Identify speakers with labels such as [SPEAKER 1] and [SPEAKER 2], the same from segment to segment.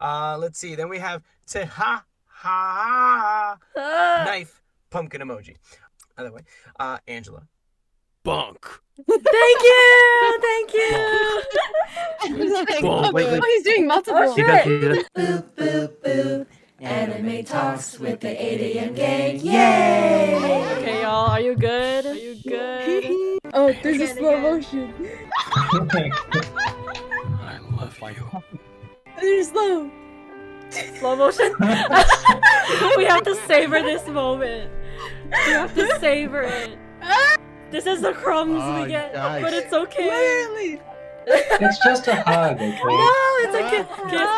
[SPEAKER 1] Let's see. Then we have Tehaha, knife, pumpkin emoji. Other way. Angela.
[SPEAKER 2] Bunk.
[SPEAKER 3] Thank you.
[SPEAKER 2] Wait.
[SPEAKER 4] He's doing multiple.
[SPEAKER 3] Oh, shit.
[SPEAKER 5] Boop, boop, boop. Anime talks with the 8am gang. Yay!
[SPEAKER 3] Okay, y'all, are you good?
[SPEAKER 4] Oh, there's a slow motion.
[SPEAKER 2] I love you.
[SPEAKER 4] There's slow.
[SPEAKER 3] Slow motion. We have to savor this moment. We have to savor it. This is the crumbs we get,
[SPEAKER 2] guys.
[SPEAKER 3] but it's okay.
[SPEAKER 4] Literally.
[SPEAKER 6] It's just a hug, okay?
[SPEAKER 3] No, it's a kiss.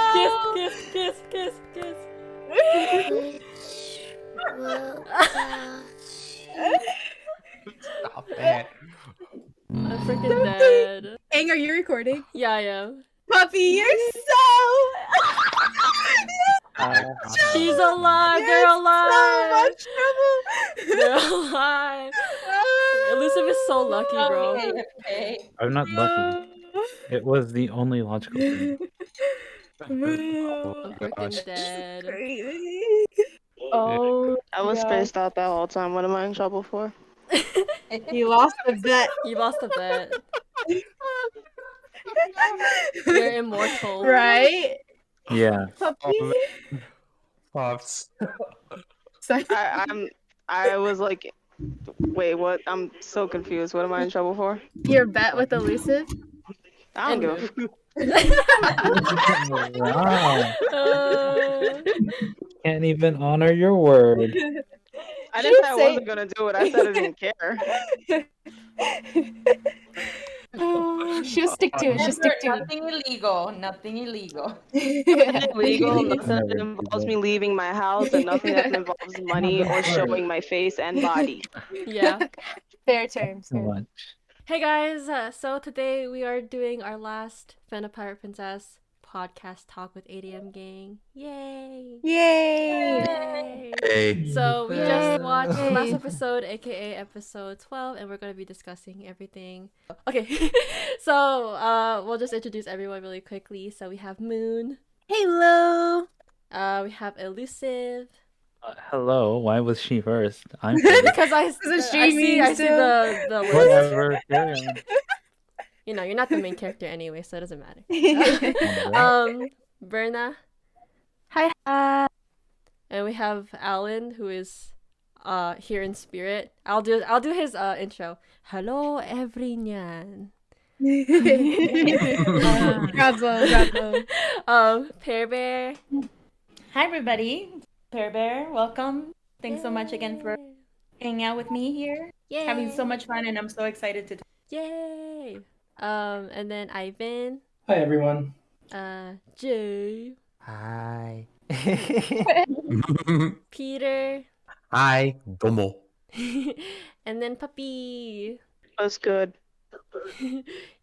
[SPEAKER 2] Stop that.
[SPEAKER 3] I'm freaking dead.
[SPEAKER 4] Aang, are you recording?
[SPEAKER 3] Yeah, I am.
[SPEAKER 4] Puppy, you're
[SPEAKER 3] She's alive. They're alive.
[SPEAKER 4] so much trouble.
[SPEAKER 3] They're alive. Elusive is so lucky, bro.
[SPEAKER 7] I'm not lucky. It was the only logical thing.
[SPEAKER 3] I'm freaking dead.
[SPEAKER 4] Crazy.
[SPEAKER 8] Oh,
[SPEAKER 9] I was spaced out that whole time. What am I in trouble for?
[SPEAKER 4] You lost the bet.
[SPEAKER 3] You lost a bet. You're immortal.
[SPEAKER 4] Right?
[SPEAKER 7] Yeah.
[SPEAKER 4] Puppy.
[SPEAKER 6] Pops.
[SPEAKER 4] Sorry.
[SPEAKER 9] I was like, wait, what? I'm so confused. What am I in trouble for?
[SPEAKER 4] Your bet with Illusive?
[SPEAKER 9] I don't give a
[SPEAKER 7] Wow.
[SPEAKER 3] Uh,
[SPEAKER 7] Can't even honor your word.
[SPEAKER 9] I didn't say I wasn't gonna do it. I said I didn't care.
[SPEAKER 4] She'll stick to it. She'll stick to it.
[SPEAKER 5] Nothing illegal.
[SPEAKER 9] Nothing illegal. Nothing that involves me leaving my house, and nothing that involves money or showing my face and body.
[SPEAKER 3] yeah.
[SPEAKER 4] Fair terms.
[SPEAKER 7] So much.
[SPEAKER 3] Hey guys, so today we are doing our last Fena Pirate Princess podcast talk with 8am Gang. Yay!
[SPEAKER 4] Yay!
[SPEAKER 2] Hey.
[SPEAKER 3] So we just watched the last episode, aka episode 12, and we're going to be discussing everything. Okay, so we'll just introduce everyone really quickly. So we have Moon.
[SPEAKER 4] Hello!
[SPEAKER 3] We have Illusive.
[SPEAKER 7] Hello, why was she first? I'm first.
[SPEAKER 3] Because I see the list.
[SPEAKER 7] Whatever. Carry on.
[SPEAKER 3] You know, you're not the main character anyway, so it doesn't matter. Berna.
[SPEAKER 4] Hi.
[SPEAKER 3] And we have Alan, who is here in spirit. I'll do his intro. Hello, everyone.
[SPEAKER 4] Bravo.
[SPEAKER 3] PearBear.
[SPEAKER 8] hi everybody. PearBear, welcome. Thanks so much again for hanging out with me here.
[SPEAKER 3] Yay.
[SPEAKER 8] Having so much fun, and I'm so excited to.
[SPEAKER 3] Yay. And then Ivan.
[SPEAKER 6] Hi, everyone.
[SPEAKER 3] Jay.
[SPEAKER 2] Hi.
[SPEAKER 3] Peter.
[SPEAKER 2] Hi. Domo.
[SPEAKER 3] And then Puppy.
[SPEAKER 9] That's good.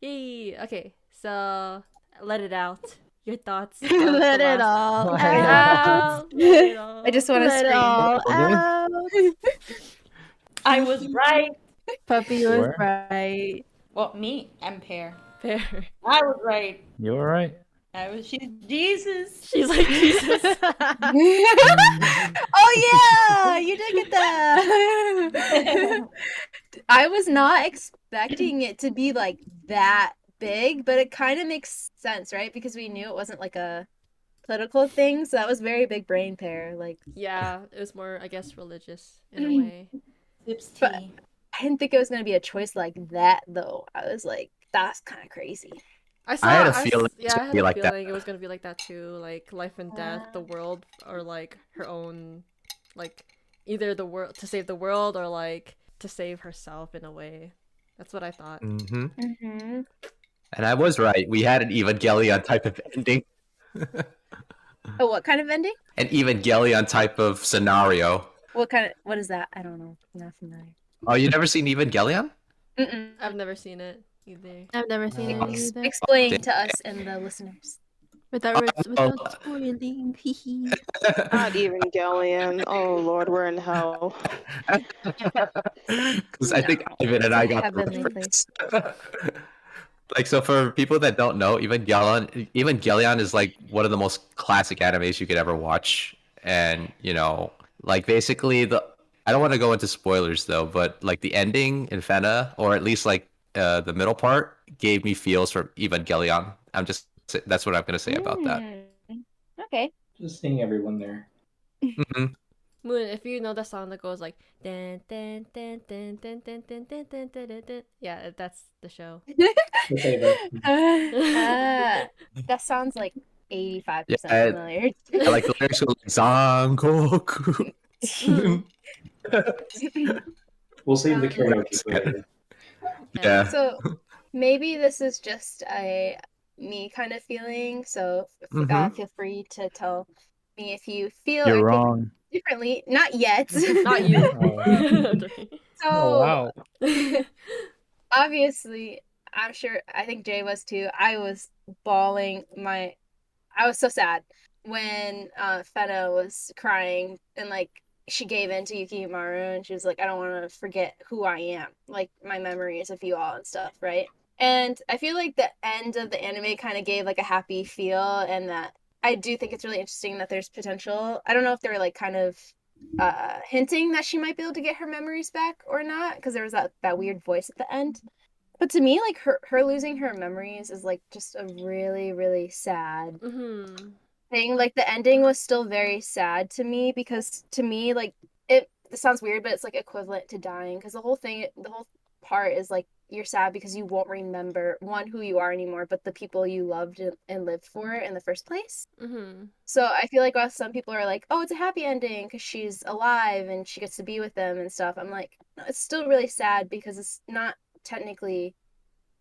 [SPEAKER 3] Yay. Okay, so let it out. Your thoughts.
[SPEAKER 4] Let it all
[SPEAKER 3] out. Let it all.
[SPEAKER 4] I just want to scream.
[SPEAKER 8] I was right.
[SPEAKER 4] Puppy was right.
[SPEAKER 8] Well, me and Pear.
[SPEAKER 3] Pear.
[SPEAKER 8] I was right.
[SPEAKER 7] You alright?
[SPEAKER 8] She's Jesus.
[SPEAKER 3] She's like Jesus.
[SPEAKER 4] Oh yeah, you did get that. I was not expecting it to be like that big, but it kind of makes sense, right? Because we knew it wasn't like a political thing, so that was very big brain pair. Like,
[SPEAKER 3] Yeah, it was more, I guess, religious in a way.
[SPEAKER 8] Sips tea.
[SPEAKER 4] But- I didn't think it was gonna be a choice like that, though. I was like, that's kind of crazy.
[SPEAKER 3] I
[SPEAKER 2] had a feeling
[SPEAKER 3] Yeah, I had
[SPEAKER 2] be
[SPEAKER 3] a
[SPEAKER 2] like that.
[SPEAKER 3] feeling it was gonna be like that too. Like life and death, the world, or like her own, like either the world to save the world or like to save herself in a way. That's what I thought.
[SPEAKER 2] Mm-hmm.
[SPEAKER 4] Mm-hmm.
[SPEAKER 2] And I was right. We had an Evangelion type of ending.
[SPEAKER 4] Oh, what kind of ending?
[SPEAKER 2] An Evangelion type of scenario.
[SPEAKER 4] What is that? I don't know. I'm not familiar.
[SPEAKER 2] Oh, you never seen Evangelion?
[SPEAKER 4] Mm-mm.
[SPEAKER 3] I've never seen it either.
[SPEAKER 5] I've never seen it
[SPEAKER 2] Ex-
[SPEAKER 5] either.
[SPEAKER 4] Explain to us and the listeners.
[SPEAKER 5] Without spoiling.
[SPEAKER 9] Not Evangelion. Oh Lord, we're in hell.
[SPEAKER 2] Because I think Ivan and I got the
[SPEAKER 4] Heavenly
[SPEAKER 2] reference. Like, so for people that don't know, Evangelion is like one of the most classic animes you could ever watch. And, like basically I don't want to go into spoilers though, but like the ending in Fena, or at least like the middle part, gave me feels from Evangelion. That's what I'm gonna say about that.
[SPEAKER 4] Okay.
[SPEAKER 6] Just seeing everyone there.
[SPEAKER 2] Mhm.
[SPEAKER 3] Moon, if you know the song that goes like dun, dun, dun, dun, dun, dun, dun, dun, dun, dun, dun, dun. Yeah, that's the show.
[SPEAKER 6] The favorite.
[SPEAKER 4] That sounds like 85%
[SPEAKER 2] Yeah,
[SPEAKER 4] familiar.
[SPEAKER 2] I like the lyrics go like Zangoku.
[SPEAKER 6] We'll save the karaoke for later.
[SPEAKER 2] Yeah.
[SPEAKER 4] So maybe this is just a me kind of feeling. So
[SPEAKER 2] Mhm.
[SPEAKER 4] feel free to tell me if you feel
[SPEAKER 7] You're
[SPEAKER 4] or think
[SPEAKER 7] wrong.
[SPEAKER 4] differently. Not yet.
[SPEAKER 3] Not you.
[SPEAKER 7] Oh,
[SPEAKER 4] So
[SPEAKER 7] wow.
[SPEAKER 4] obviously, I think Jay was too. I was bawling I was so sad when Fena was crying and like she gave in to Yukimaru and she was like, I don't want to forget who I am, like my memories of you all and stuff, right? And I feel like the end of the anime kind of gave like a happy feel, and that I do think it's really interesting that there's potential. I don't know if they were like kind of hinting that she might be able to get her memories back or not, because there was that weird voice at the end. But to me, like her losing her memories is like just a really, really sad thing. Like the ending was still very sad to me, because to me, like it sounds weird, but it's like equivalent to dying, because the whole part is like you're sad because you won't remember who you are anymore, but the people you loved and lived for in the first place. So I feel like while some people are like, oh, it's a happy ending because she's alive and she gets to be with them and stuff, I'm like, no, it's still really sad because it's not technically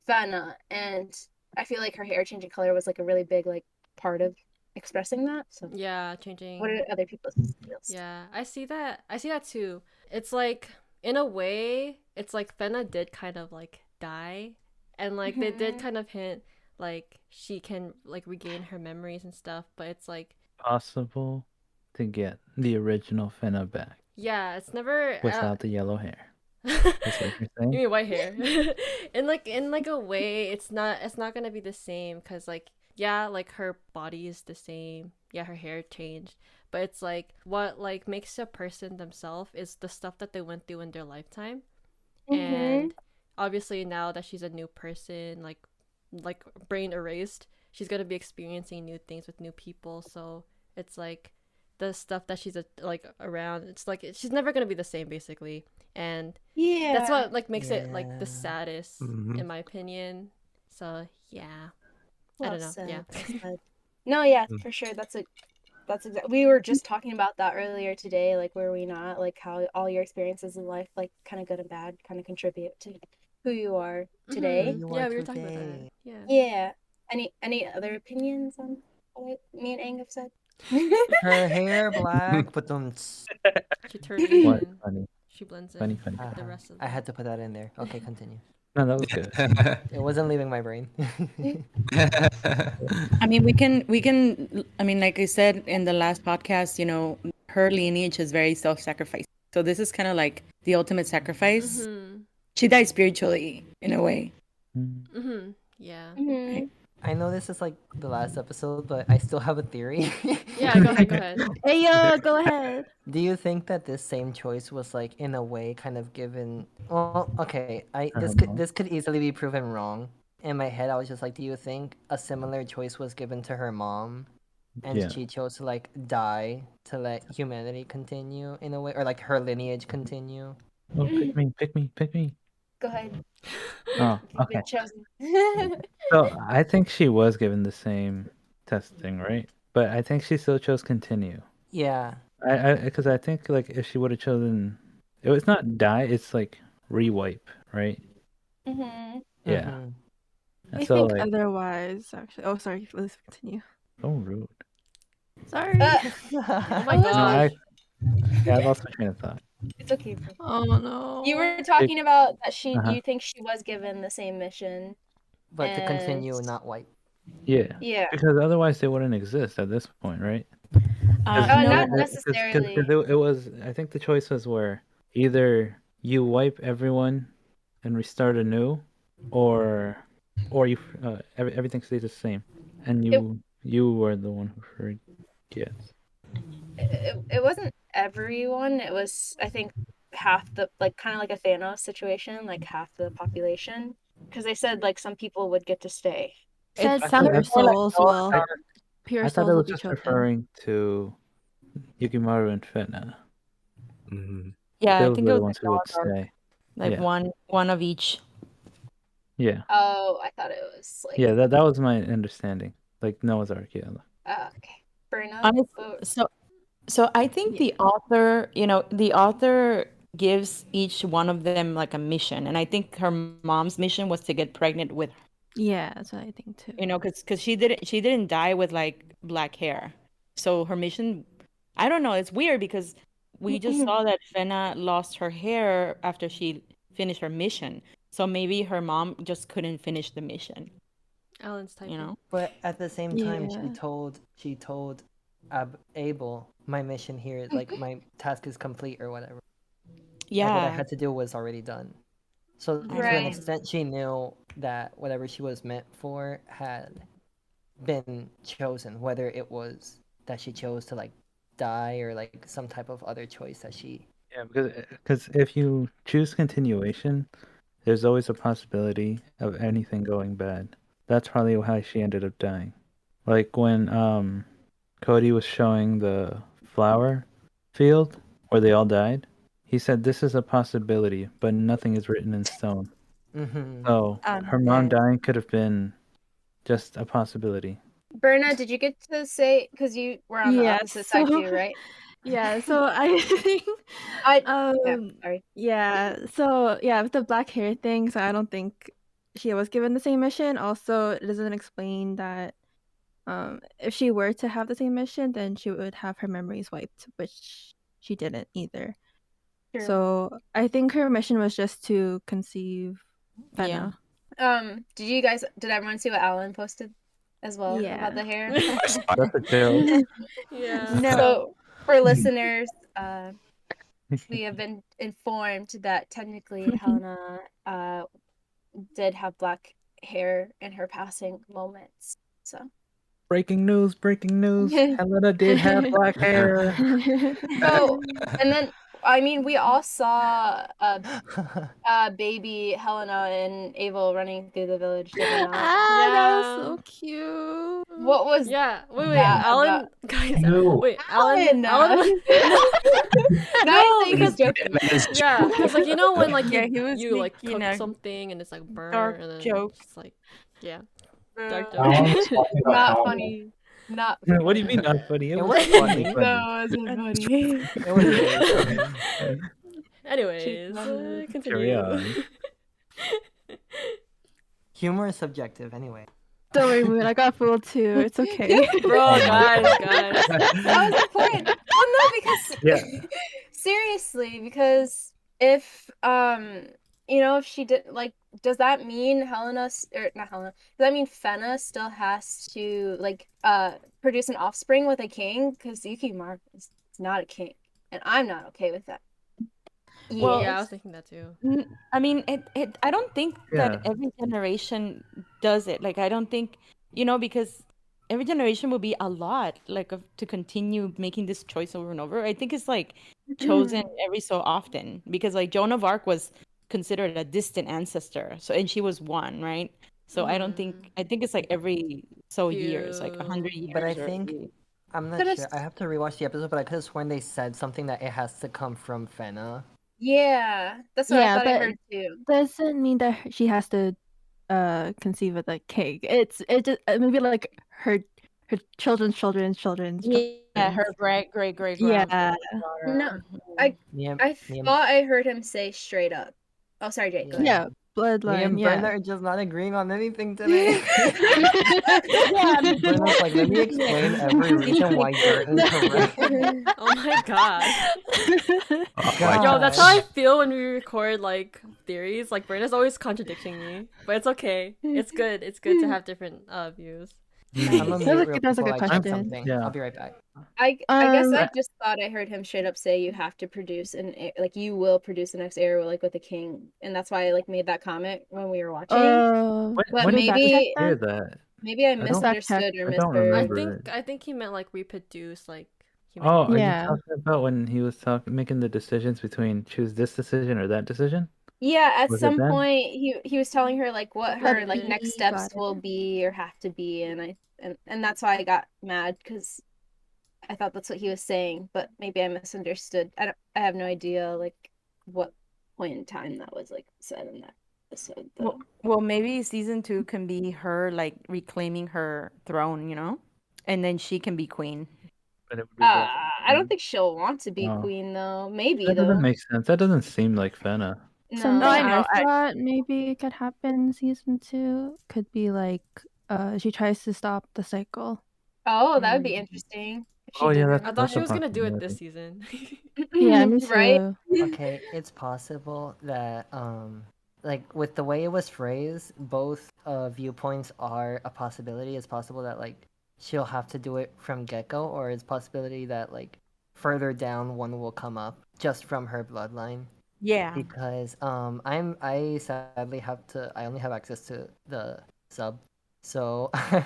[SPEAKER 4] Fena, and I feel like her hair changing color was like a really big like part of expressing that. So
[SPEAKER 3] yeah, changing.
[SPEAKER 4] what are other people's feels?
[SPEAKER 3] Yeah, I see that too. It's like in a way it's like Fena did kind of like die, and like they did kind of hint like she can like regain her memories and stuff, but it's like
[SPEAKER 7] Possible to get the original Fena back
[SPEAKER 3] yeah, it's never
[SPEAKER 7] without the yellow hair. That's what you're saying?
[SPEAKER 3] you mean white hair. in like a way it's not gonna be the same, because like yeah, like her body is the same, yeah, her hair changed, but it's like what like makes a person themselves is the stuff that they went through in their lifetime. And obviously now that she's a new person, like brain erased, she's gonna be experiencing new things with new people, so it's like the stuff that she's like around, it's like she's never gonna be the same basically, and
[SPEAKER 4] Yeah,
[SPEAKER 3] that's what like makes it like the saddest in my opinion. So yeah, I don't know.
[SPEAKER 4] said,
[SPEAKER 3] Yeah.
[SPEAKER 4] well said. No, yeah, for sure. That's exactly. We were just talking about that earlier today. Like, were we not? Like, how all your experiences in life, like, kind of good and bad, kind of contribute to who you are today.
[SPEAKER 3] Yeah, we were talking about that. Yeah.
[SPEAKER 4] Yeah. Any other opinions on what me and Aang have said?
[SPEAKER 5] Her hair black, but
[SPEAKER 3] She turned Asian.
[SPEAKER 7] Funny.
[SPEAKER 3] She blends in
[SPEAKER 7] Funny.
[SPEAKER 3] with the rest of
[SPEAKER 5] I had to put that in there. Okay, continue.
[SPEAKER 7] No, that was good.
[SPEAKER 5] It wasn't leaving my brain.
[SPEAKER 8] I mean, I mean, like I said in the last podcast, her lineage is very self-sacrificing. So this is kind of like the ultimate sacrifice. She died spiritually in a way.
[SPEAKER 3] Yeah.
[SPEAKER 5] I know this is like the last episode, but I still have a theory.
[SPEAKER 3] Yeah, go ahead.
[SPEAKER 4] Hey, yo, go ahead.
[SPEAKER 5] Do you think that this same choice was like in a way kind of given? Well, okay, this could easily be proven wrong. In my head, I was just like, do you think a similar choice was given to her mom, and she chose to like die to let humanity continue in a way, or like her lineage continue?
[SPEAKER 7] Oh, pick me.
[SPEAKER 4] Go ahead.
[SPEAKER 7] Oh,
[SPEAKER 4] You've
[SPEAKER 7] okay.
[SPEAKER 4] been chosen.
[SPEAKER 7] So I think she was given the same testing, right? But I think she still chose continue.
[SPEAKER 5] Yeah.
[SPEAKER 7] Because I think like if she would have chosen, it's not die, it's like rewipe, right? Yeah.
[SPEAKER 10] I
[SPEAKER 7] So
[SPEAKER 10] think
[SPEAKER 7] like,
[SPEAKER 10] otherwise, actually. Oh, sorry. Please continue.
[SPEAKER 7] oh rude.
[SPEAKER 10] Sorry.
[SPEAKER 3] Oh my gosh.
[SPEAKER 7] Yeah, I lost my train of thought.
[SPEAKER 4] It's okay.
[SPEAKER 10] Oh no.
[SPEAKER 4] You were talking about that you think she was given the same mission,
[SPEAKER 5] but to continue, not wipe.
[SPEAKER 7] Yeah.
[SPEAKER 4] Yeah.
[SPEAKER 7] Because otherwise they wouldn't exist at this point, right?
[SPEAKER 4] Not necessarily.
[SPEAKER 7] Because it was, I think the choices were either you wipe everyone and restart anew, or or everything stays the same, and you were the one who forgets.
[SPEAKER 4] It wasn't everyone. It was, I think, half the, like, kind of like a Thanos situation, like half the population, because they said like some people would get to stay.
[SPEAKER 10] Said
[SPEAKER 7] I
[SPEAKER 10] some
[SPEAKER 7] thought-
[SPEAKER 10] souls will.
[SPEAKER 7] I
[SPEAKER 10] Pure
[SPEAKER 7] thought
[SPEAKER 10] souls
[SPEAKER 7] it
[SPEAKER 10] will
[SPEAKER 7] was
[SPEAKER 10] be
[SPEAKER 7] just
[SPEAKER 10] chosen.
[SPEAKER 7] referring to Yukimaru and Fena.
[SPEAKER 8] Yeah, I
[SPEAKER 7] Those
[SPEAKER 8] think
[SPEAKER 7] were
[SPEAKER 8] it
[SPEAKER 7] the
[SPEAKER 8] was
[SPEAKER 7] ones
[SPEAKER 8] like
[SPEAKER 7] who would
[SPEAKER 8] Noah's Ark,
[SPEAKER 7] stay.
[SPEAKER 8] like
[SPEAKER 7] Yeah.
[SPEAKER 8] one of each.
[SPEAKER 7] Yeah.
[SPEAKER 4] Oh, I thought it was like.
[SPEAKER 7] Yeah, that was my understanding. Like Noah's Ark, yeah.
[SPEAKER 4] Okay. Fair enough.
[SPEAKER 8] Honestly, so I think the author, the author gives each one of them like a mission, and I think her mom's mission was to get pregnant with her.
[SPEAKER 10] Yeah, that's what I think too.
[SPEAKER 8] Because she didn't die with like black hair, so her mission, I don't know, it's weird because we just saw that Fena lost her hair after she finished her mission, so maybe her mom just couldn't finish the mission.
[SPEAKER 3] Alan's typing.
[SPEAKER 5] But at the same time,
[SPEAKER 10] Yeah.
[SPEAKER 5] she told Abel, my mission here, like my task is complete or whatever. Like, what I
[SPEAKER 8] Yeah.
[SPEAKER 5] had to do was already done. So to an
[SPEAKER 4] Right.
[SPEAKER 5] extent, she knew that whatever she was meant for had been chosen, whether it was that she chose to like die or like some type of other choice that she.
[SPEAKER 7] Yeah, because if you choose continuation, there's always a possibility of anything going bad. That's probably how she ended up dying. Like when Cody was showing the flower field where they all died, he said this is a possibility, but nothing is written in stone.
[SPEAKER 5] Mm-hmm.
[SPEAKER 7] So her mom dying could have been just a possibility.
[SPEAKER 4] Berna, did you get to say, because you were on the opposite side too, right?
[SPEAKER 10] Yeah, so I think
[SPEAKER 4] sorry.
[SPEAKER 10] yeah, so yeah, with the black hair thing, so I don't think she was given the same mission. Also, it doesn't explain that if she were to have the same mission, then she would have her memories wiped, which she didn't either.
[SPEAKER 4] True.
[SPEAKER 10] So I think her mission was just to conceive Fena.
[SPEAKER 4] Did everyone see what Alan posted as well
[SPEAKER 10] Yeah.
[SPEAKER 4] about the hair?
[SPEAKER 7] That's a joke.
[SPEAKER 3] Yeah.
[SPEAKER 10] No.
[SPEAKER 4] So for listeners, we have been informed that technically Helena did have black hair in her passing moments. So
[SPEAKER 7] Breaking news! Helena did have black hair.
[SPEAKER 4] so, and then I mean, we all saw baby Helena and Abel running through the village. Did we not?
[SPEAKER 10] That was so cute.
[SPEAKER 4] What was
[SPEAKER 3] Wait,
[SPEAKER 4] that
[SPEAKER 3] Alan,
[SPEAKER 4] about?
[SPEAKER 3] guys,
[SPEAKER 6] No.
[SPEAKER 3] wait, Alan,
[SPEAKER 4] No,
[SPEAKER 3] because
[SPEAKER 4] joking.
[SPEAKER 3] yeah, because like when like
[SPEAKER 8] Yeah, he was
[SPEAKER 3] you like
[SPEAKER 8] making
[SPEAKER 3] cook
[SPEAKER 8] a
[SPEAKER 3] something and it's like burnt
[SPEAKER 8] dark
[SPEAKER 3] and then
[SPEAKER 8] joke.
[SPEAKER 3] it's like dark
[SPEAKER 6] Alan
[SPEAKER 3] joke.
[SPEAKER 6] was talking about
[SPEAKER 4] Not
[SPEAKER 6] how-
[SPEAKER 4] funny. Not
[SPEAKER 7] What do you mean not funny?
[SPEAKER 5] It was funny.
[SPEAKER 4] No, it wasn't funny.
[SPEAKER 5] It was very funny.
[SPEAKER 3] Anyways,
[SPEAKER 7] Carry
[SPEAKER 3] continue.
[SPEAKER 7] on.
[SPEAKER 5] Humor is subjective, anyway.
[SPEAKER 10] Don't worry, Moon. I got fooled too. It's okay.
[SPEAKER 3] Bro, guys.
[SPEAKER 4] That was important. Well, no, because seriously, because if if she did, like, does that mean not Helena? Does that mean Fena still has to like produce an offspring with a king? Because Yukimaru is not a king, and I'm not okay with that.
[SPEAKER 3] Well, yeah, I was thinking that too.
[SPEAKER 8] I mean, I don't think that
[SPEAKER 7] Yeah.
[SPEAKER 8] every generation does it. Like, I don't think, because every generation will be a lot, like, to continue making this choice over and over. I think it's, like, chosen every so often. Because, like, Joan of Arc was considered a distant ancestor. So, and she was one, right? So I think it's, like, every so years, like 100 years.
[SPEAKER 5] But I
[SPEAKER 8] or
[SPEAKER 5] think,
[SPEAKER 8] every-
[SPEAKER 5] I'm not sure. I have to rewatch the episode, but I could have sworn they said something that it has to come from Fena.
[SPEAKER 4] Yeah, that's what I thought I heard too.
[SPEAKER 10] Doesn't mean that she has to conceive of the cake. It just maybe like her children's children's children's.
[SPEAKER 8] Yeah, her great
[SPEAKER 10] Yeah.
[SPEAKER 4] No, I thought I heard him say straight up. Oh, sorry, Jake.
[SPEAKER 10] Yeah,
[SPEAKER 5] Me
[SPEAKER 10] bloodline.
[SPEAKER 5] and
[SPEAKER 10] Yeah.
[SPEAKER 5] Brenda are just not agreeing on anything today.
[SPEAKER 8] Yeah,
[SPEAKER 5] Brenda's like, let me explain every reason why you're incorrect.
[SPEAKER 3] Oh my god.
[SPEAKER 5] God.
[SPEAKER 3] Yo, that's how I feel when we record like theories. Like Brenda's always contradicting me, but it's okay. It's good. It's good to have different views.
[SPEAKER 5] I'm gonna
[SPEAKER 10] That
[SPEAKER 5] mute
[SPEAKER 10] was
[SPEAKER 5] real
[SPEAKER 10] that was a
[SPEAKER 5] quick
[SPEAKER 10] good
[SPEAKER 5] while I check
[SPEAKER 10] question.
[SPEAKER 5] something.
[SPEAKER 7] Yeah.
[SPEAKER 5] I'll be right back.
[SPEAKER 4] I guess I
[SPEAKER 10] Um,
[SPEAKER 4] just thought I heard him straight up say you have to produce like you will produce the next heir like with the king, and that's why I like made that comment when we were watching.
[SPEAKER 10] oh,
[SPEAKER 4] But
[SPEAKER 7] When did
[SPEAKER 10] fact check
[SPEAKER 4] maybe
[SPEAKER 7] he say
[SPEAKER 10] that?
[SPEAKER 7] that?
[SPEAKER 4] maybe I
[SPEAKER 7] I don't.
[SPEAKER 10] Fact check.
[SPEAKER 4] misunderstood or
[SPEAKER 7] I don't
[SPEAKER 4] misheard.
[SPEAKER 7] remember it.
[SPEAKER 3] I think he meant like reproduce, like
[SPEAKER 7] Oh,
[SPEAKER 3] humanity.
[SPEAKER 7] are you
[SPEAKER 10] Yeah.
[SPEAKER 7] talking about when he was making the decisions between choose this decision or that decision?
[SPEAKER 4] Yeah, at
[SPEAKER 7] Was it
[SPEAKER 4] some
[SPEAKER 7] then?
[SPEAKER 4] point he was telling her like what her like
[SPEAKER 3] Mhm.
[SPEAKER 4] next
[SPEAKER 10] He
[SPEAKER 4] steps
[SPEAKER 10] got it.
[SPEAKER 4] will be or have to be, and that's why I got mad because I thought that's what he was saying, but maybe I misunderstood. I have no idea like what point in time that was like said in that episode though.
[SPEAKER 8] Well, maybe season 2 can be her like reclaiming her throne, and then she can be queen.
[SPEAKER 7] But it would be both.
[SPEAKER 4] I don't think she'll want to be
[SPEAKER 7] Oh.
[SPEAKER 4] queen though. Maybe
[SPEAKER 7] That doesn't
[SPEAKER 4] though.
[SPEAKER 7] make sense. That doesn't seem like Fena.
[SPEAKER 10] Something
[SPEAKER 4] No.
[SPEAKER 8] I
[SPEAKER 10] I
[SPEAKER 8] know.
[SPEAKER 10] thought maybe could happen in season 2 could be like she tries to stop the cycle.
[SPEAKER 4] Oh, that would be interesting. If she
[SPEAKER 7] Oh yeah,
[SPEAKER 4] did.
[SPEAKER 3] I thought
[SPEAKER 7] that's
[SPEAKER 3] she
[SPEAKER 7] a
[SPEAKER 3] was gonna do it this
[SPEAKER 7] possibility.
[SPEAKER 3] season.
[SPEAKER 10] Yeah, me
[SPEAKER 4] Right?
[SPEAKER 10] too.
[SPEAKER 5] Okay, it's possible that like with the way it was phrased, both viewpoints are a possibility. It's possible that like she'll have to do it from get-go, or it's possibility that like further down one will come up just from her bloodline.
[SPEAKER 8] Yeah.
[SPEAKER 5] Because I sadly I only have access to the sub, so I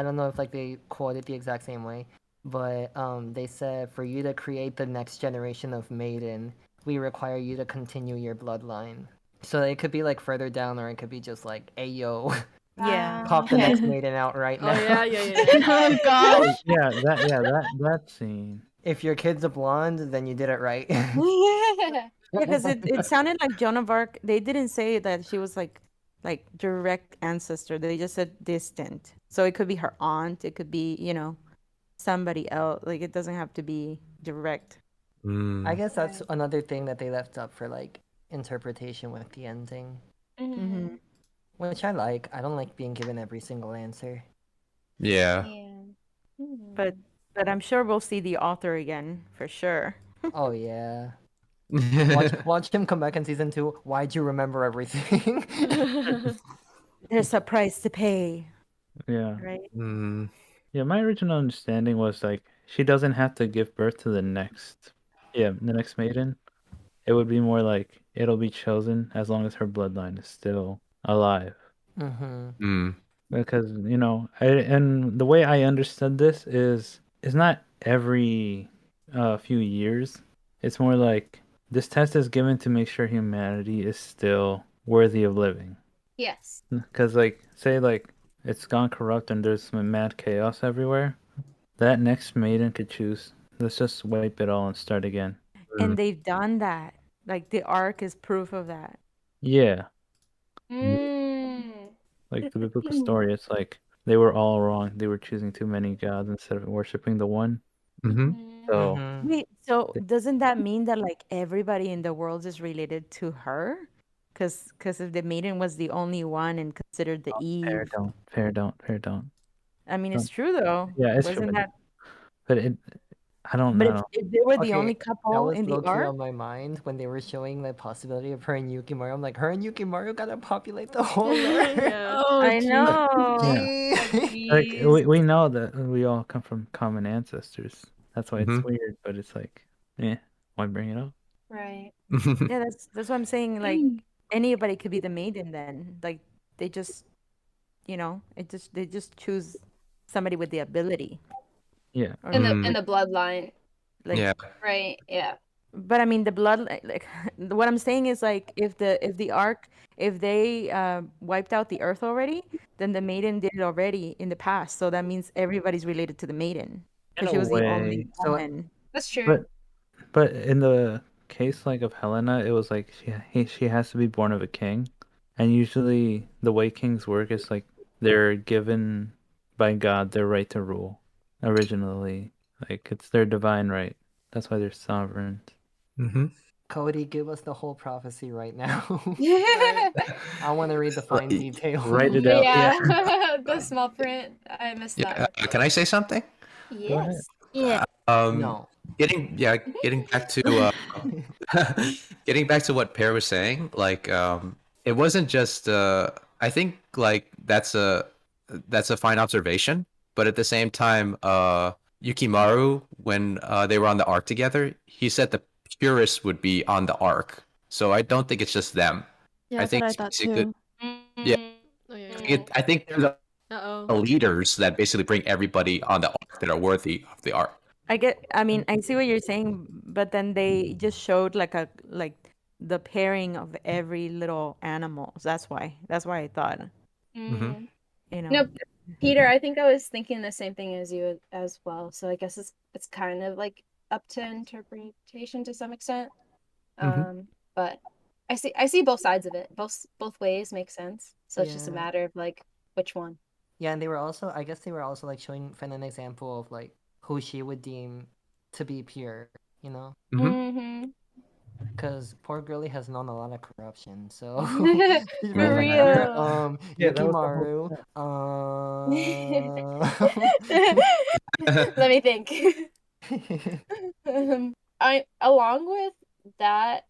[SPEAKER 5] don't know if like they quoted the exact same way, but they said for you to create the next generation of maiden, we require you to continue your bloodline. So it could be like further down, or it could be just like, hey yo,
[SPEAKER 8] Yeah.
[SPEAKER 5] pop the next maiden out right now.
[SPEAKER 3] Oh yeah.
[SPEAKER 10] Oh gosh.
[SPEAKER 7] Oh, yeah, that scene.
[SPEAKER 5] If your kid's a blonde, then you did it right.
[SPEAKER 8] Yeah, because it sounded like Joan of Arc. They didn't say that she was like direct ancestor. They just said distant. So it could be her aunt. It could be, somebody else. Like it doesn't have to be direct.
[SPEAKER 5] I guess that's another thing that they left up for like interpretation with the ending,
[SPEAKER 8] Mm-hmm.
[SPEAKER 5] which I like. I don't like being given every single answer.
[SPEAKER 2] Yeah.
[SPEAKER 8] But I'm sure we'll see the author again for sure.
[SPEAKER 5] Oh yeah. Watch him come back in season 2. Why'd you remember everything?
[SPEAKER 8] There's a price to pay,
[SPEAKER 7] Yeah.
[SPEAKER 8] right?
[SPEAKER 7] Yeah, my original understanding was like she doesn't have to give birth to the next maiden. It would be more like it'll be chosen as long as her bloodline is still alive. Because, and the way I understood this is it's not every few years. It's more like this test is given to make sure humanity is still worthy of living.
[SPEAKER 4] Yes.
[SPEAKER 7] Because, like, say, like, it's gone corrupt and there's some mad chaos everywhere, that next maiden could choose, let's just wipe it all and start again.
[SPEAKER 8] And they've done that. Like the arc is proof of that.
[SPEAKER 7] Yeah. Like the biblical story, it's like they were all wrong. They were choosing too many gods instead of worshiping the one. So
[SPEAKER 8] Wait, so doesn't that mean that like everybody in the world is related to her? Because if the maiden was the only one and considered the Eve.
[SPEAKER 7] Fair don't.
[SPEAKER 8] I mean, it's true though.
[SPEAKER 7] Yeah, it's
[SPEAKER 8] Wasn't
[SPEAKER 7] true.
[SPEAKER 8] that?
[SPEAKER 7] But I don't
[SPEAKER 8] But
[SPEAKER 7] know.
[SPEAKER 8] if they were the
[SPEAKER 5] Okay,
[SPEAKER 8] only
[SPEAKER 5] that
[SPEAKER 8] couple
[SPEAKER 5] was
[SPEAKER 8] in the
[SPEAKER 5] low-key
[SPEAKER 8] arc,
[SPEAKER 5] on my mind when they were showing the possibility of her and Yukimaru. I'm like, her and Yukimaru gotta populate the whole earth.
[SPEAKER 10] Oh,
[SPEAKER 8] I know.
[SPEAKER 7] Like we know that we all come from common ancestors. That's why it's weird, but it's like, why bring it up?
[SPEAKER 4] Right.
[SPEAKER 8] Yeah, that's what I'm saying. Like anybody could be the maiden then. Like they just, they just choose somebody with the ability.
[SPEAKER 7] Yeah.
[SPEAKER 4] In the bloodline.
[SPEAKER 8] Like,
[SPEAKER 2] Yeah.
[SPEAKER 4] Right. Yeah.
[SPEAKER 8] But I mean, the blood, like what I'm saying is like if the ark, if they wiped out the earth already, then the maiden did it already in the past. So that means everybody's related to the maiden because she was the only woman.
[SPEAKER 4] That's true.
[SPEAKER 7] But in the case like of Helena, it was like she has to be born of a king, and usually the way kings work is like they're given by God their right to rule originally. Like it's their divine right. That's why they're sovereign.
[SPEAKER 5] Cody, give us the whole prophecy right now.
[SPEAKER 4] Yeah.
[SPEAKER 5] I want to read the fine details.
[SPEAKER 7] Write it out.
[SPEAKER 4] Yeah. The small print. I missed that.
[SPEAKER 2] Can I say something?
[SPEAKER 4] Yes.
[SPEAKER 10] Yeah.
[SPEAKER 5] No.
[SPEAKER 2] Getting back to getting back to what Pear was saying, like it wasn't just I think like that's that's a fine observation. But at the same time, Yukimaru, when they were on the arc together, he said the purists would be on the arc. So I don't think it's just them.
[SPEAKER 10] Yeah,
[SPEAKER 2] I think
[SPEAKER 10] that's what I thought
[SPEAKER 2] it could.
[SPEAKER 10] too.
[SPEAKER 2] Yeah,
[SPEAKER 3] Oh, yeah.
[SPEAKER 2] I think they're the
[SPEAKER 3] Uh-oh.
[SPEAKER 2] leaders that basically bring everybody on the arc that are worthy of the arc.
[SPEAKER 8] I mean, I see what you're saying, but then they just showed like the pairing of every little animal. That's why I thought,
[SPEAKER 4] Mm.
[SPEAKER 8] you know.
[SPEAKER 4] No, Peter, I think I was thinking the same thing as you as well. So I guess it's kind of like up to interpretation to some extent. But I see both sides of it. Both ways make sense. So it's just a
[SPEAKER 5] Yeah.
[SPEAKER 4] matter of like which one.
[SPEAKER 5] Yeah, and I guess they were also like showing Fena an example of like who she would deem to be pure, you know?
[SPEAKER 4] Mm-hmm.
[SPEAKER 5] Because poor girlie has known a lot of corruption, so she's
[SPEAKER 4] For
[SPEAKER 5] very like,
[SPEAKER 4] real.
[SPEAKER 7] Yeah, that was the
[SPEAKER 5] Yukimaru,
[SPEAKER 4] Let me think. I along with that,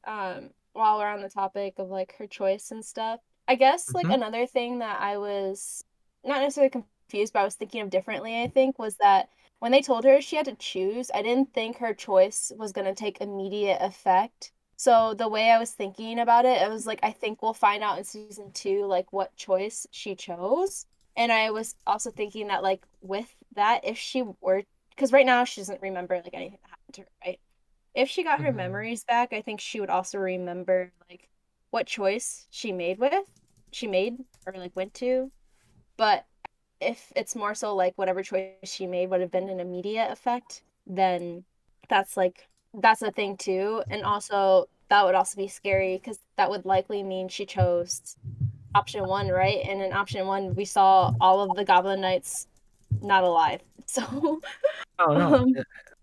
[SPEAKER 4] while we're on the topic of like her choice and stuff, I guess like another thing that I was not necessarily confused, but I was thinking of differently, I think, was that when they told her she had to choose, I didn't think her choice was gonna take immediate effect. So the way I was thinking about it, it was like I think we'll find out in season 2 like what choice she chose. And I was also thinking that like with that, if she were, because right now she doesn't remember like anything that happened to her, right? If she got her memories back, I think she would also remember like what choice she made or like went to. But if it's more so like whatever choice she made would have been an immediate effect, then that's a thing too. And also that would also be scary because that would likely mean she chose option 1, right? And in option 1 we saw all of the Goblin Knights not alive. So
[SPEAKER 7] Oh no,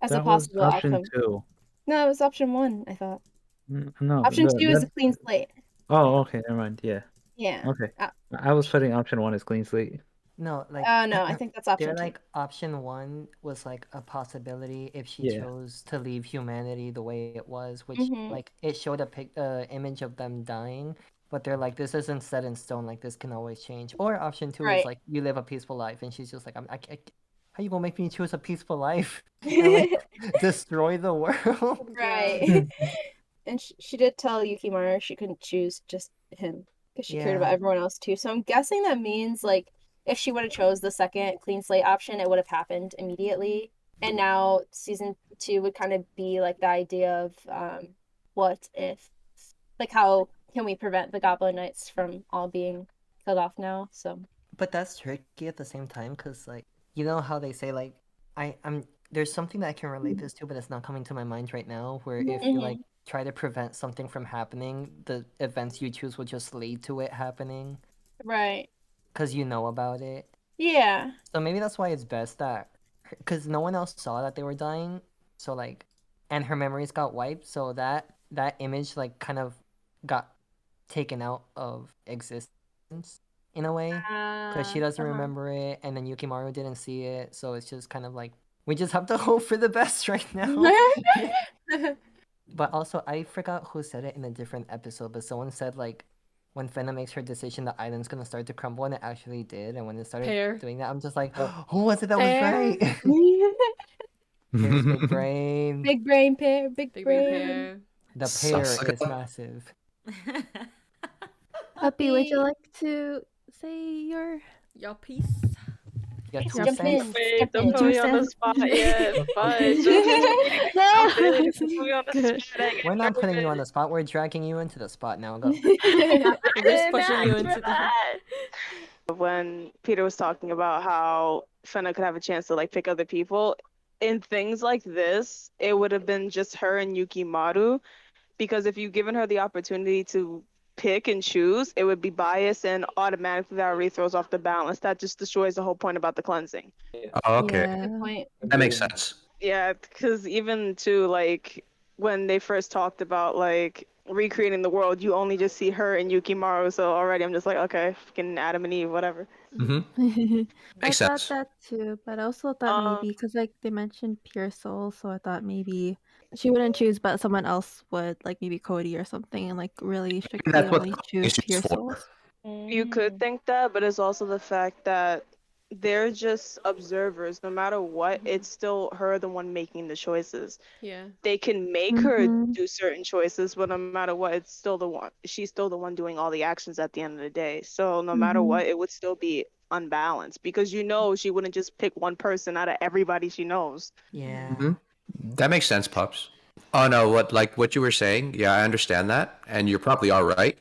[SPEAKER 4] as a
[SPEAKER 7] that was
[SPEAKER 4] possible
[SPEAKER 7] option
[SPEAKER 4] outcome.
[SPEAKER 7] 2.
[SPEAKER 4] No, it was option 1, I thought.
[SPEAKER 7] No,
[SPEAKER 4] Option 2 is a clean slate.
[SPEAKER 7] Oh, okay, never mind. Yeah.
[SPEAKER 4] Yeah.
[SPEAKER 7] Okay. I was putting option 1 as clean slate.
[SPEAKER 5] No, like
[SPEAKER 4] no, I think that's option 2.
[SPEAKER 5] like option 1 was like a possibility if she
[SPEAKER 7] Yeah.
[SPEAKER 5] chose to leave humanity the way it was, which
[SPEAKER 4] Mhm.
[SPEAKER 5] like it showed a image of them dying, but they're like this isn't set in stone, like this can always change. Or option 2
[SPEAKER 4] Right.
[SPEAKER 5] is like you live a peaceful life, and she's just like how you gonna make me choose a peaceful life and like destroy the world?
[SPEAKER 4] Right. And she did tell Yukimaru she couldn't choose just him because she cared about
[SPEAKER 5] Yeah.
[SPEAKER 4] everyone else too. So I'm guessing that means like if she would have chose the second clean slate option, it would have happened immediately. And now season 2 would kind of be like the idea of what if, like how can we prevent the Goblin Knights from all being killed off now? So
[SPEAKER 5] But that's tricky at the same time because, like, you know how they say, like, I'm there's something that I can relate this to, but it's not coming to my mind right now. Where if you like try to prevent something from happening, the events you choose will just lead to it happening
[SPEAKER 4] right.
[SPEAKER 5] because you know about it.
[SPEAKER 4] Yeah.
[SPEAKER 5] So maybe that's why it's best that because no one else saw that they were dying. So like, and her memories got wiped. So that image like kind of got taken out of existence in a way because she doesn't remember it, and then Yukimaru didn't see it. So it's just kind of like we just have to hope for the best right now. But also, I forgot who said it in a different episode, but someone said like when Fena makes her decision, the island's gonna start to crumble, and it actually did. And when it started doing that, I'm just like, who was it that was right? Pear's big brain.
[SPEAKER 4] Big brain pair, big brain.
[SPEAKER 3] Pear.
[SPEAKER 5] The
[SPEAKER 2] Sounds
[SPEAKER 5] pear
[SPEAKER 2] like
[SPEAKER 5] is
[SPEAKER 2] a-
[SPEAKER 5] massive.
[SPEAKER 10] Puppy, would you like to say your
[SPEAKER 3] piece?
[SPEAKER 5] Yeah,
[SPEAKER 10] Yes,
[SPEAKER 5] two
[SPEAKER 10] jump in.
[SPEAKER 5] cents.
[SPEAKER 9] Wait, don't
[SPEAKER 10] in.
[SPEAKER 9] put me on the
[SPEAKER 10] 2 cents.
[SPEAKER 9] spot yet. Fudge.
[SPEAKER 10] No.
[SPEAKER 9] Don't put me on the
[SPEAKER 10] Good.
[SPEAKER 9] spot. I get
[SPEAKER 5] We're not putting you on the
[SPEAKER 9] nervous.
[SPEAKER 5] spot. We're dragging you into the spot now. Go.
[SPEAKER 3] We're just pushing you into the.
[SPEAKER 9] When Peter was talking about how Fena could have a chance to like pick other people, in things like this, it would have been just her and Yukimaru, because if you've given her the opportunity to pick and choose, it would be biased and automatically that already throws off the balance. That just destroys the whole point about the cleansing.
[SPEAKER 2] Oh, okay.
[SPEAKER 10] Yeah.
[SPEAKER 4] Good point.
[SPEAKER 2] That makes sense.
[SPEAKER 9] Yeah, because even too, like when they first talked about like recreating the world, you only just see her and Yukimaru. So already I'm just like, okay, fucking Adam and Eve, whatever.
[SPEAKER 10] I
[SPEAKER 2] Makes
[SPEAKER 10] thought
[SPEAKER 2] sense.
[SPEAKER 10] that too, but I also thought maybe because like they mentioned pure soul, so I thought maybe she wouldn't choose, but someone else would, like maybe Cody or something, and like really strictly
[SPEAKER 2] That's what
[SPEAKER 10] only
[SPEAKER 2] the
[SPEAKER 10] choose
[SPEAKER 2] issue's
[SPEAKER 10] pure
[SPEAKER 2] for.
[SPEAKER 10] souls.
[SPEAKER 9] You could think that, but it's also the fact that they're just observers. No matter what, it's still her the one making the choices.
[SPEAKER 3] Yeah.
[SPEAKER 9] They can make her
[SPEAKER 10] Mhm.
[SPEAKER 9] do certain choices, but no matter what, it's still the one. She's still the one doing all the actions at the end of the day. So no matter
[SPEAKER 10] Mhm.
[SPEAKER 9] what, it would still be unbalanced because she wouldn't just pick one person out of everybody she knows.
[SPEAKER 5] Yeah.
[SPEAKER 2] Mm-hmm. That makes sense, Pups. Oh no, what you were saying? Yeah, I understand that, and you probably are right.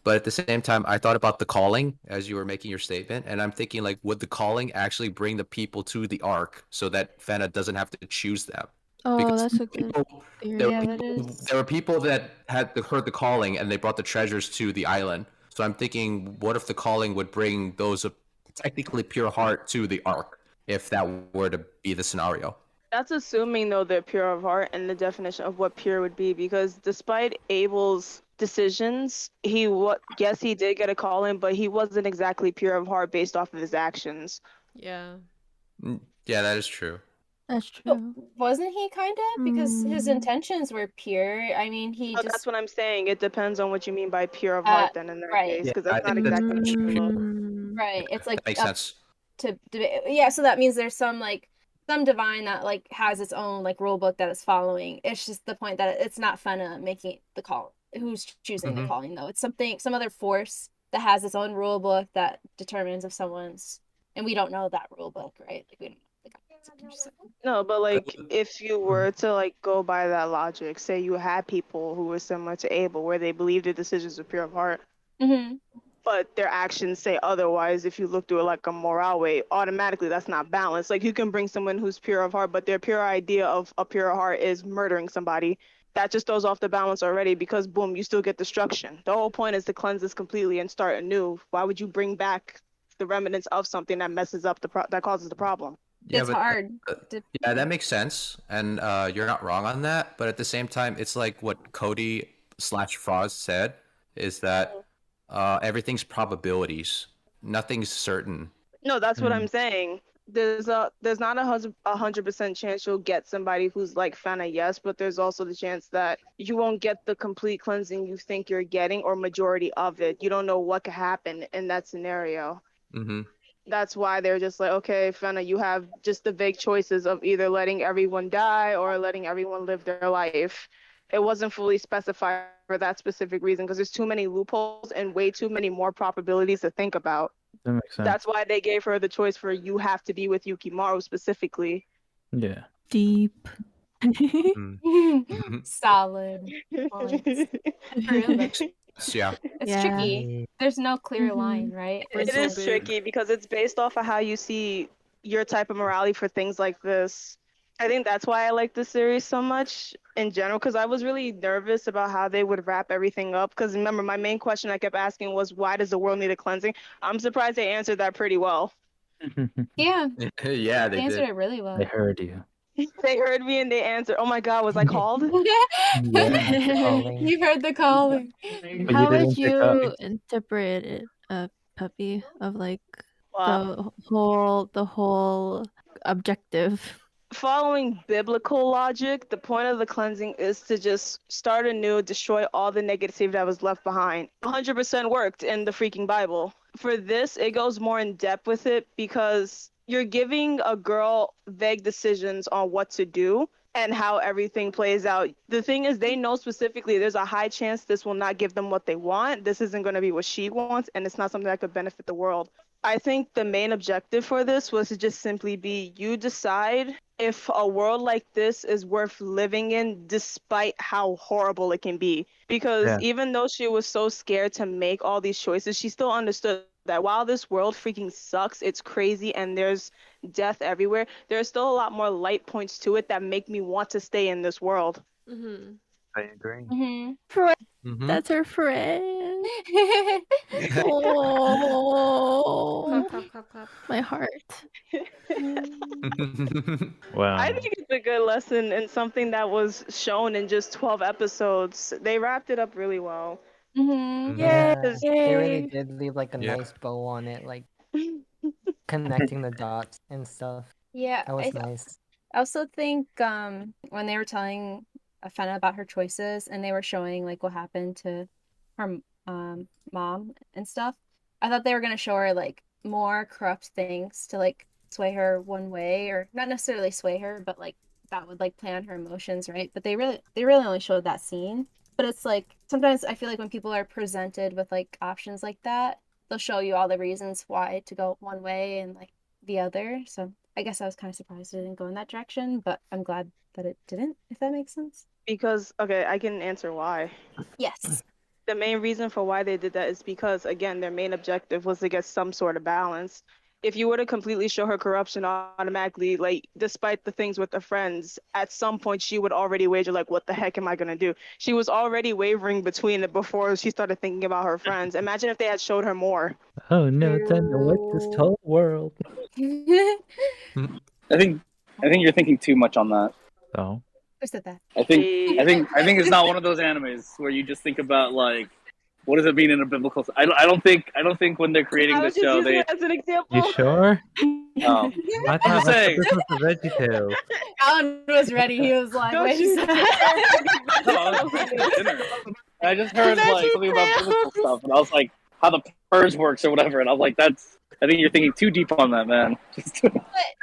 [SPEAKER 2] But at the same time, I thought about the calling as you were making your statement, and I'm thinking like, would the calling actually bring the people to the arc so that Fena doesn't have to choose them?
[SPEAKER 10] Oh,
[SPEAKER 2] Because
[SPEAKER 10] that's a good
[SPEAKER 2] people,
[SPEAKER 10] theory.
[SPEAKER 4] Yeah, that is.
[SPEAKER 2] there were people that heard the calling and they brought the treasures to the island. So I'm thinking, what if the calling would bring those of technically pure heart to the arc, if that were to be the scenario?
[SPEAKER 9] That's assuming though they're pure of heart and the definition of what pure would be, because despite Abel's decisions, yes, he did get a calling, but he wasn't exactly pure of heart based off of his actions.
[SPEAKER 3] Yeah.
[SPEAKER 2] Yeah, that is true.
[SPEAKER 10] That's
[SPEAKER 4] But
[SPEAKER 10] true.
[SPEAKER 4] wasn't he kind of? Because his
[SPEAKER 10] Mm.
[SPEAKER 4] intentions were pure. I mean, he
[SPEAKER 9] Oh, that's
[SPEAKER 4] just
[SPEAKER 9] what I'm saying. It depends on what you mean by pure of heart then in that
[SPEAKER 4] right.
[SPEAKER 9] case,
[SPEAKER 2] Yeah,
[SPEAKER 9] because
[SPEAKER 2] I
[SPEAKER 9] that's not
[SPEAKER 2] think that's
[SPEAKER 9] exactly what you look.
[SPEAKER 10] Mm.
[SPEAKER 4] Right. It's like
[SPEAKER 2] that makes
[SPEAKER 4] up
[SPEAKER 2] sense.
[SPEAKER 4] to yeah, so that means there's some divine that like has its own like rule book that it's following. It's just the point that it's not Fena making the call, who's choosing the
[SPEAKER 2] Mhm.
[SPEAKER 4] calling though. It's some other force that has its own rule book that determines if someone's, and we don't know that rule book, right? Like we don't know the guidance.
[SPEAKER 9] No, but like if you were to like go by that logic, say you had people who were similar to Abel, where they believed their decisions were pure of heart,
[SPEAKER 4] Mm-hmm.
[SPEAKER 9] but their actions say otherwise. If you look through it like a morale way, automatically that's not balanced. Like you can bring someone who's pure of heart, but their pure idea of a pure heart is murdering somebody. That just throws off the balance already because boom, you still get destruction. The whole point is to cleanse this completely and start anew. Why would you bring back the remnants of something that messes up that causes the problem?
[SPEAKER 2] Yeah,
[SPEAKER 4] It's
[SPEAKER 2] but
[SPEAKER 4] hard.
[SPEAKER 2] yeah, that makes sense, and you're not wrong on that. But at the same time, it's like what Cody/Frost said is that everything's probabilities, nothing's certain.
[SPEAKER 9] No, that's what I'm saying. There's not 100% chance you'll get somebody who's like Fena, yes, but there's also the chance that you won't get the complete cleansing you think you're getting or majority of it. You don't know what could happen in that scenario.
[SPEAKER 2] Mm-hmm.
[SPEAKER 9] That's why they're just like, okay, Fena, you have just the vague choices of either letting everyone die or letting everyone live their life. It wasn't fully specified for that specific reason because there's too many loopholes and way too many more probabilities to think about.
[SPEAKER 7] That makes sense.
[SPEAKER 9] That's why they gave her the choice for you have to be with Yukimaru specifically.
[SPEAKER 7] Yeah.
[SPEAKER 10] Deep.
[SPEAKER 4] Solid points. For real though.
[SPEAKER 2] Yeah.
[SPEAKER 4] It's
[SPEAKER 10] Yeah.
[SPEAKER 4] tricky. There's no clear line,
[SPEAKER 10] Mhm.
[SPEAKER 4] right?
[SPEAKER 9] It is tricky because it's based off of how you see your type of morality for things like this. I think that's why I like the series so much in general, because I was really nervous about how they would wrap everything up. Because remember, my main question I kept asking was, why does the world need a cleansing? I'm surprised they answered that pretty well.
[SPEAKER 4] Yeah.
[SPEAKER 2] Yeah,
[SPEAKER 4] They
[SPEAKER 2] they
[SPEAKER 4] answered
[SPEAKER 2] did.
[SPEAKER 4] it really well.
[SPEAKER 7] I heard you.
[SPEAKER 9] They heard me and they answered. Oh my God, was I called?
[SPEAKER 4] You heard the calling.
[SPEAKER 7] But
[SPEAKER 10] How
[SPEAKER 7] you
[SPEAKER 10] would
[SPEAKER 7] didn't pick up.
[SPEAKER 10] you interpret it, puppy, of like
[SPEAKER 9] Wow.
[SPEAKER 10] the whole objective?
[SPEAKER 9] Following biblical logic, the point of the cleansing is to just start anew, destroy all the negativity that was left behind. 100% worked in the freaking Bible. For this, it goes more in depth with it because you're giving a girl vague decisions on what to do and how everything plays out. The thing is, they know specifically there's a high chance this will not give them what they want. This isn't going to be what she wants, and it's not something that could benefit the world. I think the main objective for this was to just simply be you decide if a world like this is worth living in despite how horrible it can be. Because even though she was so scared to make all these choices, she still understood that while this world freaking sucks, it's crazy, and there's death everywhere, there's still a lot more light points to it that make me want to stay in this world.
[SPEAKER 3] Mm-hmm.
[SPEAKER 7] I agree.
[SPEAKER 10] Friend.
[SPEAKER 2] Mhm.
[SPEAKER 10] That's her friend. Oh,
[SPEAKER 3] Clap, clap, clap, clap.
[SPEAKER 10] my heart.
[SPEAKER 7] Wow.
[SPEAKER 9] I think it's a good lesson and something that was shown in just 12 episodes. They wrapped it up really well.
[SPEAKER 4] Mm-hmm.
[SPEAKER 5] Yeah,
[SPEAKER 9] Because
[SPEAKER 5] they really did leave like a
[SPEAKER 2] Yeah.
[SPEAKER 5] nice bow on it, like connecting the dots and stuff.
[SPEAKER 4] Yeah,
[SPEAKER 5] That was nice.
[SPEAKER 4] I also think when they were telling Fena about her choices and they were showing like what happened to her mom and stuff, I thought they were gonna show her like more corrupt things to like sway her one way, or not necessarily sway her, but like that would like play on her emotions, right? But they really only showed that scene. But it's like sometimes I feel like when people are presented with like options like that, they'll show you all the reasons why to go one way and like the other. So I guess I was kind of surprised it didn't go in that direction, but I'm glad that it didn't, if that makes sense.
[SPEAKER 9] Because, okay, I can answer why.
[SPEAKER 4] Yes.
[SPEAKER 9] The main reason for why they did that is because, again, their main objective was to get some sort of balance. If you were to completely show her corruption automatically, like, despite the things with the friends, at some point she would already wager, like, what the heck am I going to do? She was already wavering between it before she started thinking about her friends. Imagine if they had showed her more.
[SPEAKER 7] Oh no, time to wipe this whole world.
[SPEAKER 11] I think you're thinking too much on that.
[SPEAKER 7] So
[SPEAKER 4] Who said that?
[SPEAKER 11] I think it's not one of those animes where you just think about like, what does it mean in a biblical? I don't think when they're creating
[SPEAKER 9] I
[SPEAKER 11] the
[SPEAKER 9] was just
[SPEAKER 11] show
[SPEAKER 9] using
[SPEAKER 11] they.
[SPEAKER 9] it as an example.
[SPEAKER 7] you sure?
[SPEAKER 11] Oh.
[SPEAKER 7] I
[SPEAKER 11] I'm
[SPEAKER 7] thought
[SPEAKER 11] saying.
[SPEAKER 7] this was the VeggieTales.
[SPEAKER 4] Alan was ready. He was like,
[SPEAKER 9] Don't
[SPEAKER 4] wait
[SPEAKER 9] you-
[SPEAKER 4] a
[SPEAKER 11] No, I was eating dinner. I just heard like something about biblical stuff, and I was like, how the purge works or whatever, and I was like, I think you're thinking too deep on that, man.
[SPEAKER 9] If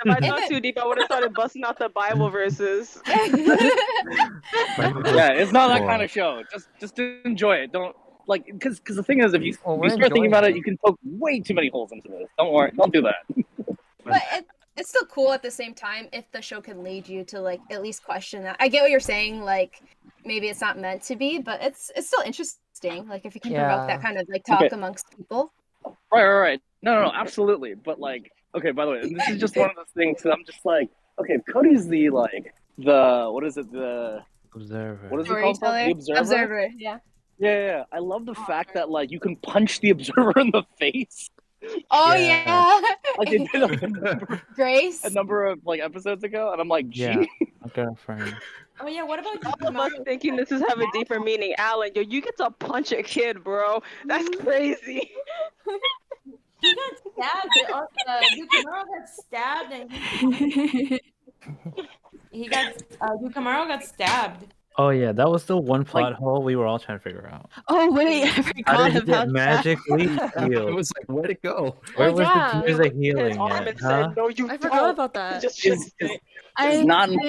[SPEAKER 9] I thought too deep, I would have started busting out the Bible verses.
[SPEAKER 11] Yeah, it's not that kind of show. Just enjoy it. Don't like because the thing is, if you
[SPEAKER 5] Well,
[SPEAKER 11] if
[SPEAKER 5] we're
[SPEAKER 11] you start thinking
[SPEAKER 5] enjoying
[SPEAKER 11] about
[SPEAKER 5] it.
[SPEAKER 11] it, you can poke way too many holes into this. Don't worry, don't do that.
[SPEAKER 4] But it's still cool at the same time if the show can lead you to like at least question that. I get what you're saying, like maybe it's not meant to be, but it's still interesting. Like if you can provoke that
[SPEAKER 5] Yeah.
[SPEAKER 4] kind of like talk
[SPEAKER 11] Okay.
[SPEAKER 4] amongst people.
[SPEAKER 11] Right. No, absolutely. But like, okay, by the way, this is just one of those things that I'm just like, okay, if Cody's the like what is it, the
[SPEAKER 7] Observer.
[SPEAKER 11] what is it called? The observer?
[SPEAKER 4] Yeah.
[SPEAKER 11] Yeah. I love the fact that like you can punch the observer in the face.
[SPEAKER 4] Oh
[SPEAKER 7] Yeah.
[SPEAKER 4] yeah.
[SPEAKER 11] Like they did like,
[SPEAKER 4] Grace.
[SPEAKER 11] a number of like episodes ago, and I'm like, gee.
[SPEAKER 7] Yeah, my girlfriend.
[SPEAKER 8] Oh yeah, what about
[SPEAKER 9] All of us thinking this is have a deeper meaning. Alan, yo, you get to punch a kid, bro. That's crazy.
[SPEAKER 8] He got stabbed. Yukimaru got stabbed, and Yukimaru got stabbed.
[SPEAKER 7] Oh yeah, that was the one plot hole we were all trying to figure out.
[SPEAKER 10] Oh wait, I
[SPEAKER 7] How
[SPEAKER 10] forgot
[SPEAKER 7] did he
[SPEAKER 10] about
[SPEAKER 7] get
[SPEAKER 10] that.
[SPEAKER 7] magically
[SPEAKER 2] It
[SPEAKER 7] healed?
[SPEAKER 2] was like, where'd it go?
[SPEAKER 7] Where
[SPEAKER 3] Oh,
[SPEAKER 7] was
[SPEAKER 3] yeah.
[SPEAKER 7] the tears of
[SPEAKER 9] His
[SPEAKER 7] healing
[SPEAKER 9] arm
[SPEAKER 7] at?
[SPEAKER 9] and
[SPEAKER 7] Huh?
[SPEAKER 9] said, no, you
[SPEAKER 3] I
[SPEAKER 9] don't.
[SPEAKER 3] forgot about that.
[SPEAKER 9] Just
[SPEAKER 11] It's
[SPEAKER 10] I
[SPEAKER 11] not
[SPEAKER 10] think...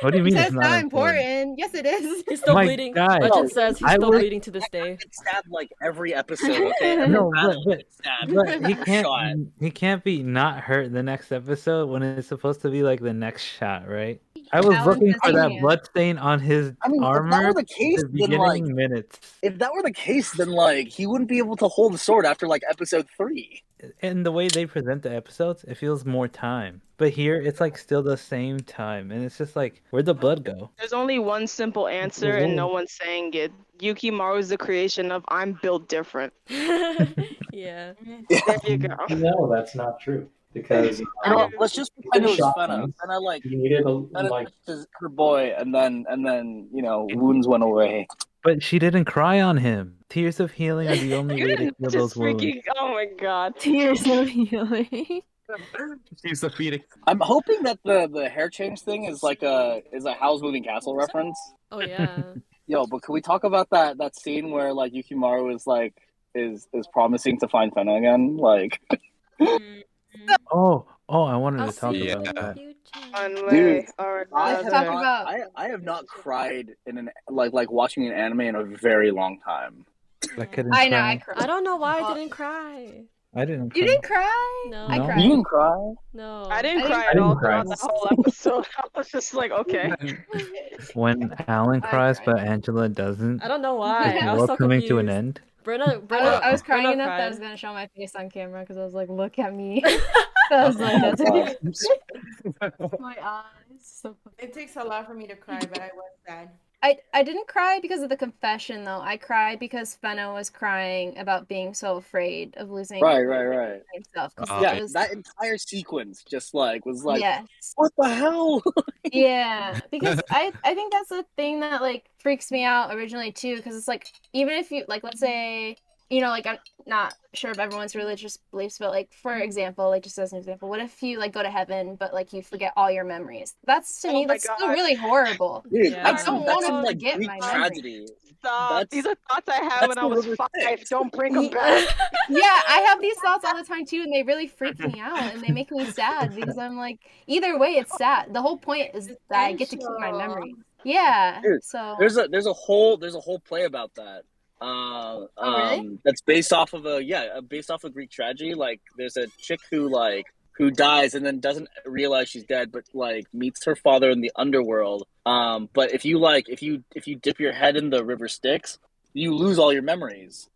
[SPEAKER 7] What do you mean
[SPEAKER 4] That's
[SPEAKER 7] it's
[SPEAKER 4] not
[SPEAKER 7] not important?
[SPEAKER 4] important. Yes, it is.
[SPEAKER 3] He's still
[SPEAKER 7] My
[SPEAKER 3] bleeding.
[SPEAKER 7] God.
[SPEAKER 3] Legend says he's
[SPEAKER 7] I
[SPEAKER 3] still
[SPEAKER 7] would-
[SPEAKER 3] bleeding to this day.
[SPEAKER 11] get stabbed like every episode, okay? Every
[SPEAKER 7] No,
[SPEAKER 11] battle
[SPEAKER 7] but
[SPEAKER 11] gets stabbed.
[SPEAKER 7] But he
[SPEAKER 11] Shot.
[SPEAKER 7] can't be not hurt the next episode when it's supposed to be like the next shot, right? I was
[SPEAKER 4] Alan
[SPEAKER 7] looking
[SPEAKER 4] says
[SPEAKER 7] for
[SPEAKER 4] he
[SPEAKER 7] that
[SPEAKER 4] can't.
[SPEAKER 7] blood stain on his
[SPEAKER 11] I mean, if that
[SPEAKER 7] armor
[SPEAKER 11] were the case,
[SPEAKER 7] the
[SPEAKER 11] then
[SPEAKER 7] beginning
[SPEAKER 11] like,
[SPEAKER 7] minutes.
[SPEAKER 11] if that were the case, then like he wouldn't be able to hold the sword after like episode 3.
[SPEAKER 7] And the way they present the episodes, it feels more time. But here, it's like still the same time, and it's just like, where'd the blood go?
[SPEAKER 9] There's only one simple answer, and no one's saying it. Yukimaru is the creation of I'm built different.
[SPEAKER 3] Yeah.
[SPEAKER 9] There you go.
[SPEAKER 6] No, that's not true. Because
[SPEAKER 11] Let's just pretend it was
[SPEAKER 6] shot
[SPEAKER 11] Fena.
[SPEAKER 6] things.
[SPEAKER 11] Fena like
[SPEAKER 6] you needed
[SPEAKER 11] Fena
[SPEAKER 6] like
[SPEAKER 11] touched her boy, and then wounds went away.
[SPEAKER 7] But she didn't cry on him. Tears of healing are the only
[SPEAKER 9] You
[SPEAKER 7] way to
[SPEAKER 9] didn't
[SPEAKER 7] heal
[SPEAKER 9] just
[SPEAKER 7] those wounds.
[SPEAKER 9] freaking. Oh my god.
[SPEAKER 10] Tears of healing.
[SPEAKER 2] She's the Phoenix.
[SPEAKER 11] I'm hoping that the hair change thing is like a Howl's Moving Castle reference.
[SPEAKER 3] Oh yeah.
[SPEAKER 11] Yo, but can we talk about that scene where like Yukimaru is like is promising to find Fena again? Like,
[SPEAKER 7] Oh, I wanted
[SPEAKER 3] I'll
[SPEAKER 7] to talk
[SPEAKER 3] see you
[SPEAKER 7] about
[SPEAKER 3] in the
[SPEAKER 7] that.
[SPEAKER 3] future.
[SPEAKER 9] Dude, alright.
[SPEAKER 4] Let's talk about.
[SPEAKER 11] I have not cried in an like watching an anime in a very long time.
[SPEAKER 7] I couldn't
[SPEAKER 4] I know.
[SPEAKER 7] cry.
[SPEAKER 4] I cried.
[SPEAKER 3] I don't know why I didn't cry.
[SPEAKER 7] I didn't
[SPEAKER 4] You
[SPEAKER 7] cry.
[SPEAKER 4] didn't cry?
[SPEAKER 3] No.
[SPEAKER 4] I
[SPEAKER 7] No.
[SPEAKER 4] cried.
[SPEAKER 11] You didn't cry.
[SPEAKER 3] No.
[SPEAKER 9] I didn't
[SPEAKER 4] I
[SPEAKER 9] cry
[SPEAKER 4] didn't
[SPEAKER 9] at all
[SPEAKER 7] cry.
[SPEAKER 9] throughout the whole episode. I was just like, okay.
[SPEAKER 7] When Alan
[SPEAKER 4] I
[SPEAKER 7] cries,
[SPEAKER 4] cried.
[SPEAKER 7] but Angela doesn't,
[SPEAKER 3] I don't know
[SPEAKER 7] is
[SPEAKER 3] why.
[SPEAKER 7] the
[SPEAKER 3] I was
[SPEAKER 7] world
[SPEAKER 3] so
[SPEAKER 7] coming
[SPEAKER 3] confused.
[SPEAKER 7] to an end?
[SPEAKER 4] I was crying
[SPEAKER 3] Brenna
[SPEAKER 4] enough that I
[SPEAKER 3] cried.
[SPEAKER 4] was gonna show my face on camera because I was like, "Look at me." I was like, "That's my eyes." So funny.
[SPEAKER 8] It takes a lot for me to cry, but I was sad.
[SPEAKER 4] I didn't cry because of the confession though. I cried because Fena was crying about being so afraid of losing
[SPEAKER 11] Right.
[SPEAKER 4] himself. 'Cause
[SPEAKER 11] Yeah,
[SPEAKER 4] it was,
[SPEAKER 11] that entire sequence just was like,
[SPEAKER 4] yes.
[SPEAKER 11] what the hell?
[SPEAKER 4] Yeah, because I think that's the thing that like freaks me out originally too, because it's like even if you like let's say you know, like I'm not sure of everyone's religious beliefs, but like for example, like just as an example, what if you like go to heaven but like you forget all your memories? That's to me,
[SPEAKER 9] my
[SPEAKER 4] that's still
[SPEAKER 9] God.
[SPEAKER 4] really horrible.
[SPEAKER 11] Dude,
[SPEAKER 3] Yeah.
[SPEAKER 4] I don't
[SPEAKER 11] that's
[SPEAKER 4] want to
[SPEAKER 11] some like
[SPEAKER 4] forget
[SPEAKER 11] Greek
[SPEAKER 4] my memories.
[SPEAKER 11] tragedy.
[SPEAKER 9] Stop. These are thoughts I had
[SPEAKER 11] that's
[SPEAKER 9] when I
[SPEAKER 11] the
[SPEAKER 9] was
[SPEAKER 11] River
[SPEAKER 9] 5.
[SPEAKER 11] Styx.
[SPEAKER 9] Don't bring them back.
[SPEAKER 4] Yeah, I have these thoughts all the time too, and they really freak me out and they make me sad because I'm like, either way, it's sad. The whole point is that I get to keep my memory. Yeah.
[SPEAKER 11] Dude,
[SPEAKER 4] So
[SPEAKER 11] there's a whole play about that.
[SPEAKER 4] really?
[SPEAKER 11] That's based off of based off of Greek tragedy. Like, there's a chick who dies and then doesn't realize she's dead, but like meets her father in the underworld. But if you dip your head in the river Styx, you lose all your memories.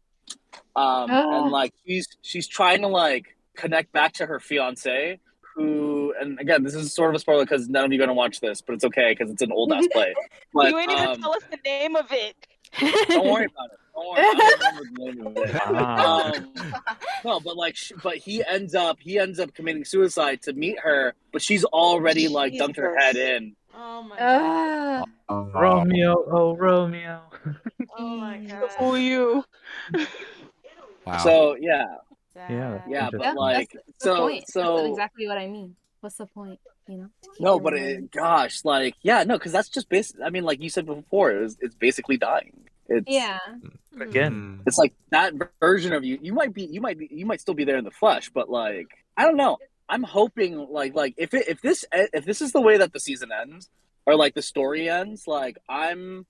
[SPEAKER 11] And like she's trying to like connect back to her fiance, who, and again, this is sort of a spoiler because none of you are gonna watch this, but it's okay because it's an old ass play. But
[SPEAKER 9] You ain't even tell us the name of it.
[SPEAKER 11] don't worry about it. Don't worry. I don't remember the name of it. No, but like, but he ends up committing suicide to meet her, but she's already like dumped her head in.
[SPEAKER 3] Oh my god.
[SPEAKER 7] Romeo, oh Romeo.
[SPEAKER 3] Oh my god.
[SPEAKER 9] Who you?
[SPEAKER 2] Wow.
[SPEAKER 11] So yeah,
[SPEAKER 7] Yeah.
[SPEAKER 11] yeah, but
[SPEAKER 4] Yeah,
[SPEAKER 11] like,
[SPEAKER 4] that's the point. That's
[SPEAKER 11] so
[SPEAKER 4] exactly what I mean. What's the point? You know? To keep
[SPEAKER 11] no,
[SPEAKER 4] your
[SPEAKER 11] but
[SPEAKER 4] memory.
[SPEAKER 11] gosh, like, yeah, no, because that's just I mean, like you said before, it's basically dying. It's
[SPEAKER 4] Yeah.
[SPEAKER 7] Again.
[SPEAKER 11] It's like that version of you. You might still be there in the flesh, but like, I don't know. I'm hoping like if this is the way that the season ends, or like the story ends, like I'm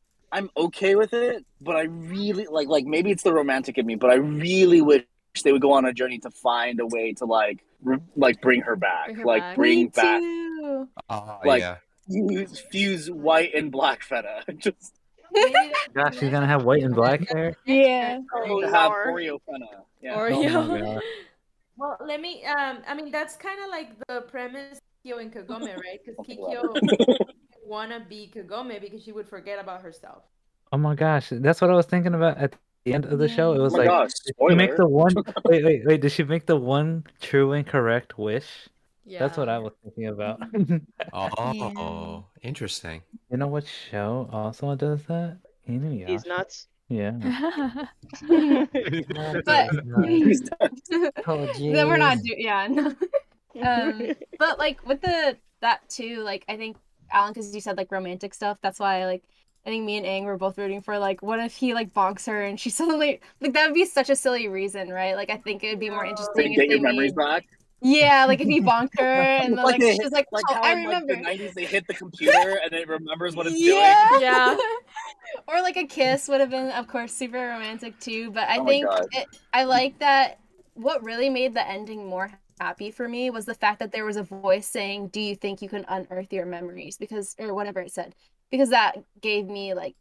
[SPEAKER 11] okay with it. But I really like maybe it's the romantic in me, but I really wish they would go on a journey to find a way to like bring her back,
[SPEAKER 4] Me too.
[SPEAKER 11] like
[SPEAKER 2] yeah.
[SPEAKER 11] fuse white and black Fena. Just
[SPEAKER 7] Gosh, she's gonna have white and black hair.
[SPEAKER 4] Yeah.
[SPEAKER 11] to have Oreo Fena. Yeah.
[SPEAKER 7] Oh my god.
[SPEAKER 3] Well, let me. I mean, that's kind of like the premise Kikyo and Kagome, right? Because Kikyo wanna be Kagome because she would forget about herself.
[SPEAKER 7] Oh my gosh, that's what I was thinking about at the end of the show. It was
[SPEAKER 11] Oh my
[SPEAKER 7] like,
[SPEAKER 11] gosh,
[SPEAKER 7] did she make
[SPEAKER 11] spoiler.
[SPEAKER 7] the one? Wait! Did she make the one true and correct wish? That's what I was thinking about.
[SPEAKER 2] Oh, interesting.
[SPEAKER 7] You know what show also does that? Inuyasha.
[SPEAKER 9] He's nuts.
[SPEAKER 7] Yeah.
[SPEAKER 4] But
[SPEAKER 5] Oh,
[SPEAKER 4] then we're not
[SPEAKER 5] jeez.
[SPEAKER 4] yeah. No. But like with that too, like I think Alan, because you said like romantic stuff, that's why like I think me and Aang were both rooting for like what if he like bonks her and she suddenly like that would be such a silly reason, right? Like I think it would be more interesting if
[SPEAKER 11] Get
[SPEAKER 4] they
[SPEAKER 11] your memories
[SPEAKER 4] made
[SPEAKER 11] back.
[SPEAKER 4] yeah, like if he bonked her and then like
[SPEAKER 11] they
[SPEAKER 4] she's like,
[SPEAKER 11] like
[SPEAKER 4] oh,
[SPEAKER 11] how
[SPEAKER 4] I
[SPEAKER 11] in like
[SPEAKER 4] remember.
[SPEAKER 11] the 90s they hit the computer and it remembers what it's
[SPEAKER 4] Yeah.
[SPEAKER 11] doing.
[SPEAKER 3] Yeah.
[SPEAKER 4] Or like a kiss would have been, of course, super romantic too. But I
[SPEAKER 11] Oh my
[SPEAKER 4] think
[SPEAKER 11] God.
[SPEAKER 4] I like that. What really made the ending more happy for me was the fact that there was a voice saying, "Do you think you can unearth your memories?" Because or whatever it said. Because that gave me like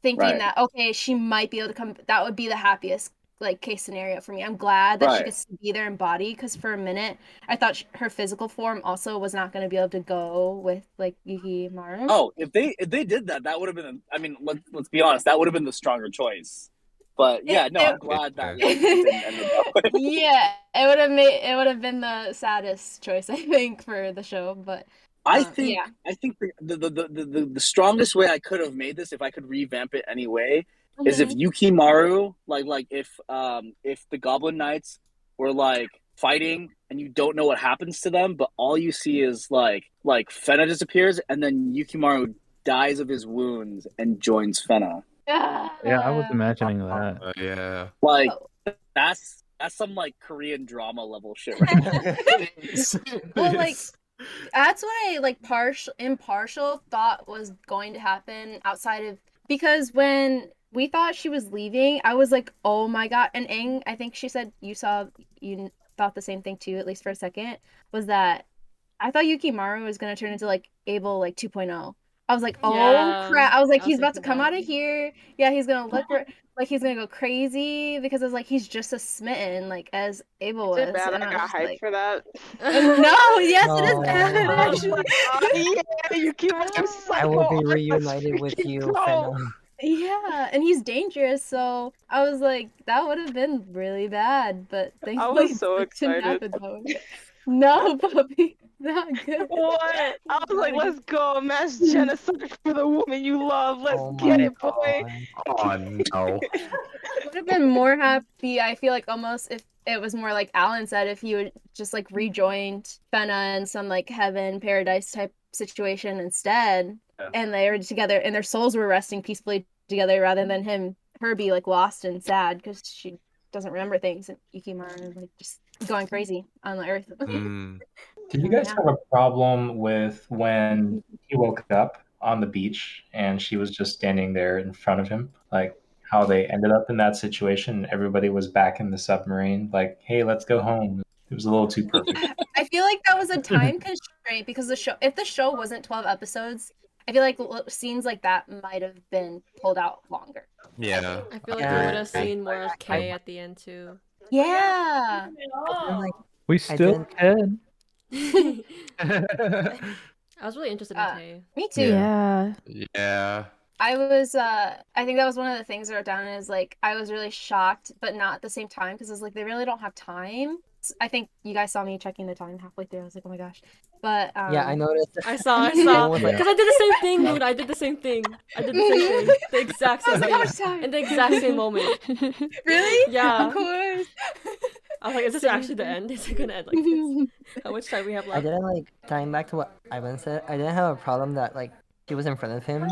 [SPEAKER 4] thinking that okay, she might be able to come. That would be the happiest like case scenario for me. I'm glad that she gets to be there in body because for a minute I thought her physical form also was not going to be able to go with like Yukimaru.
[SPEAKER 11] Oh, if they did that, that would have been. I mean, let's be honest, that would have been the stronger choice. But yeah, no, I'm glad that it didn't end up that way.
[SPEAKER 4] Yeah, it would have been the saddest choice I think for the show. But
[SPEAKER 11] I think the strongest way I could have made this, if I could revamp it anyway, is if Yukimaru, like if the Goblin Knights were like fighting and you don't know what happens to them, but all you see is like Fena disappears and then Yukimaru dies of his wounds and joins Fena.
[SPEAKER 7] Yeah, I was imagining that.
[SPEAKER 2] Yeah.
[SPEAKER 11] Like that's some like Korean drama level shit right
[SPEAKER 4] well, like that's what I like impartial thought was going to happen outside of because when we thought she was leaving, I was like, oh my god. And Aang, I think she said you thought the same thing too, at least for a second, was that I thought Yukimaru was gonna turn into like Abel like 2.0. I was like, oh crap. I was like, he's about to come out of here. Yeah, he's gonna look like he's gonna go crazy because I was like, he's just as smitten like as Abel was.
[SPEAKER 9] Is it bad
[SPEAKER 4] and
[SPEAKER 9] I got hyped
[SPEAKER 4] like,
[SPEAKER 9] for that?
[SPEAKER 4] no, yes, it is bad. Actually.
[SPEAKER 9] Yeah, you keep
[SPEAKER 5] I will be reunited with you, Fena.
[SPEAKER 4] Yeah, and he's dangerous, so I was like, that would have been really bad, but thankfully
[SPEAKER 9] I was so
[SPEAKER 4] it didn't
[SPEAKER 9] excited.
[SPEAKER 4] happen that way. No, puppy. not good.
[SPEAKER 9] What? I was like, let's go, mass genocide for the woman you love. Let's
[SPEAKER 5] Oh
[SPEAKER 9] get
[SPEAKER 5] my
[SPEAKER 9] it, boy.
[SPEAKER 2] Oh no.
[SPEAKER 4] Would have been more happy, I feel like, almost if it was more like Alan said, if he would just like rejoined Fena in some like heaven paradise type situation instead, and they were together and their souls were resting peacefully together rather than her be like lost and sad because she doesn't remember things, and Yukimaru like just going crazy on the earth.
[SPEAKER 6] Did you guys have a problem with when he woke up on the beach and she was just standing there in front of him? Like how they ended up in that situation. Everybody was back in the submarine, like, hey, let's go home. It was a little too perfect.
[SPEAKER 4] I feel like that was a time constraint because if the show wasn't 12 episodes, I feel like scenes like that might have been pulled out longer.
[SPEAKER 2] Yeah.
[SPEAKER 3] I feel like we would have seen more of Kay at the end too.
[SPEAKER 4] Yeah.
[SPEAKER 7] We still can.
[SPEAKER 3] I was really interested in Kay.
[SPEAKER 4] Me too.
[SPEAKER 10] Yeah.
[SPEAKER 2] Yeah.
[SPEAKER 4] I think that was one of the things I wrote down is like I was really shocked, but not at the same time because I was like they really don't have time. I think you guys saw me checking the time halfway through. I was like, oh my gosh. But
[SPEAKER 5] yeah, I noticed.
[SPEAKER 3] I saw because I did the same thing, dude. I did the same thing. The exact same thing in the exact same moment.
[SPEAKER 4] Really?
[SPEAKER 3] Yeah.
[SPEAKER 4] Of course.
[SPEAKER 3] I was like, is this actually the end? Is it gonna end like this? How much time we have left?
[SPEAKER 5] I didn't like tying back to what Ivan said. I didn't have a problem that like she was in front of him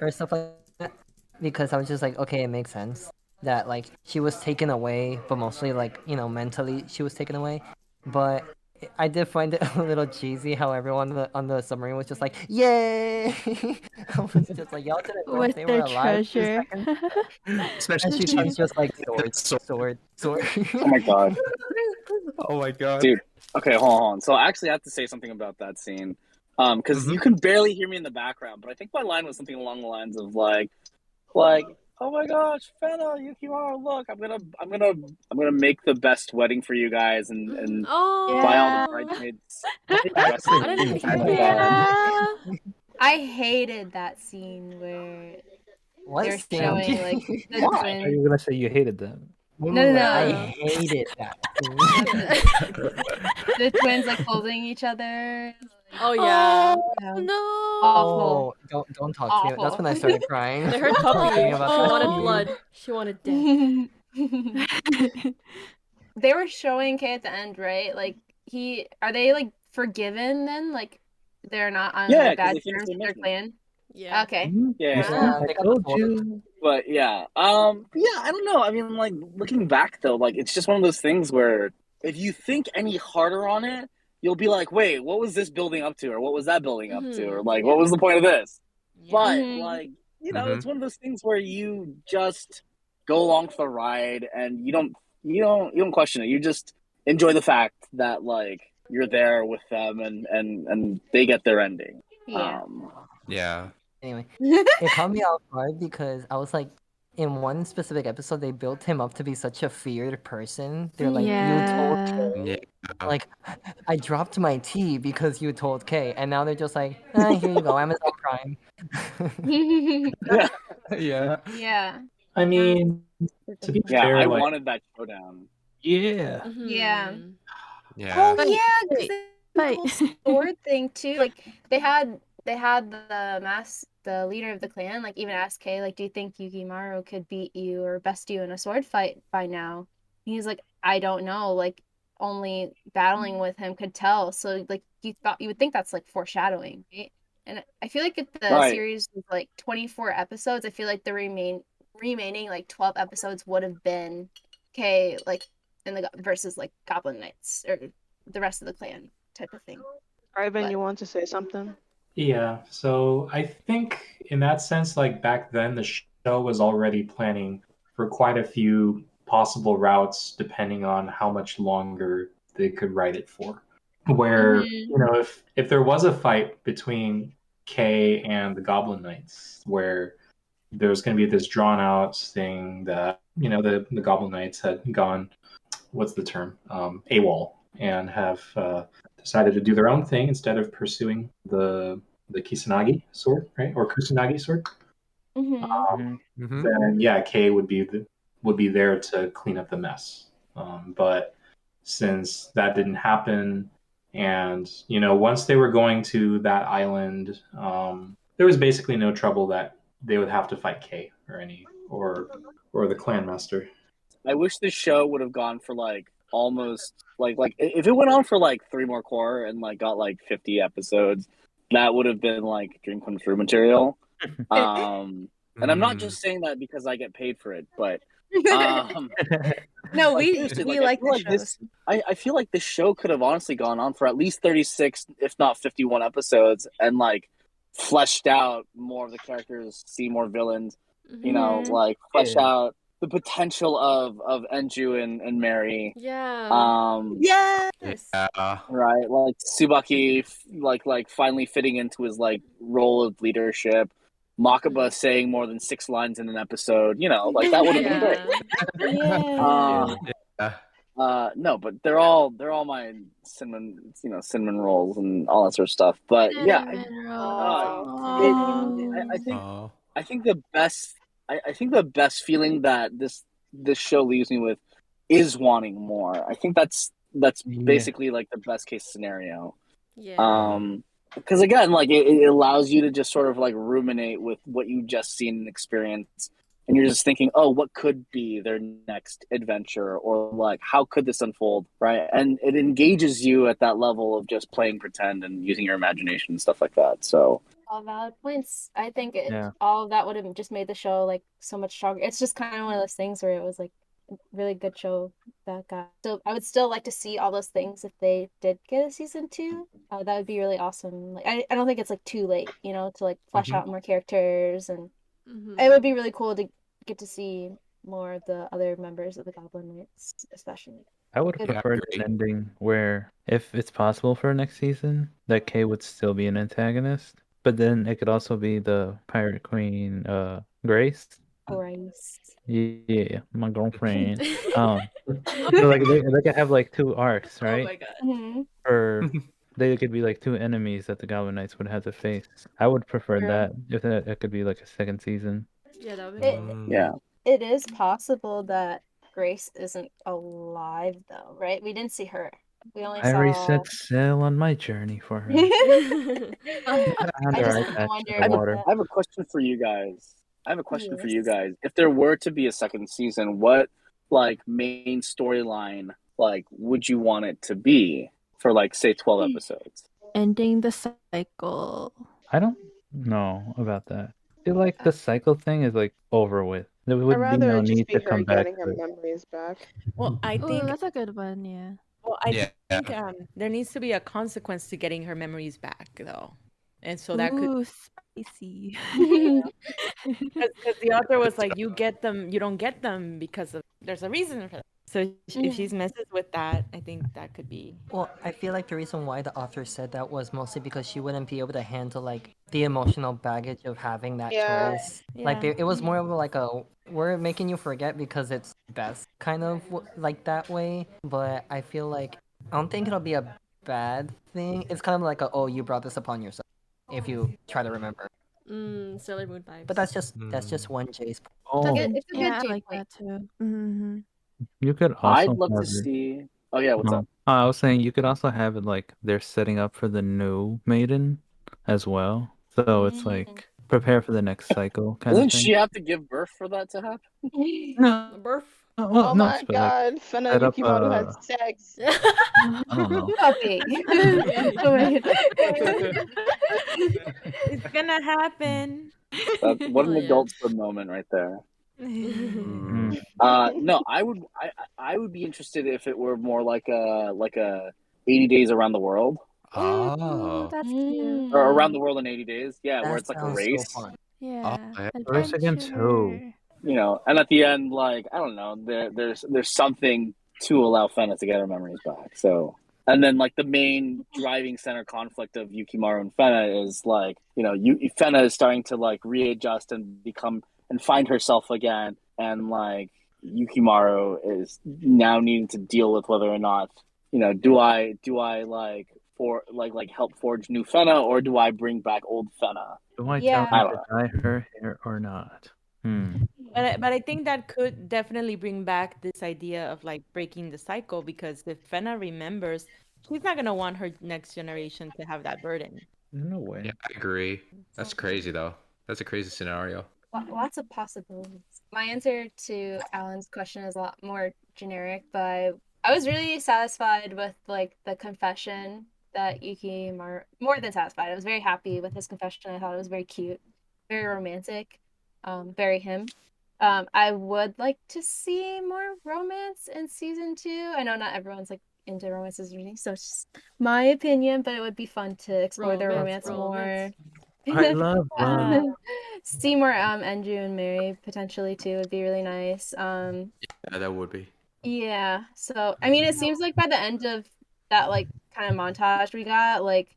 [SPEAKER 5] or stuff like that because I was just like, okay, it makes sense that like she was taken away, but mostly like mentally she was taken away. But I did find it a little cheesy how everyone on the submarine was just like, yay! I was just like, y'all didn't know if
[SPEAKER 10] With
[SPEAKER 5] they
[SPEAKER 10] their
[SPEAKER 5] were alive for a
[SPEAKER 10] treasure.
[SPEAKER 5] second.
[SPEAKER 2] Especially
[SPEAKER 5] And she's just like sword.
[SPEAKER 11] Oh my god.
[SPEAKER 2] Oh my god.
[SPEAKER 11] Dude. Okay, hold on. So I actually have to say something about that scene. Because you can barely hear me in the background, but I think my line was something along the lines of like, oh my gosh, Fena, Yukimaru, look, I'm gonna make the best wedding for you guys and buy all the bridesmaids.
[SPEAKER 3] I didn't even hear that.
[SPEAKER 4] I hated that scene where they're showing like the
[SPEAKER 7] Are
[SPEAKER 4] twins.
[SPEAKER 7] you gonna say you hated that?
[SPEAKER 4] No.
[SPEAKER 5] I hated that.
[SPEAKER 4] The twins like holding each other.
[SPEAKER 3] Oh yeah.
[SPEAKER 4] No.
[SPEAKER 5] Oh, don't talk to me. That's when I started crying.
[SPEAKER 3] They heard puppy.
[SPEAKER 5] Thinking
[SPEAKER 3] She
[SPEAKER 5] about that
[SPEAKER 3] wanted
[SPEAKER 5] scene.
[SPEAKER 3] blood. She wanted death.
[SPEAKER 4] They were showing Kay at the end, right? Like are they like forgiven then? Like they're not on like, bad terms with their clan?
[SPEAKER 3] Yeah.
[SPEAKER 4] Okay.
[SPEAKER 11] Yeah.
[SPEAKER 7] I told you.
[SPEAKER 11] But yeah, I don't know. I mean, like looking back though, like it's just one of those things where if you think any harder on it, you'll be like, wait, what was this building up to, or what was that building up to, or like, what was the point of this? But like, it's one of those things where you just go along for the ride, and you don't question it. You just enjoy the fact that like you're there with them, and they get their ending.
[SPEAKER 4] Yeah.
[SPEAKER 2] Yeah.
[SPEAKER 5] Anyway, it caught me off guard because I was like, in one specific episode, they built him up to be such a feared person. They're like, you told Kay.
[SPEAKER 2] Yeah.
[SPEAKER 5] Like, I dropped my tea because you told Kay. And now they're just like, here you go, Amazon Prime.
[SPEAKER 2] Yeah.
[SPEAKER 4] Yeah.
[SPEAKER 6] I mean, to be fair,
[SPEAKER 11] I
[SPEAKER 6] like,
[SPEAKER 11] wanted that showdown.
[SPEAKER 7] Yeah.
[SPEAKER 4] Yeah.
[SPEAKER 2] Yeah.
[SPEAKER 4] Oh yeah, because the whole sword thing too. Like they had the leader of the clan like even asked Kay like, do you think Yukimaru could beat you or best you in a sword fight by now? And he's like, I don't know. Like only battling with him could tell. So like you would think that's like foreshadowing, right? And I feel like if the series was like 24 episodes, I feel like the remaining like 12 episodes would have been Kay like in the versus like Goblin Knights or the rest of the clan type of thing.
[SPEAKER 9] Ivan, you want to say something?
[SPEAKER 6] Yeah, so I think in that sense, like back then, the show was already planning for quite a few possible routes depending on how much longer they could write it for. Where, if there was a fight between Kay and the Goblin Knights, where there's going to be this drawn out thing that, the Goblin Knights had gone, what's the term? AWOL, and have decided to do their own thing instead of pursuing the Kisanagi sword, right, or Kusanagi sword. Then Kay would be there to clean up the mess. But since that didn't happen, And once they were going to that island, there was basically no trouble that they would have to fight K or the clan master.
[SPEAKER 11] I wish this show would have gone for like almost like if it went on for like 3 more core and like got like 50 episodes, that would have been like dream come true material. And I'm not just saying that because I get paid for it, but
[SPEAKER 4] No,
[SPEAKER 11] like,
[SPEAKER 4] we
[SPEAKER 11] seriously,
[SPEAKER 4] we
[SPEAKER 11] like,
[SPEAKER 4] like the shows.
[SPEAKER 11] I feel like this show could have honestly gone on for at least 36, if not 51 episodes, and like fleshed out more of the characters, see more villains, like flesh out the potential of Enju and Mary.
[SPEAKER 3] Yeah.
[SPEAKER 4] Yes.
[SPEAKER 11] Right, like Tsubaki, like finally fitting into his like role of leadership. Makaba saying more than 6 lines in an episode, like that would have been great. No, but they're all my cinnamon rolls and all that sort of stuff. But yeah, I think the best feeling that this show leaves me with is wanting more. I think that's basically like the best case scenario.
[SPEAKER 3] Yeah.
[SPEAKER 11] Because again, like it allows you to just sort of like ruminate with what you just seen and experienced, and you're just thinking, oh, what could be their next adventure, or like how could this unfold, right? And it engages you at that level of just playing pretend and using your imagination and stuff like that. So
[SPEAKER 4] All valid points. I think
[SPEAKER 7] Yeah.
[SPEAKER 4] all of that would have just made the show like so much stronger. It's just kind of one of those things where it was like a really good show that got. So I would still like to see all those things if they did get a season 2. That would be really awesome. Like I don't think it's like too late, to like flesh out more characters, and it would be really cool to get to see more of the other members of the Goblin Knights, especially.
[SPEAKER 7] I would
[SPEAKER 4] Yeah,
[SPEAKER 7] prefer an ending where, if it's possible for next season, that Kay would still be an antagonist, but then it could also be the Pirate Queen, Grace.
[SPEAKER 4] Grace.
[SPEAKER 7] Yeah, my girlfriend. So like they could have like 2 arcs,
[SPEAKER 3] Oh
[SPEAKER 7] right?
[SPEAKER 3] my god.
[SPEAKER 4] Mhm.
[SPEAKER 7] Or they could be like 2 enemies that the Goblin Knights would have to face. I would prefer
[SPEAKER 4] True.
[SPEAKER 7] that if that could be like a second season.
[SPEAKER 3] Yeah, that would be cool.
[SPEAKER 4] It is possible that Grace isn't alive though, right? We didn't see her. We only
[SPEAKER 7] I already
[SPEAKER 4] saw.
[SPEAKER 7] set sail on my journey for her.
[SPEAKER 4] I just wonder
[SPEAKER 11] I have a question for you guys. If there were to be a second season, what like main storyline like would you want it to be for like say 12 episodes?
[SPEAKER 10] Ending the cycle.
[SPEAKER 7] I don't know about that. I feel like the cycle thing is like over with. There would be
[SPEAKER 9] rather
[SPEAKER 7] no
[SPEAKER 9] it just
[SPEAKER 7] need
[SPEAKER 9] be
[SPEAKER 7] to
[SPEAKER 9] her
[SPEAKER 7] come back
[SPEAKER 9] getting her
[SPEAKER 7] to it.
[SPEAKER 9] memories back.
[SPEAKER 8] Well, I
[SPEAKER 10] Oh,
[SPEAKER 8] think
[SPEAKER 10] that's a good one. Yeah.
[SPEAKER 8] Well, I think there needs to be a consequence to getting her memories back, though, and so that could.
[SPEAKER 10] Ooh, spicy.
[SPEAKER 8] Because the author was like, you get them, you don't get them because of there's a reason for that. So if she messes with that, I think that could be.
[SPEAKER 5] Well, I feel like the reason why the author said that was mostly because she wouldn't be able to handle like the emotional baggage of having that choice. Like it was more of like we're making you forget because it's best kind of like that way. But I feel like I don't think it'll be a bad thing. It's kind of like oh, you brought this upon yourself if you try to remember.
[SPEAKER 3] Sailor Moon vibes.
[SPEAKER 5] But that's just one J's.
[SPEAKER 7] Oh,
[SPEAKER 4] It's a good
[SPEAKER 10] Yeah, I
[SPEAKER 4] J
[SPEAKER 10] like
[SPEAKER 4] point.
[SPEAKER 10] that too. Mm-hmm.
[SPEAKER 7] you could also
[SPEAKER 11] I'd love to
[SPEAKER 7] have it.
[SPEAKER 11] see. Oh yeah, what's up?
[SPEAKER 7] I was saying you could also have it like they're setting up for the new maiden as well. So it's like prepare for the next cycle kind
[SPEAKER 11] Doesn't
[SPEAKER 7] of thing.
[SPEAKER 11] she have to give birth for that to happen?
[SPEAKER 7] No.
[SPEAKER 3] Birth.
[SPEAKER 7] Well,
[SPEAKER 9] Oh
[SPEAKER 7] no,
[SPEAKER 9] my
[SPEAKER 7] but, like,
[SPEAKER 9] god, Fena and
[SPEAKER 7] set up,
[SPEAKER 9] Yukimaru had sex.
[SPEAKER 7] I don't know.
[SPEAKER 4] Puppy. Oh my God.
[SPEAKER 8] It's gonna happen.
[SPEAKER 11] What an
[SPEAKER 3] Oh, yeah.
[SPEAKER 11] adult swim moment right there.
[SPEAKER 7] Mm.
[SPEAKER 11] No, I would be interested if it were more like a 80 days around the world.
[SPEAKER 3] Ooh, that's cute.
[SPEAKER 11] Or around the world in 80 days. Yeah, where
[SPEAKER 5] That
[SPEAKER 11] it's like a
[SPEAKER 5] sounds so
[SPEAKER 11] race.
[SPEAKER 5] fun.
[SPEAKER 10] Yeah.
[SPEAKER 7] Race Against who?
[SPEAKER 10] Adventure.
[SPEAKER 11] And at the end, like, I don't know, there's something to allow Fena to get her memories back. So, and then like the main driving center conflict of Yukimaru and Fena is like, Fena is starting to like readjust and become and find herself again, and like Yukimaru is now needing to deal with whether or not, do I like help forge new Fena, or do I bring back old Fena?
[SPEAKER 7] Do I
[SPEAKER 4] Yeah.
[SPEAKER 7] tell her to dye her hair or not?
[SPEAKER 8] But I think that could definitely bring back this idea of like breaking the cycle, because if Fena remembers, she's not gonna want her next generation to have that burden.
[SPEAKER 7] No way.
[SPEAKER 2] Yeah, I agree. That's crazy though. That's a crazy scenario.
[SPEAKER 4] Lots of possibilities. My answer to Alan's question is a lot more generic, but I was really satisfied with like the confession that Yukimaru, more than satisfied. I was very happy with his confession. I thought it was very cute, very romantic, very him. I would like to see more romance in season 2. I know not everyone's like into romances or anything, so it's just my opinion, but it would be fun to explore their romance more.
[SPEAKER 7] I love love.
[SPEAKER 4] See more Andrew and Mary potentially too would be really nice.
[SPEAKER 2] Yeah, that would be.
[SPEAKER 4] Yeah. So I mean, it seems like by the end of that like kind of montage we got, like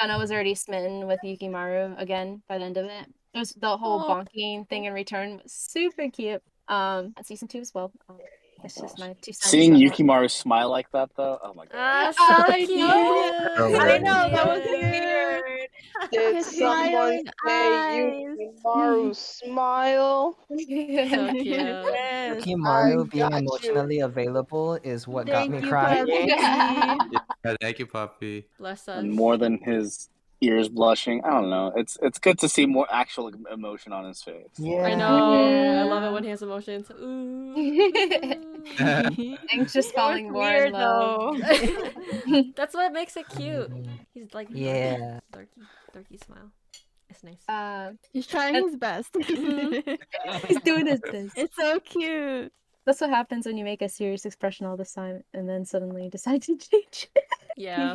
[SPEAKER 4] Fena was already smitten with Yukimaru again by the end of it. It was the whole bonking thing in return was super cute. And season 2 as well. It's just my 2 cents.
[SPEAKER 11] Seeing Yukimaru smile like that, though, oh my god.
[SPEAKER 3] So
[SPEAKER 4] I
[SPEAKER 3] cute.
[SPEAKER 4] know.
[SPEAKER 7] I
[SPEAKER 4] know, that was
[SPEAKER 3] weird.
[SPEAKER 9] Did
[SPEAKER 10] His
[SPEAKER 9] someone
[SPEAKER 10] smiling
[SPEAKER 9] say
[SPEAKER 10] eyes.
[SPEAKER 9] Yukimaru smile?
[SPEAKER 3] So cute.
[SPEAKER 10] Yes.
[SPEAKER 5] Yukimaru being
[SPEAKER 9] got you.
[SPEAKER 5] emotionally available is what got
[SPEAKER 10] Thank
[SPEAKER 5] me
[SPEAKER 10] you,
[SPEAKER 5] crying.
[SPEAKER 10] puppy.
[SPEAKER 2] Yeah, thank you, puppy.
[SPEAKER 3] Bless us.
[SPEAKER 11] And more than his ears blushing. I don't know. It's good to see more actual emotion on his face.
[SPEAKER 5] Yeah.
[SPEAKER 3] I know. I love it when he has emotions. Ooh.
[SPEAKER 4] Anxious falling more in
[SPEAKER 10] weird
[SPEAKER 4] love.
[SPEAKER 10] though.
[SPEAKER 3] That's what makes it cute. He's like
[SPEAKER 5] Yeah.
[SPEAKER 3] dorky smile. It's nice.
[SPEAKER 10] He's trying his best.
[SPEAKER 4] He's doing his best.
[SPEAKER 10] It's so cute.
[SPEAKER 4] That's what happens when you make a serious expression all the time and then suddenly decide to change.
[SPEAKER 3] Yeah.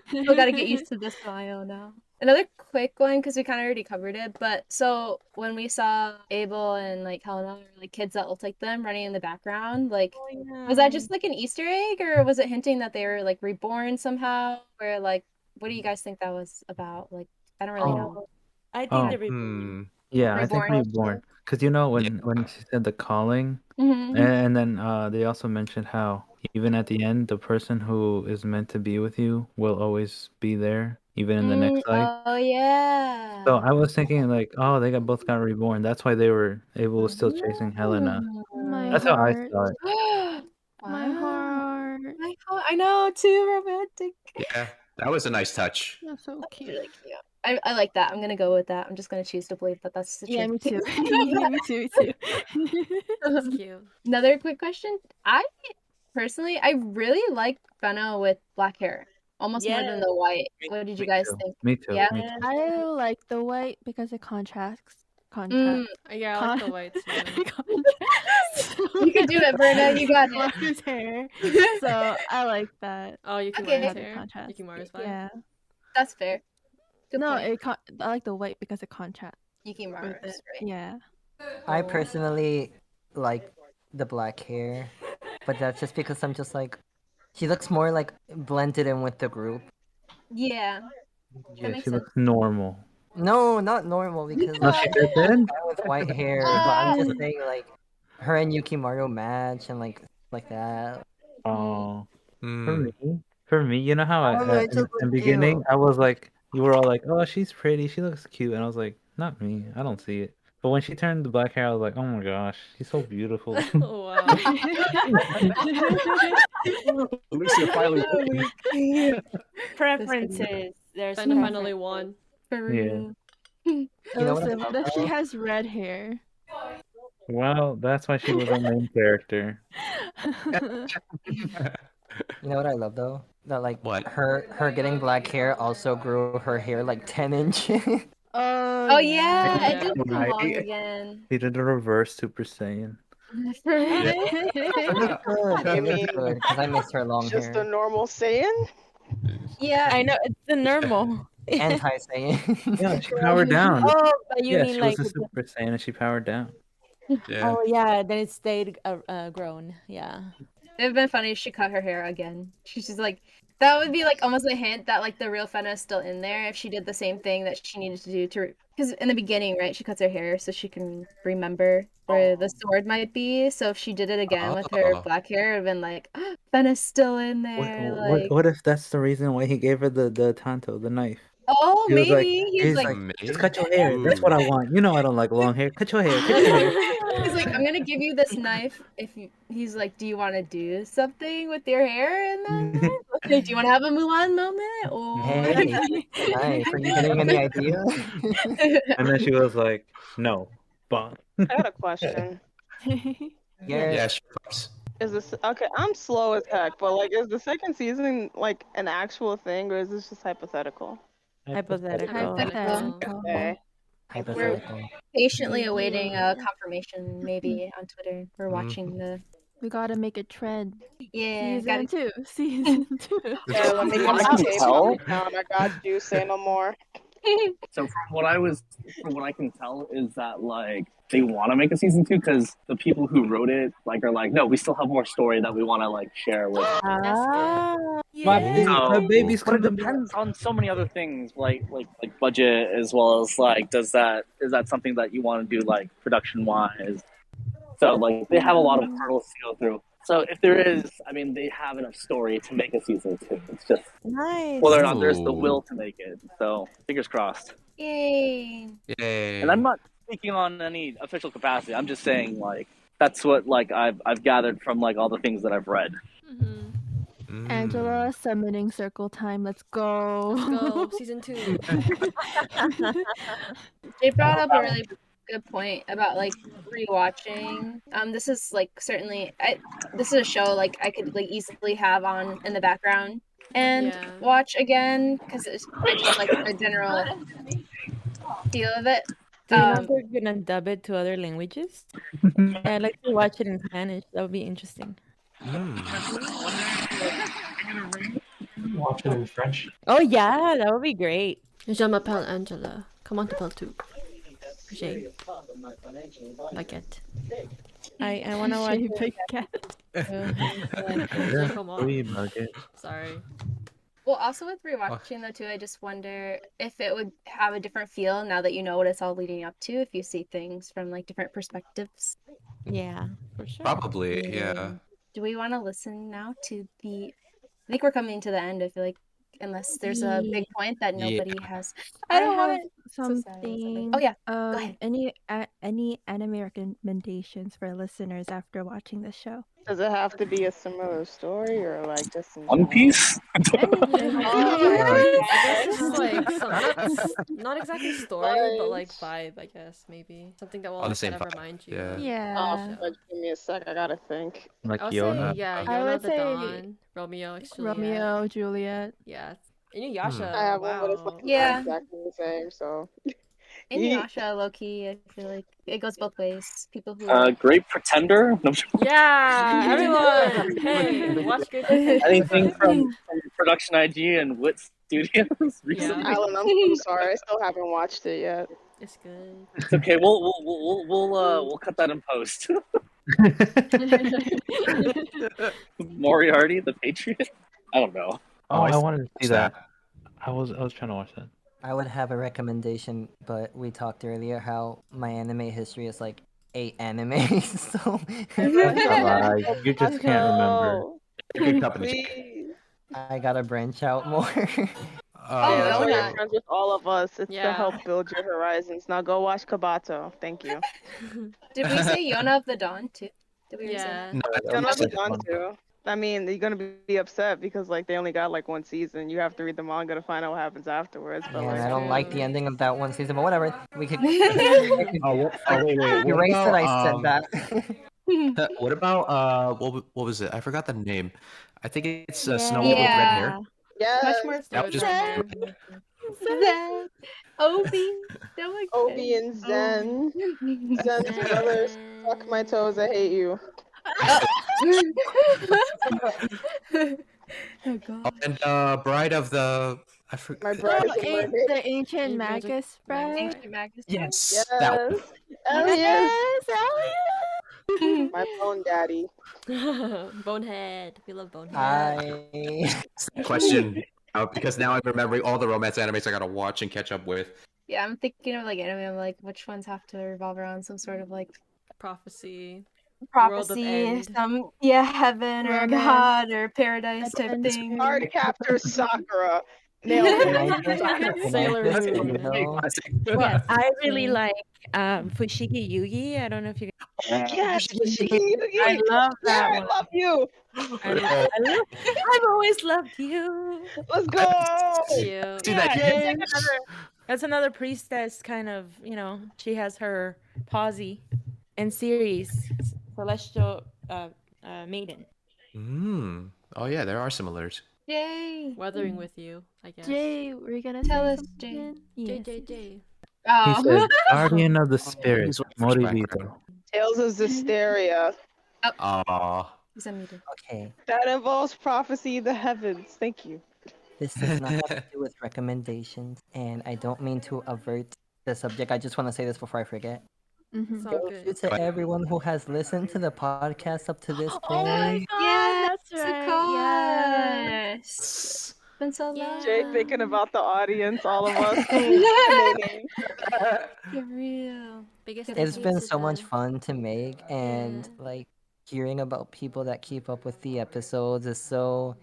[SPEAKER 4] Still gotta get used to the smile now. Another quick one, because we kind of already covered it, but so when we saw Abel and like Helena, like kids that looked like them running in the background, like was that just like an Easter egg, or was it hinting that they were like reborn somehow? Or like, what do you guys think that was about? Like, I don't really know.
[SPEAKER 8] I think
[SPEAKER 7] Oh.
[SPEAKER 8] they're reborn.
[SPEAKER 7] Yeah, I think
[SPEAKER 4] Reborn.
[SPEAKER 7] reborn. Because you know when she said the calling,
[SPEAKER 4] Mhm.
[SPEAKER 7] and then they also mentioned how even at the end, the person who is meant to be with you will always be there, even in the next life.
[SPEAKER 4] Oh yeah.
[SPEAKER 7] So I was thinking like, oh, they both got reborn. That's why Abel was still chasing Helena.
[SPEAKER 10] My
[SPEAKER 7] That's how I
[SPEAKER 10] heart.
[SPEAKER 7] saw it.
[SPEAKER 10] My heart.
[SPEAKER 4] I know, too romantic.
[SPEAKER 2] Yeah, that was a nice touch.
[SPEAKER 10] That's so cute.
[SPEAKER 4] Really cute. I like that. I'm gonna go with that. I'm just gonna choose to believe that that's the truth.
[SPEAKER 10] Yeah, me too. Me too. Me too.
[SPEAKER 3] It's cute.
[SPEAKER 4] Another quick question. I personally, I really like Fena with black hair, almost more than the white. What did you guys think?
[SPEAKER 7] Me too.
[SPEAKER 4] Yeah.
[SPEAKER 7] Me too.
[SPEAKER 10] I like the white because it contrasts.
[SPEAKER 3] Yeah, I like the white too.
[SPEAKER 4] You can do it, Berna. You got it.
[SPEAKER 10] His hair. So I like that.
[SPEAKER 3] Oh, Yukimaru's
[SPEAKER 4] Okay.
[SPEAKER 3] hair.
[SPEAKER 10] Contrast.
[SPEAKER 3] Yukimaru's vibe.
[SPEAKER 10] Yeah.
[SPEAKER 4] That's fair. Good
[SPEAKER 10] No,
[SPEAKER 4] point.
[SPEAKER 10] I like the white because it contrasts.
[SPEAKER 4] Yukimaru,
[SPEAKER 10] with it.
[SPEAKER 4] right?
[SPEAKER 10] Yeah.
[SPEAKER 5] I personally like the black hair, but that's just because I'm just like, she looks more like blended in with the group.
[SPEAKER 4] Yeah.
[SPEAKER 7] Yeah,
[SPEAKER 4] makes
[SPEAKER 7] she
[SPEAKER 4] sense.
[SPEAKER 7] looks normal.
[SPEAKER 5] No, not normal because
[SPEAKER 7] No,
[SPEAKER 5] like,
[SPEAKER 7] she
[SPEAKER 5] I'm
[SPEAKER 7] didn't.
[SPEAKER 5] fine with white hair, but I'm just saying like her and Yukimaru match and like that.
[SPEAKER 7] Oh,
[SPEAKER 2] Hmm.
[SPEAKER 7] for me, you know how
[SPEAKER 5] I don't know, it
[SPEAKER 7] in
[SPEAKER 5] just
[SPEAKER 7] the
[SPEAKER 5] looks
[SPEAKER 7] beginning
[SPEAKER 5] cute.
[SPEAKER 7] I was like, you were all like, oh, she's pretty, she looks cute, and I was like, not me, I don't see it. But when she turned the black hair, I was like, oh my gosh, she's so beautiful.
[SPEAKER 3] Oh, wow.
[SPEAKER 2] Illusive finally.
[SPEAKER 8] Preferences. There's
[SPEAKER 3] Fena finally won.
[SPEAKER 4] For
[SPEAKER 7] Yeah.
[SPEAKER 4] real.
[SPEAKER 5] You know what I
[SPEAKER 10] Illusive,
[SPEAKER 5] love,
[SPEAKER 10] that she
[SPEAKER 5] though?
[SPEAKER 10] has red hair.
[SPEAKER 7] Well, that's why she was a main character.
[SPEAKER 5] You know what I love though? That like
[SPEAKER 2] What?
[SPEAKER 5] her getting black hair also grew her hair like 10 inches.
[SPEAKER 4] Oh yeah,
[SPEAKER 3] Yeah.
[SPEAKER 4] it did come
[SPEAKER 7] Right.
[SPEAKER 4] long again.
[SPEAKER 7] He did a reverse Super Saiyan.
[SPEAKER 4] For real.
[SPEAKER 5] It looks good.
[SPEAKER 9] I
[SPEAKER 5] It looks
[SPEAKER 9] mean,
[SPEAKER 5] good because I miss her long
[SPEAKER 9] Just a
[SPEAKER 5] hair.
[SPEAKER 9] normal Saiyan?
[SPEAKER 4] Yeah.
[SPEAKER 8] I know it's the normal.
[SPEAKER 5] Anti Saiyan.
[SPEAKER 7] Yeah, she powered down.
[SPEAKER 8] Oh, but you
[SPEAKER 7] Yeah,
[SPEAKER 8] mean
[SPEAKER 7] she
[SPEAKER 8] like
[SPEAKER 7] was a Super Saiyan and she powered down.
[SPEAKER 2] Yeah.
[SPEAKER 8] oh yeah, then it stayed grown. Yeah.
[SPEAKER 4] It'd been funny if she cut her hair again. She's just like, that would be like almost a hint that like the real Fena is still in there if she did the same thing that she needed to do to, because in the beginning, right, she cuts her hair so she can remember where the sword might be. So if she did it again with her
[SPEAKER 2] Oh.
[SPEAKER 4] black hair, it'd been like, Fena's still in there. Like,
[SPEAKER 7] What if that's the reason why he gave her the tanto, the knife?
[SPEAKER 4] oh,
[SPEAKER 7] He was like,
[SPEAKER 4] maybe he's like,
[SPEAKER 7] just cut your hair. That's what I want. You know I don't like long hair. Cut your hair. Cut your hair.
[SPEAKER 4] He's like, I'm gonna give you this knife if you, he's like, do you want to do something with your hair in that knife? Okay, do you want to have a Mulan moment? Or
[SPEAKER 5] Hey, nice. Are you getting any ideas?
[SPEAKER 7] And then she was like, "No, but."
[SPEAKER 9] I got a question.
[SPEAKER 2] Yeah, sure. Pops.
[SPEAKER 9] Is this okay? I'm slow as heck, but like, is the second season like an actual thing, or is this just hypothetical?
[SPEAKER 8] Hypothetical.
[SPEAKER 9] Okay.
[SPEAKER 5] Hypothetical.
[SPEAKER 4] patiently awaiting a confirmation, maybe on Twitter. We're watching the.
[SPEAKER 10] We gotta make a trend.
[SPEAKER 4] Yeah,
[SPEAKER 10] Season 2. Season 2.
[SPEAKER 9] Yeah, let me get
[SPEAKER 11] I
[SPEAKER 9] my
[SPEAKER 11] can
[SPEAKER 9] K-pop
[SPEAKER 11] tell.
[SPEAKER 9] account. I got you. Say no more.
[SPEAKER 11] So from what I can tell is that like they want to make a season 2 because the people who wrote it like are like, no, we still have more story that we want to like share with.
[SPEAKER 3] That's good.
[SPEAKER 11] So,
[SPEAKER 7] baby's
[SPEAKER 11] but it
[SPEAKER 7] coming.
[SPEAKER 11] depends on so many other things, like budget, as well as like, is that something that you want to do like production wise? So like they have a lot of hurdles to go through. So if there is, I mean, they have enough story to make a season 2. It's just
[SPEAKER 8] Nice.
[SPEAKER 11] whether or not there's the will to make it. So fingers crossed.
[SPEAKER 4] Yay!
[SPEAKER 2] Yay.
[SPEAKER 11] And I'm not speaking on any official capacity. I'm just saying like that's what like I've gathered from like all the things that I've read.
[SPEAKER 10] Angela, summoning circle time. Let's go.
[SPEAKER 3] Let's go. Season 2.
[SPEAKER 4] They brought up a really good point about like rewatching. This is like certainly this is a show like I could like easily have on in the background and watch again because I just like the general feel of it.
[SPEAKER 8] Do you know if they're gonna dub it to other languages? I'd like to watch it in Spanish. That would be interesting.
[SPEAKER 6] Watch it in French.
[SPEAKER 8] Oh yeah, that would be great.
[SPEAKER 3] Je m'appelle Angela. Comment t'appelles-tu? J'ai baguette.
[SPEAKER 8] I want to watch
[SPEAKER 10] J'ai
[SPEAKER 8] it.
[SPEAKER 10] baguette.
[SPEAKER 3] Come on.
[SPEAKER 7] We mug it.
[SPEAKER 3] Sorry.
[SPEAKER 4] Well, also with rewatching though too, I just wonder if it would have a different feel now that you know what it's all leading up to. If you see things from like different perspectives.
[SPEAKER 8] Yeah, for sure.
[SPEAKER 2] Probably, yeah.
[SPEAKER 4] Do we want to listen now to the? I think we're coming to the end. I feel like unless there's a big point that nobody has.
[SPEAKER 10] I
[SPEAKER 4] don't
[SPEAKER 10] have
[SPEAKER 4] want it.
[SPEAKER 10] something.
[SPEAKER 4] Oh yeah, go ahead.
[SPEAKER 10] Any anime recommendations for listeners after watching this show?
[SPEAKER 9] Does it have to be a similar story or like just in
[SPEAKER 11] One Piece?
[SPEAKER 3] I guess it's like not exactly story, but like vibe, I guess, maybe. Something that will
[SPEAKER 2] On the
[SPEAKER 3] like,
[SPEAKER 2] same
[SPEAKER 3] kind of
[SPEAKER 2] vibe,
[SPEAKER 3] remind you.
[SPEAKER 10] Yeah.
[SPEAKER 9] Oh, fudge, give me a sec. I gotta think.
[SPEAKER 7] Like
[SPEAKER 3] I would say,
[SPEAKER 7] Yona.
[SPEAKER 3] yeah,
[SPEAKER 10] I
[SPEAKER 3] Yona
[SPEAKER 10] would
[SPEAKER 3] the
[SPEAKER 10] say
[SPEAKER 3] Dawn, Romeo, Juliet.
[SPEAKER 10] Romeo, Juliet.
[SPEAKER 3] Yeah. Inuyasha.
[SPEAKER 9] I have one, but it's like not exactly the same. So.
[SPEAKER 4] Inuyasha, low-key, I feel like it goes both ways. People who
[SPEAKER 11] Great Pretender. No,
[SPEAKER 3] Yeah, everyone. Hey, watch Great Pretender.
[SPEAKER 11] anything from Production IG and Wit Studios recently.
[SPEAKER 9] Alan, I'm so sorry. I still haven't watched it yet.
[SPEAKER 3] It's good.
[SPEAKER 11] It's okay. We'll cut that in post. Moriarty, the Patriot. I don't know.
[SPEAKER 7] Oh, I wanted to see that. I was trying to watch that.
[SPEAKER 5] I would have a recommendation, but we talked earlier how my anime history is like 8 animes, so
[SPEAKER 7] You just can't remember.
[SPEAKER 2] Good company.
[SPEAKER 9] Please.
[SPEAKER 5] I gotta branch out more.
[SPEAKER 9] Yeah, that's why
[SPEAKER 4] yeah.
[SPEAKER 9] you're friends with all of us. It's to
[SPEAKER 3] Yeah.
[SPEAKER 9] help build your horizons. Now go watch Kabato. Thank you.
[SPEAKER 4] did we say Yona of the Dawn too? Did we say
[SPEAKER 3] Yeah.
[SPEAKER 2] No,
[SPEAKER 9] You're not
[SPEAKER 7] That's
[SPEAKER 9] done
[SPEAKER 7] fun.
[SPEAKER 9] to. I mean, you're gonna be upset because like they only got like one season. You have to read the manga to find out what happens afterwards. But
[SPEAKER 5] Yeah,
[SPEAKER 9] like,
[SPEAKER 5] I don't like the ending of that one season, but whatever. We could
[SPEAKER 2] wait.
[SPEAKER 5] erase that I said that.
[SPEAKER 2] What about what was it? I forgot the name. I think it's Snow White with red hair.
[SPEAKER 9] yes,
[SPEAKER 4] Much more
[SPEAKER 2] That was just
[SPEAKER 4] Zen, Obi, so much
[SPEAKER 9] Obi and Zen. Zen's brothers. Suck my toes. I hate you.
[SPEAKER 4] Oh god.
[SPEAKER 2] and Bride of the I
[SPEAKER 9] My
[SPEAKER 2] forgot.
[SPEAKER 9] bride is
[SPEAKER 10] Oh,
[SPEAKER 9] in my
[SPEAKER 10] the ancient Magus, right?
[SPEAKER 4] Ancient Magus.
[SPEAKER 2] Yes, that one.
[SPEAKER 9] Yes.
[SPEAKER 10] Elliot.
[SPEAKER 9] My bone daddy.
[SPEAKER 3] Bonehead. We love Bonehead.
[SPEAKER 2] Question. Because now I'm remembering all the romance animes I gotta watch and catch up with.
[SPEAKER 4] Yeah, I'm thinking of like anime. I'm like, which ones have to revolve around some sort of like
[SPEAKER 3] Prophecy.
[SPEAKER 4] prophecy,
[SPEAKER 3] End.
[SPEAKER 4] some heaven or
[SPEAKER 10] Romance.
[SPEAKER 4] God or paradise type thing.
[SPEAKER 9] Hard captor Sakura. Nailed it.
[SPEAKER 3] Sailor
[SPEAKER 5] Nice,
[SPEAKER 3] Moon.
[SPEAKER 5] you know?
[SPEAKER 8] Yes, I really like Fushigi Yugi. I don't know if you.
[SPEAKER 9] Yes,
[SPEAKER 8] I love that
[SPEAKER 9] I
[SPEAKER 8] one.
[SPEAKER 9] love you.
[SPEAKER 8] I've always loved you.
[SPEAKER 9] Let's go.
[SPEAKER 3] Cute.
[SPEAKER 2] See that?
[SPEAKER 9] James.
[SPEAKER 8] That's another priestess kind of, she has her posse in series. Celestial Maiden.
[SPEAKER 2] Oh yeah, there are similars.
[SPEAKER 4] Yay.
[SPEAKER 3] Weathering with you, I guess.
[SPEAKER 10] Jay, were you gonna
[SPEAKER 4] Tell
[SPEAKER 10] say
[SPEAKER 4] us, Jay.
[SPEAKER 10] something?
[SPEAKER 3] J,
[SPEAKER 10] Yes.
[SPEAKER 3] J, J.
[SPEAKER 7] He
[SPEAKER 4] Oh.
[SPEAKER 7] said, Guardian of the Spirit,
[SPEAKER 2] He's one
[SPEAKER 7] Moribito.
[SPEAKER 9] Tales of Zisteria.
[SPEAKER 2] Aw.
[SPEAKER 4] He's unmuted.
[SPEAKER 5] Okay,
[SPEAKER 9] That involves prophecy, the heavens. Thank you.
[SPEAKER 5] this does not have to do with recommendations, and I don't mean to avert the subject. I just want to say this before I forget.
[SPEAKER 10] Mm-hmm.
[SPEAKER 3] It's all
[SPEAKER 5] Thank you
[SPEAKER 3] good.
[SPEAKER 5] to everyone who has listened to the podcast up to this point.
[SPEAKER 3] Oh my god,
[SPEAKER 4] Yes,
[SPEAKER 3] that's right.
[SPEAKER 4] of
[SPEAKER 3] Yeah.
[SPEAKER 4] course. Been so long.
[SPEAKER 9] Jay thinking about the audience, all of us.
[SPEAKER 4] For real.
[SPEAKER 3] Biggest
[SPEAKER 5] It's
[SPEAKER 3] thank you
[SPEAKER 5] been
[SPEAKER 3] to
[SPEAKER 5] so much
[SPEAKER 3] them.
[SPEAKER 5] fun to make, and
[SPEAKER 3] Yeah.
[SPEAKER 5] like hearing about people that keep up with the episodes is so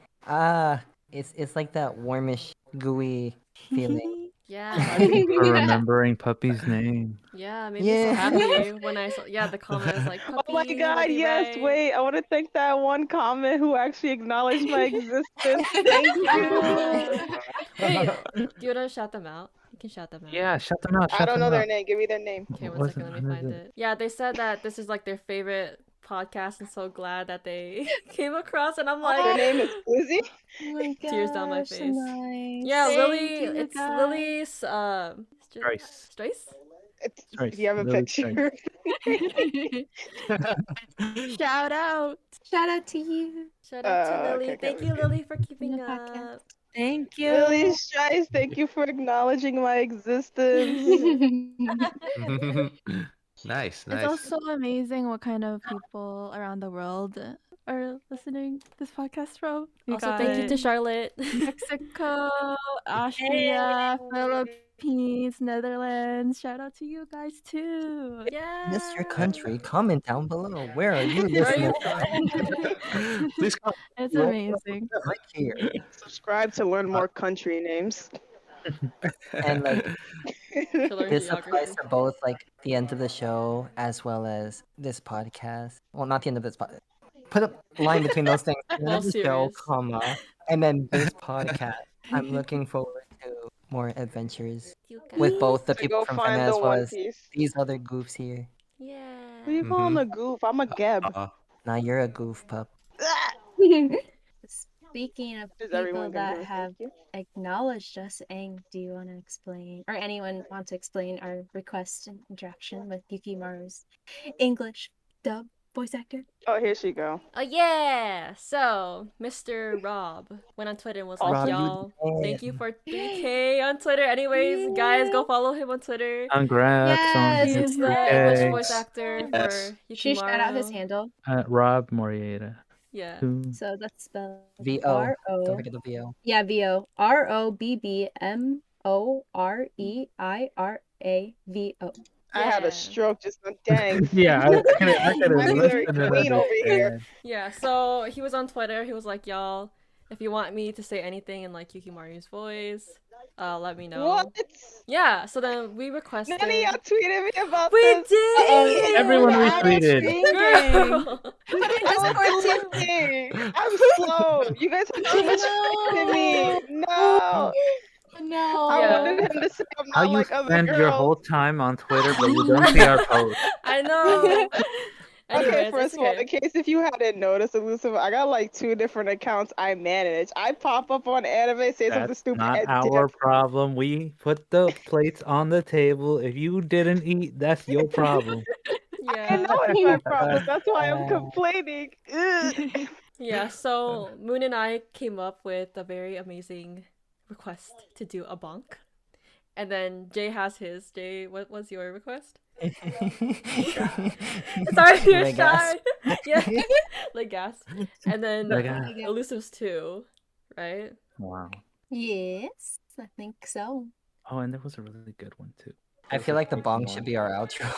[SPEAKER 5] it's like that warmish, gooey feeling.
[SPEAKER 3] Yeah.
[SPEAKER 7] For remembering Puppy's name.
[SPEAKER 3] Yeah, made me so
[SPEAKER 5] Yeah.
[SPEAKER 3] happy when I saw the comments like puppy.
[SPEAKER 9] Oh my
[SPEAKER 3] we'll
[SPEAKER 9] god,
[SPEAKER 3] be
[SPEAKER 9] yes,
[SPEAKER 3] right.
[SPEAKER 9] wait. I want to thank that one comment who actually acknowledged my existence. Thank you.
[SPEAKER 3] Wait, do you wanna shout them out? You can shout them out.
[SPEAKER 7] Yeah, shut them out.
[SPEAKER 9] I
[SPEAKER 7] Shut
[SPEAKER 9] don't
[SPEAKER 7] them
[SPEAKER 9] know their
[SPEAKER 7] out.
[SPEAKER 9] name. Give me their name.
[SPEAKER 3] Okay,
[SPEAKER 7] What
[SPEAKER 3] one
[SPEAKER 7] was
[SPEAKER 3] second,
[SPEAKER 7] it?
[SPEAKER 3] let me
[SPEAKER 7] What is
[SPEAKER 3] find
[SPEAKER 7] it?
[SPEAKER 3] it. Yeah, they said that this is like their favorite podcast and so glad that they came across and I'm
[SPEAKER 9] Their
[SPEAKER 3] like
[SPEAKER 9] name is Lizzie.
[SPEAKER 4] Oh my
[SPEAKER 3] tears down my
[SPEAKER 4] gosh, so
[SPEAKER 3] face.
[SPEAKER 4] nice.
[SPEAKER 3] Yeah,
[SPEAKER 10] Thank
[SPEAKER 3] Lily,
[SPEAKER 10] you,
[SPEAKER 3] it's
[SPEAKER 10] guys.
[SPEAKER 3] Lily's
[SPEAKER 7] Strace.
[SPEAKER 3] Strace?
[SPEAKER 7] Strace.
[SPEAKER 9] Do you have a
[SPEAKER 7] Lily
[SPEAKER 9] picture?
[SPEAKER 10] Shout out.
[SPEAKER 4] Shout out to you.
[SPEAKER 3] Shout out to Lily.
[SPEAKER 9] okay,
[SPEAKER 3] Thank
[SPEAKER 9] let's
[SPEAKER 3] you,
[SPEAKER 9] see.
[SPEAKER 3] Lily, for keeping
[SPEAKER 4] the podcast.
[SPEAKER 3] up.
[SPEAKER 8] Thank you.
[SPEAKER 9] Lily Strice, thank you for acknowledging my existence.
[SPEAKER 2] Nice,
[SPEAKER 10] It's
[SPEAKER 2] nice.
[SPEAKER 10] also amazing what kind of people around the world are listening to this podcast from. We
[SPEAKER 3] Also, thank you to
[SPEAKER 10] got
[SPEAKER 3] Charlotte.
[SPEAKER 10] Mexico, Austria, Philippines, Netherlands. Shout out to you guys too.
[SPEAKER 3] Yeah.
[SPEAKER 5] Miss your country? Comment down below. Where are you
[SPEAKER 3] Where are you
[SPEAKER 5] listening from?
[SPEAKER 2] Please comment.
[SPEAKER 10] It's amazing.
[SPEAKER 5] Right here.
[SPEAKER 9] Subscribe to learn more country names.
[SPEAKER 5] And like
[SPEAKER 3] To learn
[SPEAKER 5] this
[SPEAKER 3] geography.
[SPEAKER 5] applies to both like the end of the show as well as this podcast. Well, not the end of this podcast. Put a line between those things. The end
[SPEAKER 3] Well,
[SPEAKER 5] of the show,
[SPEAKER 3] serious.
[SPEAKER 5] comma, and then this podcast. I'm looking forward to more adventures
[SPEAKER 3] You guys.
[SPEAKER 5] with both the
[SPEAKER 9] To
[SPEAKER 5] people
[SPEAKER 9] go
[SPEAKER 5] from
[SPEAKER 9] find
[SPEAKER 5] Fena
[SPEAKER 9] the
[SPEAKER 5] as well
[SPEAKER 9] One
[SPEAKER 5] as
[SPEAKER 9] Piece.
[SPEAKER 5] these other goofs here.
[SPEAKER 3] Yeah.
[SPEAKER 9] What are you calling a goof? I'm a geb.
[SPEAKER 5] Now you're a goof pup.
[SPEAKER 4] Speaking of
[SPEAKER 9] Is
[SPEAKER 4] people
[SPEAKER 9] everyone gonna
[SPEAKER 4] that
[SPEAKER 9] do it?
[SPEAKER 4] have
[SPEAKER 9] Thank you.
[SPEAKER 4] acknowledged us, Aang, do you want to explain, or anyone want to explain our request and interaction with Yukimaru's English dub voice actor?
[SPEAKER 9] Oh, here she go.
[SPEAKER 3] Oh yeah! So, Mr. Rob went on Twitter and was like,
[SPEAKER 5] Rob, you
[SPEAKER 3] y'all,
[SPEAKER 5] did.
[SPEAKER 3] thank you for 3K on Twitter. Anyways, guys, go follow him on Twitter.
[SPEAKER 7] Congrats on
[SPEAKER 4] Yes.
[SPEAKER 3] He's the
[SPEAKER 7] 3K.
[SPEAKER 3] English voice actor
[SPEAKER 2] Yes.
[SPEAKER 3] for Yukimaru.
[SPEAKER 4] She shout out his handle,
[SPEAKER 7] Rob Morieta.
[SPEAKER 3] Yeah.
[SPEAKER 4] so that's spelled
[SPEAKER 5] VO.
[SPEAKER 4] R-O.
[SPEAKER 5] Don't forget the VO.
[SPEAKER 4] Yeah, VO. ROBBMOREIRAVO.
[SPEAKER 9] I had
[SPEAKER 3] Yeah.
[SPEAKER 9] a stroke just now. Dang.
[SPEAKER 7] Yeah, I could have
[SPEAKER 9] I'm literally
[SPEAKER 7] listened and
[SPEAKER 9] queen over here.
[SPEAKER 7] understand.
[SPEAKER 3] Yeah, so he was on Twitter. He was like, y'all, if you want me to say anything in like Yukimaru's voice, let me know.
[SPEAKER 9] What?
[SPEAKER 3] Yeah, so then we requested.
[SPEAKER 9] None of y'all tweeted me about
[SPEAKER 3] We
[SPEAKER 9] this.
[SPEAKER 3] did!
[SPEAKER 7] Everyone
[SPEAKER 9] I was
[SPEAKER 7] retweeted.
[SPEAKER 9] thinking.
[SPEAKER 3] Girl.
[SPEAKER 9] I was thinking. I'm slow. You guys have too much faith in me. No.
[SPEAKER 4] No.
[SPEAKER 9] I
[SPEAKER 3] Yeah.
[SPEAKER 9] wanted him to say I'm
[SPEAKER 7] How
[SPEAKER 9] not
[SPEAKER 7] you
[SPEAKER 9] like other
[SPEAKER 7] spend
[SPEAKER 9] girls.
[SPEAKER 7] your whole time on Twitter, but you don't see our posts.
[SPEAKER 3] I know.
[SPEAKER 9] Okay,
[SPEAKER 3] Anyways,
[SPEAKER 9] first
[SPEAKER 3] it's
[SPEAKER 9] of all,
[SPEAKER 3] okay.
[SPEAKER 9] in case if you hadn't noticed, Illusive, I got like 2 different accounts I manage. I pop up on anime, say something
[SPEAKER 7] That's
[SPEAKER 9] stupid,
[SPEAKER 7] not
[SPEAKER 9] and
[SPEAKER 7] our
[SPEAKER 9] dip.
[SPEAKER 7] problem. We put the plates on the table. If you didn't eat, that's your problem.
[SPEAKER 9] I
[SPEAKER 3] Yeah.
[SPEAKER 9] know it's my problem. That's why I'm complaining. Ugh.
[SPEAKER 3] Yeah, so Moon and I came up with a very amazing request to do a bonk. And then Jay has his. Jay, what was your request? Sorry, you're
[SPEAKER 5] Leg
[SPEAKER 3] shy. Yeah, like gas. And then
[SPEAKER 7] Leg gas.
[SPEAKER 3] Elusive's too, right?
[SPEAKER 7] Wow.
[SPEAKER 4] Yes, I think so.
[SPEAKER 7] Oh, and there was a really good one too.
[SPEAKER 5] I feel like the bong should be our outro.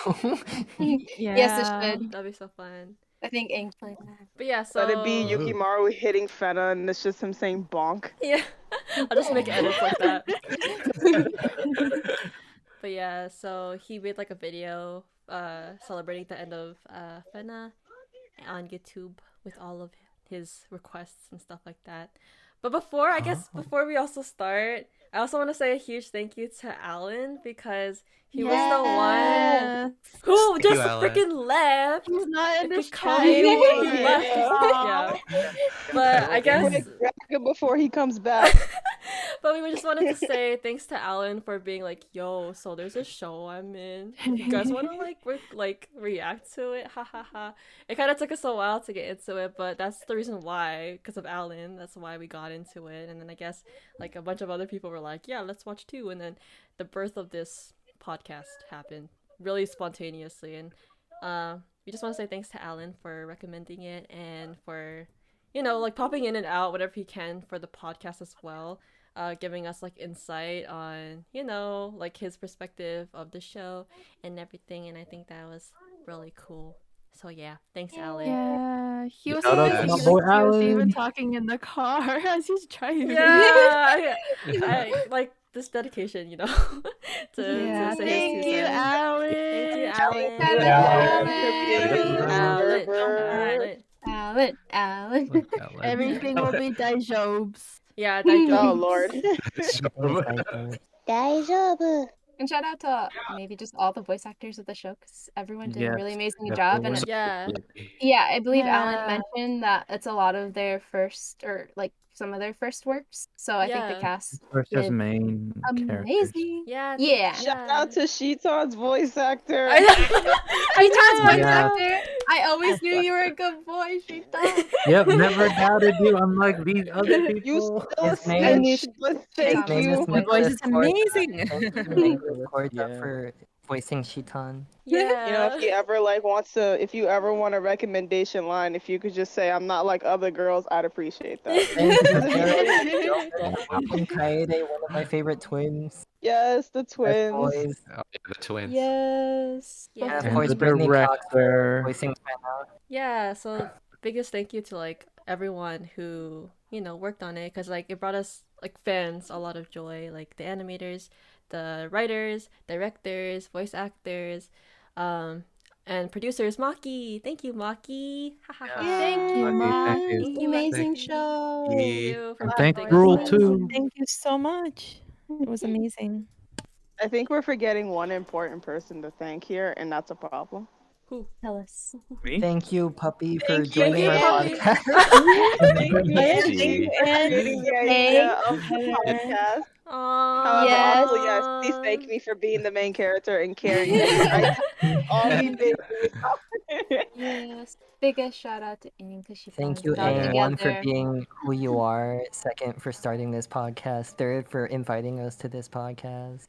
[SPEAKER 10] Yeah.
[SPEAKER 4] Yes, it should.
[SPEAKER 3] That'd be so fun.
[SPEAKER 4] I think Aang played that.
[SPEAKER 3] But yeah, so
[SPEAKER 9] Let it be Yukimaru hitting Fena, and it's just him saying bonk.
[SPEAKER 3] Yeah, I'll just make edits like that. But yeah, so he made like a video celebrating the end of Fena on YouTube with all of his requests and stuff like that. But before we also start, I also want to say a huge thank you to Alan because he was the one who
[SPEAKER 2] Thank you,
[SPEAKER 3] just
[SPEAKER 2] Alan.
[SPEAKER 3] freaking left.
[SPEAKER 10] He's not in this chat
[SPEAKER 3] He
[SPEAKER 10] anymore.
[SPEAKER 3] left. Yeah. But I guess
[SPEAKER 9] Grab him before he comes back.
[SPEAKER 3] but we just wanted to say thanks to Alan for being like, yo, so there's a show I'm in. If you guys want to react to it, ha ha ha. It kind of took us a while to get into it, but that's the reason why, because of Alan. That's why we got into it. And then I guess like a bunch of other people were like, yeah, let's watch too. And then the birth of this podcast happened really spontaneously. And we just want to say thanks to Alan for recommending it and for, like popping in and out whatever he can for the podcast as well. Giving us like insight on, like his perspective of the show and everything. And I think that was really cool. So yeah, thanks, Alan.
[SPEAKER 10] Yeah, he was
[SPEAKER 7] Shout out
[SPEAKER 10] even,
[SPEAKER 7] to my
[SPEAKER 10] he
[SPEAKER 7] boy
[SPEAKER 10] was even
[SPEAKER 7] Alan.
[SPEAKER 10] talking in the car as he's driving.
[SPEAKER 3] Yeah, I like this dedication, to
[SPEAKER 10] Yeah,
[SPEAKER 3] say his
[SPEAKER 10] thank
[SPEAKER 3] 2
[SPEAKER 10] you,
[SPEAKER 3] cents.
[SPEAKER 10] Alan.
[SPEAKER 3] Thank you, Alan.
[SPEAKER 10] Alan. Everything will be daijobs.
[SPEAKER 3] Yeah,
[SPEAKER 9] Oh Lord.
[SPEAKER 4] And shout out to maybe just all the voice actors of the show because everyone did a really
[SPEAKER 7] Yes,
[SPEAKER 4] amazing
[SPEAKER 7] yes,
[SPEAKER 4] job.
[SPEAKER 7] they
[SPEAKER 4] And
[SPEAKER 7] were.
[SPEAKER 3] Yeah.
[SPEAKER 4] yeah, I believe Alan
[SPEAKER 10] Yeah.
[SPEAKER 4] mentioned that it's a lot of their first or like some of their first works. So I think the
[SPEAKER 3] Yeah.
[SPEAKER 4] cast
[SPEAKER 7] Versus
[SPEAKER 4] did
[SPEAKER 7] main characters.
[SPEAKER 4] amazing.
[SPEAKER 3] Yeah.
[SPEAKER 4] Yeah.
[SPEAKER 9] Shout out to Shitan's voice actor.
[SPEAKER 4] Shitan's voice
[SPEAKER 7] Yeah.
[SPEAKER 4] actor. I always knew you were a good boy, Shitan.
[SPEAKER 7] Yep, never doubted you. Unlike these other
[SPEAKER 9] You
[SPEAKER 7] people.
[SPEAKER 9] still
[SPEAKER 5] His name
[SPEAKER 9] snitch, but thank
[SPEAKER 4] name
[SPEAKER 9] you.
[SPEAKER 8] His voice is amazing.
[SPEAKER 5] Thank you, Corda,
[SPEAKER 7] Yeah.
[SPEAKER 5] for voicing Shitan.
[SPEAKER 3] Yeah.
[SPEAKER 9] If you ever want a recommendation line, if you could just say I'm not like other girls, I'd appreciate that.
[SPEAKER 5] And Kaede, one of my favorite twins.
[SPEAKER 9] Yes, the
[SPEAKER 5] Best
[SPEAKER 9] twins.
[SPEAKER 5] boys.
[SPEAKER 2] Oh, yeah, the twins.
[SPEAKER 4] Yes.
[SPEAKER 3] Yeah.
[SPEAKER 5] And of
[SPEAKER 7] And
[SPEAKER 5] course,
[SPEAKER 7] the
[SPEAKER 5] Brittany Cox for
[SPEAKER 7] director.
[SPEAKER 5] voicing Fena.
[SPEAKER 3] Yeah, so biggest thank you to like everyone who worked on it because like it brought us like fans a lot of joy, like the animators, the writers, directors, voice actors, and producers. Maki, thank you, Maki.
[SPEAKER 4] Thank you,
[SPEAKER 7] Maki,
[SPEAKER 4] Mom.
[SPEAKER 7] thank you.
[SPEAKER 4] Amazing show.
[SPEAKER 3] Thank you for
[SPEAKER 7] And thank
[SPEAKER 3] helping
[SPEAKER 7] Rule
[SPEAKER 3] us.
[SPEAKER 7] too.
[SPEAKER 8] Thank you so much. It was amazing.
[SPEAKER 9] I think we're forgetting one important person to thank here, and that's a problem.
[SPEAKER 3] Who?
[SPEAKER 4] Tell us.
[SPEAKER 7] Me?
[SPEAKER 5] Thank you, Puppy, for
[SPEAKER 9] Thank you,
[SPEAKER 5] joining our
[SPEAKER 3] Puppy.
[SPEAKER 5] podcast.
[SPEAKER 9] Thank you,
[SPEAKER 2] Easy.
[SPEAKER 9] for creating the idea of the podcast. However,
[SPEAKER 3] Aww.
[SPEAKER 9] also, yes, please thank me for being the main character and carrying it. All he did was
[SPEAKER 4] Yes. Biggest shout out to Aang because she
[SPEAKER 5] Thank
[SPEAKER 4] brought
[SPEAKER 5] you,
[SPEAKER 4] us all
[SPEAKER 5] Aang, one, for
[SPEAKER 4] together.
[SPEAKER 5] being who you are. Second, for starting this podcast. Third, for inviting us to this podcast.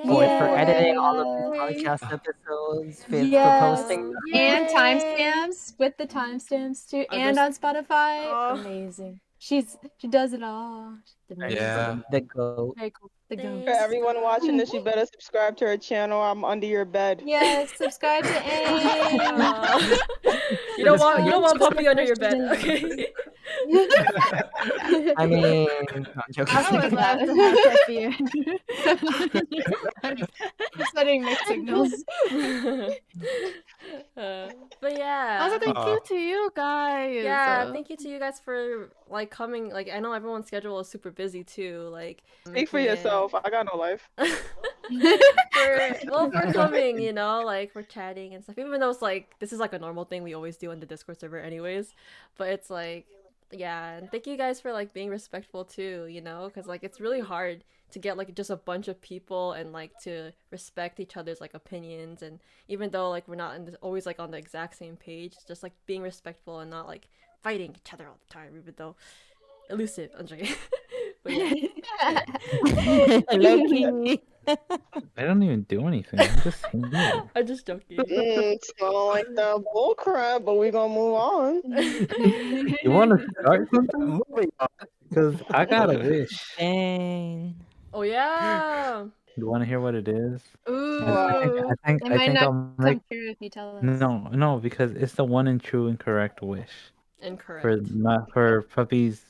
[SPEAKER 5] Fourth, for editing all of these podcast episodes. Fifth,
[SPEAKER 4] Yes.
[SPEAKER 5] for posting.
[SPEAKER 4] And
[SPEAKER 3] Yay.
[SPEAKER 4] timestamps with the timestamps too, and on Spotify.
[SPEAKER 3] Oh.
[SPEAKER 4] Amazing. She does it all. She's amazing.
[SPEAKER 2] Yeah.
[SPEAKER 5] The GOAT.
[SPEAKER 4] Very cool. The goat.
[SPEAKER 9] For everyone watching this, you better subscribe to her channel. I'm under your bed.
[SPEAKER 4] Yes, subscribe to Aang.
[SPEAKER 3] You don't want Puppy under your bed, okay?
[SPEAKER 5] I mean, no, I'm joking.
[SPEAKER 10] I would love to have Puppy.
[SPEAKER 4] Sending mixed signals.
[SPEAKER 3] But yeah.
[SPEAKER 10] Also, thank you to you guys.
[SPEAKER 3] Yeah, thank you to you guys for like coming. Like I know everyone's schedule is super busy too. Like
[SPEAKER 9] Speak for yourself. I got no life.
[SPEAKER 3] for coming, like for chatting and stuff. Even though it's like this is like a normal thing we always do on the Discord server anyways. But it's like yeah, and thank you guys for like being respectful too, because like it's really hard to get like just a bunch of people and like to respect each other's like opinions, and even though like we're not always like on the exact same page, just like being respectful and not like fighting each other all the time, even though Illusive, I'm joking. But yeah.
[SPEAKER 8] Low-key.
[SPEAKER 7] I don't even do anything. I'm just here.
[SPEAKER 3] I'm just joking.
[SPEAKER 9] It's not like the bull crap, but we're gonna move on.
[SPEAKER 7] You want to start something? Because I got a wish.
[SPEAKER 8] Dang.
[SPEAKER 3] Oh yeah.
[SPEAKER 7] You want to hear what it is?
[SPEAKER 10] Ooh.
[SPEAKER 7] I
[SPEAKER 4] It might
[SPEAKER 7] think
[SPEAKER 4] not
[SPEAKER 7] I'm
[SPEAKER 4] come
[SPEAKER 7] like
[SPEAKER 4] true if you tell us.
[SPEAKER 7] no, because it's the one and true and correct wish
[SPEAKER 3] Incorrect.
[SPEAKER 7] for Puppy's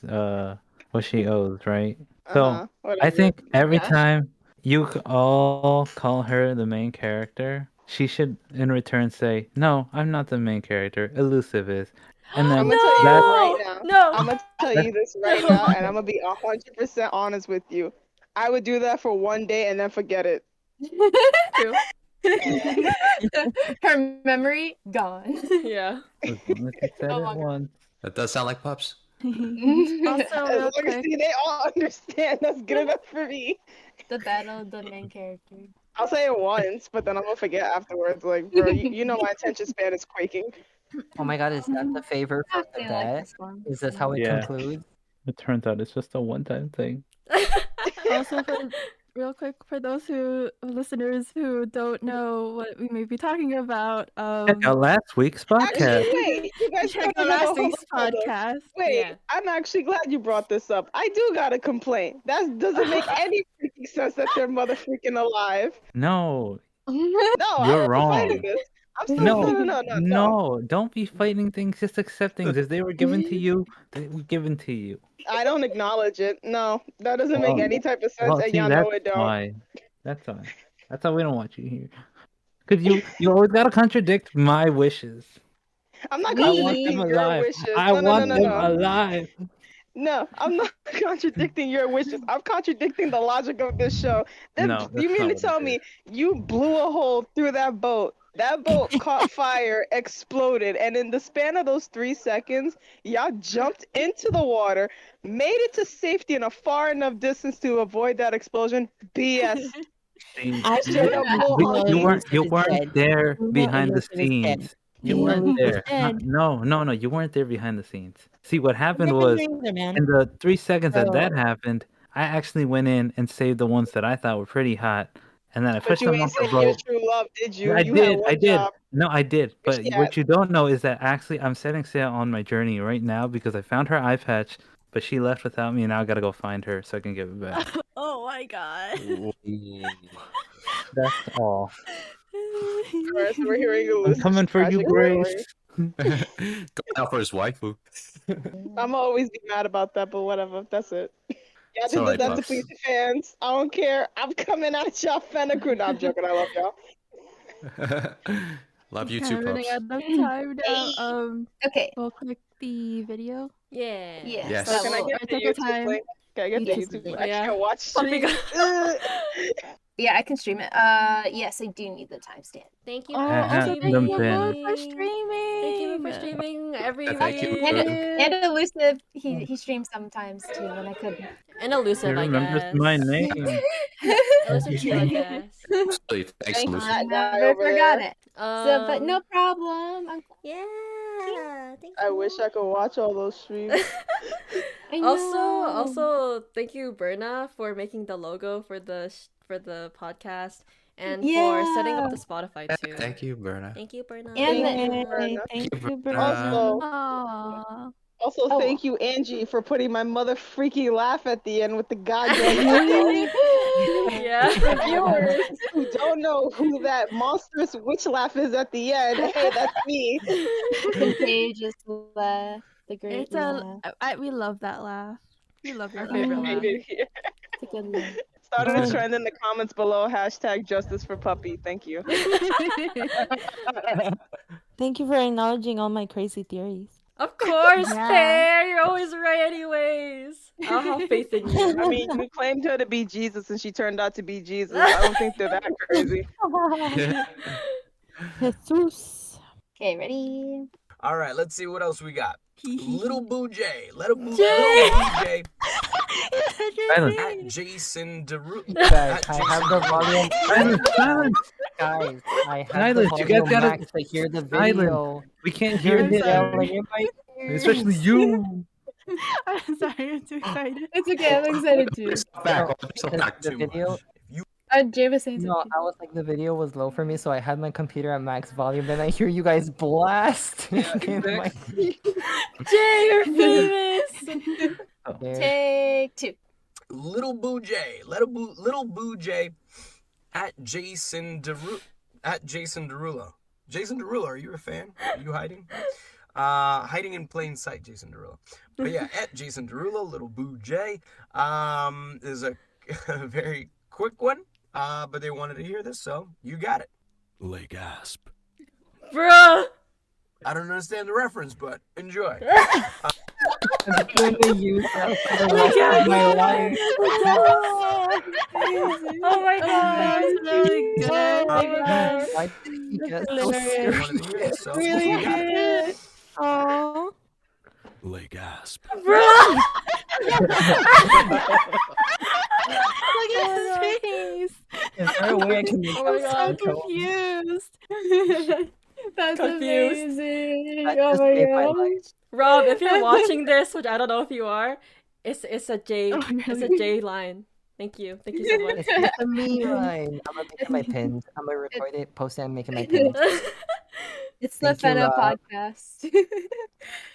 [SPEAKER 7] what she owes, right? So
[SPEAKER 9] What
[SPEAKER 7] I
[SPEAKER 9] is
[SPEAKER 7] think
[SPEAKER 9] it?
[SPEAKER 7] every
[SPEAKER 4] Yeah.
[SPEAKER 7] time you all call her the main character, she should in return say, "No, I'm not the main character. Illusive is." And then
[SPEAKER 9] I'm gonna tell you
[SPEAKER 7] that
[SPEAKER 9] right now.
[SPEAKER 3] No.
[SPEAKER 9] I'm gonna tell you this right now, and I'm gonna be 100% honest with you. I would do that for one day and then forget it.
[SPEAKER 3] True.
[SPEAKER 4] Her memory gone.
[SPEAKER 3] Yeah.
[SPEAKER 7] as long as you said
[SPEAKER 4] Oh
[SPEAKER 7] it
[SPEAKER 4] my God.
[SPEAKER 7] once.
[SPEAKER 2] That does sound like pups.
[SPEAKER 10] Also,
[SPEAKER 9] As
[SPEAKER 10] real
[SPEAKER 9] long as
[SPEAKER 10] quick,
[SPEAKER 9] see, they all understand. That's good enough for me.
[SPEAKER 4] The battle of the main character.
[SPEAKER 9] I'll say it once, but then I'm gonna forget afterwards. Like, bro, you know my attention span is quaking.
[SPEAKER 5] Oh my god, is that the favor
[SPEAKER 4] I
[SPEAKER 5] from the
[SPEAKER 4] actually like
[SPEAKER 5] bet?
[SPEAKER 4] this one.
[SPEAKER 5] Is this how it
[SPEAKER 7] Yeah.
[SPEAKER 5] concludes?
[SPEAKER 7] It turns out it's just a one-time thing.
[SPEAKER 10] also for real quick for those listeners who don't know what we may be talking about,
[SPEAKER 7] Check out last week's
[SPEAKER 9] Actually,
[SPEAKER 7] podcast.
[SPEAKER 9] wait, you guys
[SPEAKER 10] check
[SPEAKER 9] no,
[SPEAKER 10] out
[SPEAKER 9] no, no,
[SPEAKER 10] last
[SPEAKER 9] hold
[SPEAKER 10] week's
[SPEAKER 9] on, hold on.
[SPEAKER 10] podcast.
[SPEAKER 9] Wait,
[SPEAKER 3] Yeah.
[SPEAKER 9] I'm actually glad you brought this up. I do got a complaint. That doesn't make any freaking sense that they're mother freaking alive.
[SPEAKER 7] No,
[SPEAKER 9] No,
[SPEAKER 7] You're
[SPEAKER 9] I'm not fighting
[SPEAKER 7] wrong.
[SPEAKER 9] this. I'm still
[SPEAKER 7] no,
[SPEAKER 9] no.
[SPEAKER 7] no! Don't be fighting things. Just accept things. If they were given to you, they were given to you.
[SPEAKER 9] I don't acknowledge it. No, that doesn't make
[SPEAKER 7] Well,
[SPEAKER 9] any type of sense,
[SPEAKER 7] Well,
[SPEAKER 9] and
[SPEAKER 7] see,
[SPEAKER 9] y'all
[SPEAKER 7] that's
[SPEAKER 9] know it don't.
[SPEAKER 7] why. That's why. That's why we don't want you here. Because you always gotta contradict my wishes.
[SPEAKER 9] I'm not
[SPEAKER 7] I want
[SPEAKER 9] contradicting
[SPEAKER 7] them
[SPEAKER 9] your
[SPEAKER 7] alive.
[SPEAKER 9] wishes.
[SPEAKER 7] I
[SPEAKER 9] No,
[SPEAKER 7] want them
[SPEAKER 9] no.
[SPEAKER 7] alive.
[SPEAKER 9] No, I'm not contradicting your wishes. I'm contradicting the logic of this show.
[SPEAKER 7] No, that's
[SPEAKER 9] You mean
[SPEAKER 7] not
[SPEAKER 9] to
[SPEAKER 7] what
[SPEAKER 9] tell
[SPEAKER 7] it
[SPEAKER 9] me you blew a hole through that boat? That boat caught fire, exploded, and in the span of those 3 seconds, y'all jumped into the water, made it to safety in a far enough distance to avoid that explosion. BS.
[SPEAKER 7] See,
[SPEAKER 9] Straight up bull
[SPEAKER 7] you
[SPEAKER 9] honky.
[SPEAKER 7] weren't there behind the
[SPEAKER 12] Illusive is dead.
[SPEAKER 7] scenes. You weren't
[SPEAKER 12] Illusive is
[SPEAKER 7] there.
[SPEAKER 12] dead.
[SPEAKER 7] No, you weren't there behind the scenes. See, what happened
[SPEAKER 12] Never
[SPEAKER 7] was
[SPEAKER 12] mind either, man.
[SPEAKER 7] in the 3 seconds that
[SPEAKER 12] Oh.
[SPEAKER 7] happened, I actually went in and saved the ones that I thought were pretty hot, and then I
[SPEAKER 9] But
[SPEAKER 7] pushed
[SPEAKER 9] you
[SPEAKER 7] them
[SPEAKER 9] ain't
[SPEAKER 7] off the
[SPEAKER 9] saying your
[SPEAKER 7] boat.
[SPEAKER 9] true love, did you?
[SPEAKER 7] I
[SPEAKER 9] You had
[SPEAKER 7] did.
[SPEAKER 9] one
[SPEAKER 7] I did.
[SPEAKER 9] job.
[SPEAKER 7] No, I did.
[SPEAKER 9] Where's
[SPEAKER 7] But
[SPEAKER 9] she
[SPEAKER 7] what
[SPEAKER 9] at?
[SPEAKER 7] you don't know is that actually I'm setting sail on my journey right now because I found her eye patch, but she left without me, and now I gotta go find her so I can give it back.
[SPEAKER 10] Oh my god.
[SPEAKER 7] That's all.
[SPEAKER 9] Alright, so we're hearing
[SPEAKER 7] I'm
[SPEAKER 9] Illusive's
[SPEAKER 7] coming for you,
[SPEAKER 9] tragic
[SPEAKER 7] Grace.
[SPEAKER 9] story.
[SPEAKER 2] Going out for his waifu.
[SPEAKER 9] I'm always be mad about that, but whatever. That's it. Y'all
[SPEAKER 2] It's
[SPEAKER 9] just
[SPEAKER 2] alright,
[SPEAKER 9] did that to
[SPEAKER 2] Puffs.
[SPEAKER 9] please the fans. I don't care. I'm coming at y'all, Fena crew. No, I'm joking. I love y'all.
[SPEAKER 2] Love you
[SPEAKER 10] Kinda
[SPEAKER 2] too,
[SPEAKER 10] running
[SPEAKER 2] Puffs.
[SPEAKER 10] out of time now.
[SPEAKER 4] Okay.
[SPEAKER 10] We'll click the video.
[SPEAKER 3] Yeah.
[SPEAKER 4] Yes.
[SPEAKER 2] Yes.
[SPEAKER 9] So can I get the
[SPEAKER 10] take your
[SPEAKER 9] YouTube
[SPEAKER 10] time.
[SPEAKER 9] link? Can I get the
[SPEAKER 4] Yes,
[SPEAKER 9] YouTube
[SPEAKER 4] please.
[SPEAKER 9] link? I
[SPEAKER 3] Yeah.
[SPEAKER 9] can't watch
[SPEAKER 3] Puppy
[SPEAKER 9] streams.
[SPEAKER 4] Yeah, I can stream it. Yes, I do need the timestamp.
[SPEAKER 3] Thank you
[SPEAKER 10] Oh,
[SPEAKER 3] for
[SPEAKER 7] also
[SPEAKER 10] also
[SPEAKER 7] thank you,
[SPEAKER 10] Moon,
[SPEAKER 3] streaming.
[SPEAKER 10] for streaming.
[SPEAKER 3] Thank you for streaming every
[SPEAKER 2] Thank you.
[SPEAKER 3] week.
[SPEAKER 4] And Illusive, he streams sometimes too when I couldn't.
[SPEAKER 3] And
[SPEAKER 7] He
[SPEAKER 3] Elusive, I
[SPEAKER 7] remembers
[SPEAKER 3] guess.
[SPEAKER 7] my name.
[SPEAKER 3] Elusive too, I guess.
[SPEAKER 2] Absolutely. Thanks,
[SPEAKER 9] Thank you,
[SPEAKER 2] Lucy.
[SPEAKER 9] that guy
[SPEAKER 4] Never
[SPEAKER 9] over
[SPEAKER 4] forgot
[SPEAKER 9] there.
[SPEAKER 4] it. So, but no
[SPEAKER 3] Um,
[SPEAKER 4] problem.
[SPEAKER 3] Yeah. Thank
[SPEAKER 9] I
[SPEAKER 3] you.
[SPEAKER 9] wish I could watch all those streams.
[SPEAKER 4] I
[SPEAKER 3] Also, thank you, Berna, for making the logo for the podcast and for setting up the Spotify too.
[SPEAKER 2] Thank you, Berna.
[SPEAKER 3] Thank you, Berna.
[SPEAKER 9] Thank you,
[SPEAKER 12] Yay,
[SPEAKER 9] Berna.
[SPEAKER 12] thank you,
[SPEAKER 2] Berna.
[SPEAKER 12] Berna.
[SPEAKER 9] Also,
[SPEAKER 10] Aw.
[SPEAKER 4] Oh.
[SPEAKER 9] thank you, Angie, for putting my mother freaking laugh at the end with the goddamn echo.
[SPEAKER 3] Yeah.
[SPEAKER 9] For viewers who don't know who that monstrous witch laugh is at the end, hey, that's me.
[SPEAKER 4] Contagious laugh. The great
[SPEAKER 10] It's
[SPEAKER 4] laugh.
[SPEAKER 10] we love that laugh. We love your
[SPEAKER 3] Our
[SPEAKER 10] laugh.
[SPEAKER 3] favorite laugh.
[SPEAKER 4] It's a good laugh.
[SPEAKER 9] Started a
[SPEAKER 12] Oh.
[SPEAKER 9] trend in the comments below. # justice for puppy. Thank you.
[SPEAKER 12] Thank you for acknowledging all my crazy theories.
[SPEAKER 3] Of course,
[SPEAKER 10] Yeah.
[SPEAKER 3] Pear. You're always right, anyways. I'll have faith in you.
[SPEAKER 9] I mean, you claimed her to be Jesus and she turned out to be Jesus. I don't think they're that crazy.
[SPEAKER 12] Jesus.
[SPEAKER 4] Okay, ready?
[SPEAKER 1] All right, let's see what else we got. Little Boo J. Little Boo
[SPEAKER 3] Jay.
[SPEAKER 1] J.
[SPEAKER 7] Silence.
[SPEAKER 1] At Jason Derulo.
[SPEAKER 5] Guys, I have the volume.
[SPEAKER 7] Silence. Silence.
[SPEAKER 5] Guys, I have
[SPEAKER 7] Silence,
[SPEAKER 5] the
[SPEAKER 7] you guys
[SPEAKER 5] volume
[SPEAKER 7] gotta-
[SPEAKER 5] max to hear the
[SPEAKER 7] Silence.
[SPEAKER 5] video.
[SPEAKER 7] We can't hear
[SPEAKER 10] I'm
[SPEAKER 7] him.
[SPEAKER 10] sorry.
[SPEAKER 5] Yelling in my ears.
[SPEAKER 7] Especially you.
[SPEAKER 10] I'm sorry, I'm too excited.
[SPEAKER 4] It's okay, I'm excited too.
[SPEAKER 2] Back.
[SPEAKER 5] Because
[SPEAKER 2] Back
[SPEAKER 5] the
[SPEAKER 2] too
[SPEAKER 5] video,
[SPEAKER 2] much.
[SPEAKER 4] Jay was saying
[SPEAKER 5] no,
[SPEAKER 4] something.
[SPEAKER 5] I was like the video was low for me, so I had my computer at max volume. Then I hear you guys blast. in my
[SPEAKER 3] Jay, you're famous.
[SPEAKER 5] ears.
[SPEAKER 4] Take two.
[SPEAKER 1] Little Boo J. Little Boo J. At Jason Derulo. Jason Derulo, are you a fan? Are you hiding? Hiding in plain sight, Jason Derulo. But yeah, at Jason Derulo, Little Boo J. Is a very quick one. But they wanted to hear this, so you got it. Lay gasp.
[SPEAKER 3] Bruh!
[SPEAKER 1] I don't understand the reference, but enjoy.
[SPEAKER 5] I'm going to use that for the rest of my life.
[SPEAKER 3] Oh my god!
[SPEAKER 10] That's really good.
[SPEAKER 3] Oh my god.
[SPEAKER 5] Why did he get so
[SPEAKER 1] I
[SPEAKER 5] serious?
[SPEAKER 1] wanted to hear it, so
[SPEAKER 12] Really
[SPEAKER 1] you got it.
[SPEAKER 12] good. Oh.
[SPEAKER 1] Lay gasp.
[SPEAKER 3] Bruh!
[SPEAKER 10] Look at his face.
[SPEAKER 5] Is there a way I can make
[SPEAKER 3] Oh my
[SPEAKER 5] him
[SPEAKER 3] god.
[SPEAKER 5] sound tone?
[SPEAKER 10] Confused.
[SPEAKER 4] That's
[SPEAKER 3] Confused.
[SPEAKER 4] amazing.
[SPEAKER 5] That
[SPEAKER 4] Oh
[SPEAKER 5] just
[SPEAKER 4] my
[SPEAKER 5] made my
[SPEAKER 4] god.
[SPEAKER 5] life.
[SPEAKER 3] Rob, if you're watching this, which I don't know if you are, it's a J.
[SPEAKER 10] Oh,
[SPEAKER 3] It's a
[SPEAKER 10] really?
[SPEAKER 3] J line. Thank you so much.
[SPEAKER 5] It's just a me line. I'm gonna make it my pins. I'm gonna record it, post it, and make it my pins.
[SPEAKER 4] It's the
[SPEAKER 5] Thank you,
[SPEAKER 4] Fena
[SPEAKER 5] Rob.
[SPEAKER 4] podcast.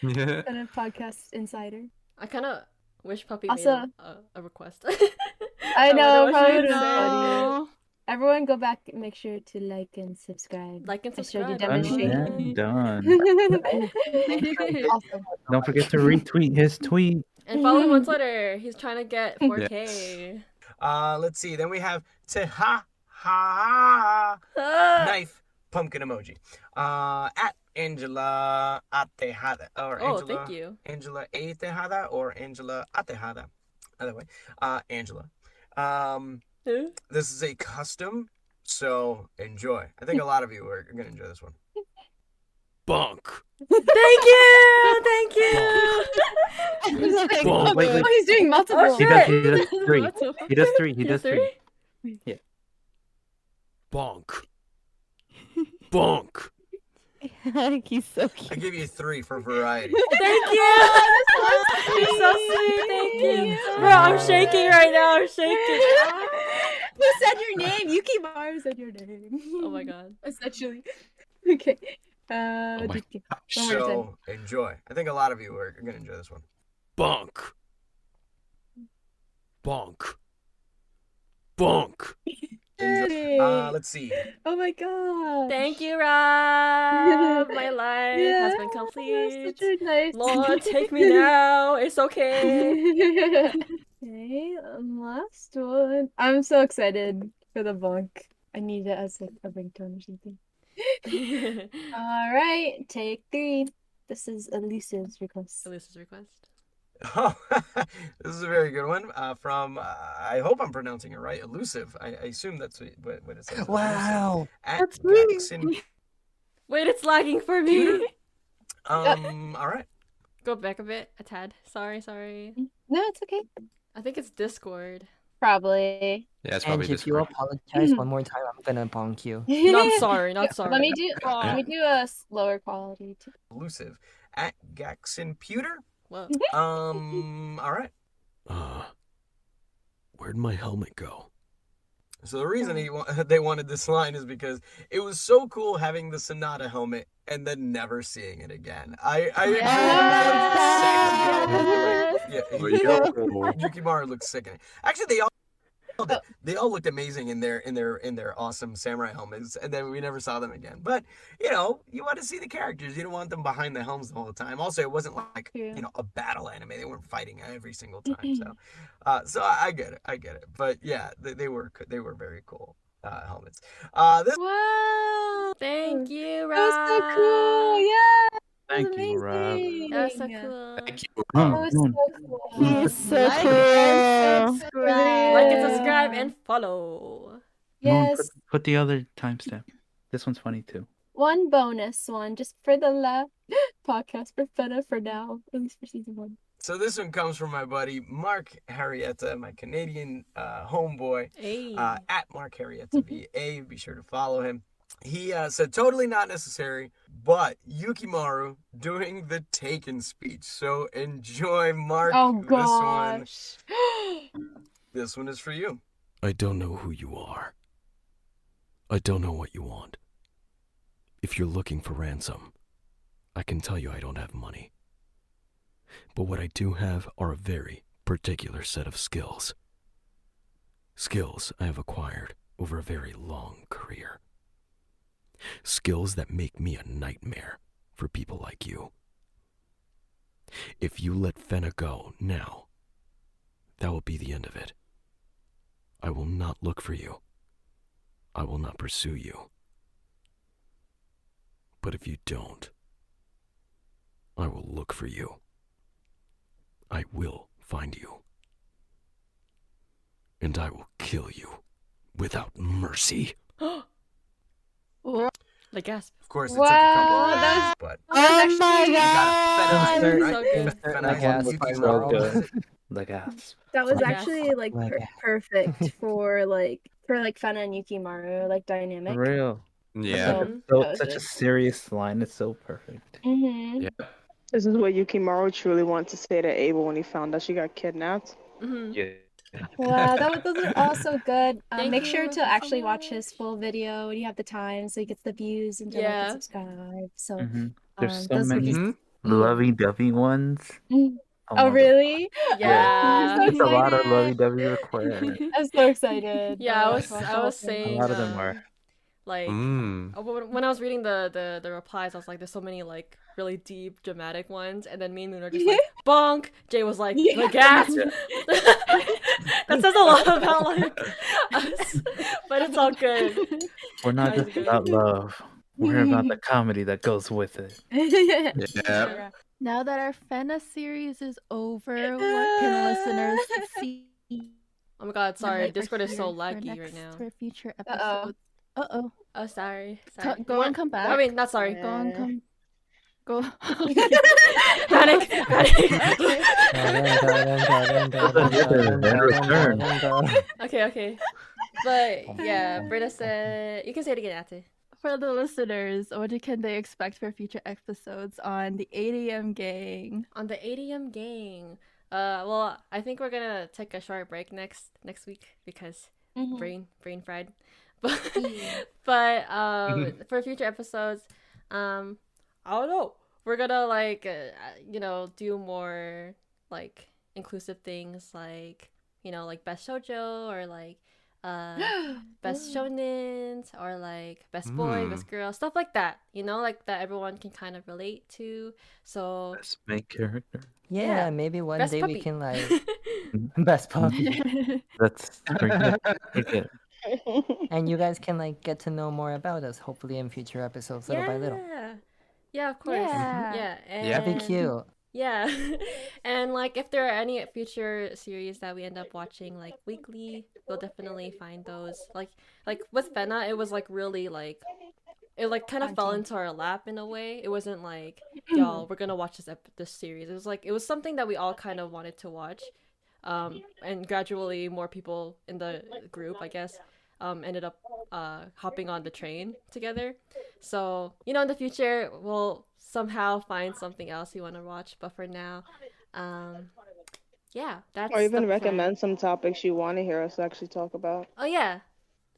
[SPEAKER 2] Yeah.
[SPEAKER 4] Fena podcast insider.
[SPEAKER 3] I kind of wish Puppy
[SPEAKER 4] Also-
[SPEAKER 3] made a request.
[SPEAKER 4] I know,
[SPEAKER 3] what
[SPEAKER 4] probably
[SPEAKER 3] she
[SPEAKER 4] would've
[SPEAKER 3] would
[SPEAKER 4] been
[SPEAKER 3] say.
[SPEAKER 4] funny. Everyone go back and make sure to like and subscribe.
[SPEAKER 3] Like and
[SPEAKER 4] I showed you
[SPEAKER 3] subscribe.
[SPEAKER 4] demonstration.
[SPEAKER 7] Done.
[SPEAKER 4] Awesome.
[SPEAKER 7] Don't forget to retweet his tweet.
[SPEAKER 3] And follow him on Twitter. He's trying to get 4K.
[SPEAKER 1] Let's see. Then we have Tehaha
[SPEAKER 3] Ah!
[SPEAKER 1] knife pumpkin emoji. At Angela Atehada or
[SPEAKER 3] Oh,
[SPEAKER 1] Angela.
[SPEAKER 3] thank you.
[SPEAKER 1] Angela A Tejada or Angela Atehada. Either way, Angela. This is a custom, so enjoy. I think a lot of you are gonna enjoy this one. Bunk.
[SPEAKER 3] Thank you! Thank you!
[SPEAKER 4] He's like,
[SPEAKER 1] Whoa,
[SPEAKER 7] wait, wait.
[SPEAKER 4] Oh, he's doing multiple.
[SPEAKER 3] Oh,
[SPEAKER 7] He
[SPEAKER 3] shit.
[SPEAKER 7] does three.
[SPEAKER 3] What the
[SPEAKER 7] He does three. He
[SPEAKER 3] He
[SPEAKER 7] does
[SPEAKER 3] does
[SPEAKER 7] three.
[SPEAKER 3] three?
[SPEAKER 1] Bonk. Bonk.
[SPEAKER 12] He's so
[SPEAKER 1] I
[SPEAKER 12] cute.
[SPEAKER 1] give you 3 for variety.
[SPEAKER 3] Thank you! You're so sweet, thank you. Bro, I'm shaking right now, I'm shaking.
[SPEAKER 4] Who said your name? Yukimaru said your name.
[SPEAKER 3] Oh my god.
[SPEAKER 4] Essentially. Okay.
[SPEAKER 2] my
[SPEAKER 4] One more
[SPEAKER 1] So enjoy. I think a lot of you are gonna enjoy this one. Bonk. Bonk. Bonk. Let's see.
[SPEAKER 4] Oh my god.
[SPEAKER 3] Thank you, Rob. My life has been
[SPEAKER 4] Yeah,
[SPEAKER 3] complete.
[SPEAKER 4] such a nice.
[SPEAKER 3] Lord, take me now. It's okay.
[SPEAKER 4] Okay, last one. I'm so excited for the bonk. I need it as like a ringtone or something. All right, take 3. This is Illusive's request.
[SPEAKER 3] Elisa's request.
[SPEAKER 1] Oh, this is a very good one. From I hope I'm pronouncing it right. Illusive. I assume that's what it says.
[SPEAKER 5] Wow.
[SPEAKER 1] At Jackson.
[SPEAKER 3] Wait, it's lagging for me.
[SPEAKER 1] All right.
[SPEAKER 3] Go back a bit, a tad. Sorry.
[SPEAKER 4] No, it's okay.
[SPEAKER 3] I think it's Discord.
[SPEAKER 4] Probably.
[SPEAKER 2] Yeah, it's
[SPEAKER 5] And
[SPEAKER 2] probably
[SPEAKER 5] if you
[SPEAKER 2] Discord.
[SPEAKER 5] apologize one more time, I'm gonna bonk you.
[SPEAKER 3] Not sorry, not sorry.
[SPEAKER 4] Let me do a lower quality too.
[SPEAKER 1] Elusive. At Gaxon Pewter.
[SPEAKER 3] Whoa.
[SPEAKER 1] All right. Where'd my helmet go? So the reason they wanted this line is because it was so cool having the Sonata helmet and then never seeing it again. I Yukimaru looks sick in it. Actually, they all looked amazing in their awesome samurai helmets, and then we never saw them again. But you want to see the characters. You don't want them behind the helms the whole time. Also, it wasn't like a battle anime. They weren't fighting every single time. So I get it. But yeah, they were very cool helmets. This
[SPEAKER 3] Wow. Thank you, Rob.
[SPEAKER 4] That was so cool. Yeah.
[SPEAKER 7] Thank you, Rob.
[SPEAKER 3] That was so cool.
[SPEAKER 2] Thank you.
[SPEAKER 4] That was so cool.
[SPEAKER 12] He's so
[SPEAKER 10] Like
[SPEAKER 12] cool.
[SPEAKER 10] and subscribe.
[SPEAKER 3] Like and subscribe and follow.
[SPEAKER 7] Moon,
[SPEAKER 4] Yes.
[SPEAKER 7] put the other timestamp. This one's funny too.
[SPEAKER 4] One bonus one just for the last podcast for Fena for now, at least for season 1.
[SPEAKER 1] So this one comes from my buddy Mark Harrietta, my Canadian homeboy.
[SPEAKER 3] Hey.
[SPEAKER 1] At Mark Harrietta BA. Be sure to follow him. He said totally not necessary, but Yukimaru doing the Taken speech. So enjoy, Mark.
[SPEAKER 4] Oh gosh.
[SPEAKER 1] This one is for you.
[SPEAKER 13] I don't know who you are. I don't know what you want. If you're looking for ransom, I can tell you I don't have money. But what I do have are a very particular set of skills. Skills I have acquired over a very long career. Skills that make me a nightmare for people like you. If you let Fena go now, that will be the end of it. I will not look for you. I will not pursue you. But if you don't, I will look for you. I will find you. And I will kill you without mercy.
[SPEAKER 3] Like gasp.
[SPEAKER 1] Of course, it took a couple
[SPEAKER 4] Wow,
[SPEAKER 1] of
[SPEAKER 4] that
[SPEAKER 1] rounds,
[SPEAKER 4] was
[SPEAKER 1] but
[SPEAKER 12] Oh my
[SPEAKER 1] you got
[SPEAKER 12] god!
[SPEAKER 1] a Fena,
[SPEAKER 3] So
[SPEAKER 1] right?
[SPEAKER 3] good.
[SPEAKER 1] Fena
[SPEAKER 5] Like
[SPEAKER 1] and
[SPEAKER 5] gasp.
[SPEAKER 1] Yukimaru.
[SPEAKER 7] So
[SPEAKER 1] What was it?
[SPEAKER 7] The gasp.
[SPEAKER 4] that was
[SPEAKER 3] Like
[SPEAKER 4] actually like
[SPEAKER 5] Like
[SPEAKER 4] perfect for Fena and Yukimaru like
[SPEAKER 7] For
[SPEAKER 4] dynamic.
[SPEAKER 7] real.
[SPEAKER 2] Yeah.
[SPEAKER 4] So
[SPEAKER 3] Mhm.
[SPEAKER 7] So
[SPEAKER 4] that was
[SPEAKER 7] such a
[SPEAKER 4] good.
[SPEAKER 7] serious line. It's so perfect.
[SPEAKER 4] Mm-hmm.
[SPEAKER 2] Yeah.
[SPEAKER 9] This is what Yukimaru truly wanted to say to Abel when he found out she got kidnapped.
[SPEAKER 3] Mhm.
[SPEAKER 7] Yeah.
[SPEAKER 4] Wow, those are all so good.
[SPEAKER 3] Thank
[SPEAKER 4] Make
[SPEAKER 3] you
[SPEAKER 4] sure to
[SPEAKER 3] so
[SPEAKER 4] actually watch his
[SPEAKER 3] much.
[SPEAKER 4] full video when you have the time, so he gets the views and to like and
[SPEAKER 3] Yeah.
[SPEAKER 4] subscribe. So
[SPEAKER 7] Mm-hmm. There's so
[SPEAKER 4] those were
[SPEAKER 7] many
[SPEAKER 4] just.
[SPEAKER 7] lovey-dovey ones.
[SPEAKER 4] Mm.
[SPEAKER 7] Oh
[SPEAKER 4] Oh
[SPEAKER 7] my god.
[SPEAKER 4] really?
[SPEAKER 7] Yeah.
[SPEAKER 3] Yeah.
[SPEAKER 4] I'm so
[SPEAKER 7] It's a lot of
[SPEAKER 4] excited.
[SPEAKER 7] lovey-dovey requests.
[SPEAKER 4] I'm so excited.
[SPEAKER 3] Yeah, I
[SPEAKER 4] to
[SPEAKER 3] was
[SPEAKER 4] watch the
[SPEAKER 3] I
[SPEAKER 4] whole
[SPEAKER 3] was
[SPEAKER 4] thing.
[SPEAKER 7] A
[SPEAKER 3] saying
[SPEAKER 7] lot of them are.
[SPEAKER 3] like
[SPEAKER 2] Mm.
[SPEAKER 3] when I was reading the replies, I was like, there's so many like really deep dramatic ones, and then me and Moon are just like bonk. Jay was like
[SPEAKER 4] Yeah.
[SPEAKER 3] gasp. That says a lot about like us, but it's all good.
[SPEAKER 7] We're not
[SPEAKER 3] That was
[SPEAKER 7] just
[SPEAKER 3] good.
[SPEAKER 7] about love. We're about the comedy that goes with it.
[SPEAKER 2] Yeah.
[SPEAKER 10] Now that our Fena series is over, what can listeners see?
[SPEAKER 3] Oh my god, sorry,
[SPEAKER 10] Like, or
[SPEAKER 3] Discord is so
[SPEAKER 10] hear for
[SPEAKER 3] laggy right
[SPEAKER 10] next
[SPEAKER 3] now.
[SPEAKER 10] for future
[SPEAKER 4] Uh-oh.
[SPEAKER 10] episodes? Uh-oh.
[SPEAKER 3] Oh, sorry.
[SPEAKER 10] Go and come back.
[SPEAKER 3] I mean, not sorry.
[SPEAKER 10] Go and come. Go.
[SPEAKER 3] Panic. Okay. But yeah, Britta said you can say it again after.
[SPEAKER 10] For the listeners, what can they expect for future episodes on the 8am Gang?
[SPEAKER 3] On the 8am Gang. Well, I think we're gonna take a short break next week because brain fried. But for future episodes, I don't know. We're gonna like do more like inclusive things like like best shoujo or like best shonens or like best boy, best girl, stuff like that. Like that everyone can kind of relate to. So
[SPEAKER 7] Best main character.
[SPEAKER 5] Yeah, maybe one
[SPEAKER 3] best
[SPEAKER 5] day
[SPEAKER 3] puppy.
[SPEAKER 5] we can like best puppy.
[SPEAKER 7] That's pretty good.
[SPEAKER 5] And you guys can like get to know more about us, hopefully in future episodes, little by little.
[SPEAKER 3] Yeah, of course.
[SPEAKER 10] Yeah.
[SPEAKER 3] And
[SPEAKER 5] That'd be cute.
[SPEAKER 3] Yeah. And like if there are any future series that we end up watching like weekly, we'll definitely find those. Like with Fena, it was like really like it like kind of fell into our lap in a way. It wasn't like, y'all, we're gonna watch this series. It was like it was something that we all kind of wanted to watch. And gradually more people in the group, I guess, ended up hopping on the train together. So, in the future, we'll somehow find something else you want to watch. But for now, yeah, that's
[SPEAKER 9] Or even
[SPEAKER 3] the plan.
[SPEAKER 9] recommend some topics you want to hear us actually talk about.
[SPEAKER 3] Oh, yeah.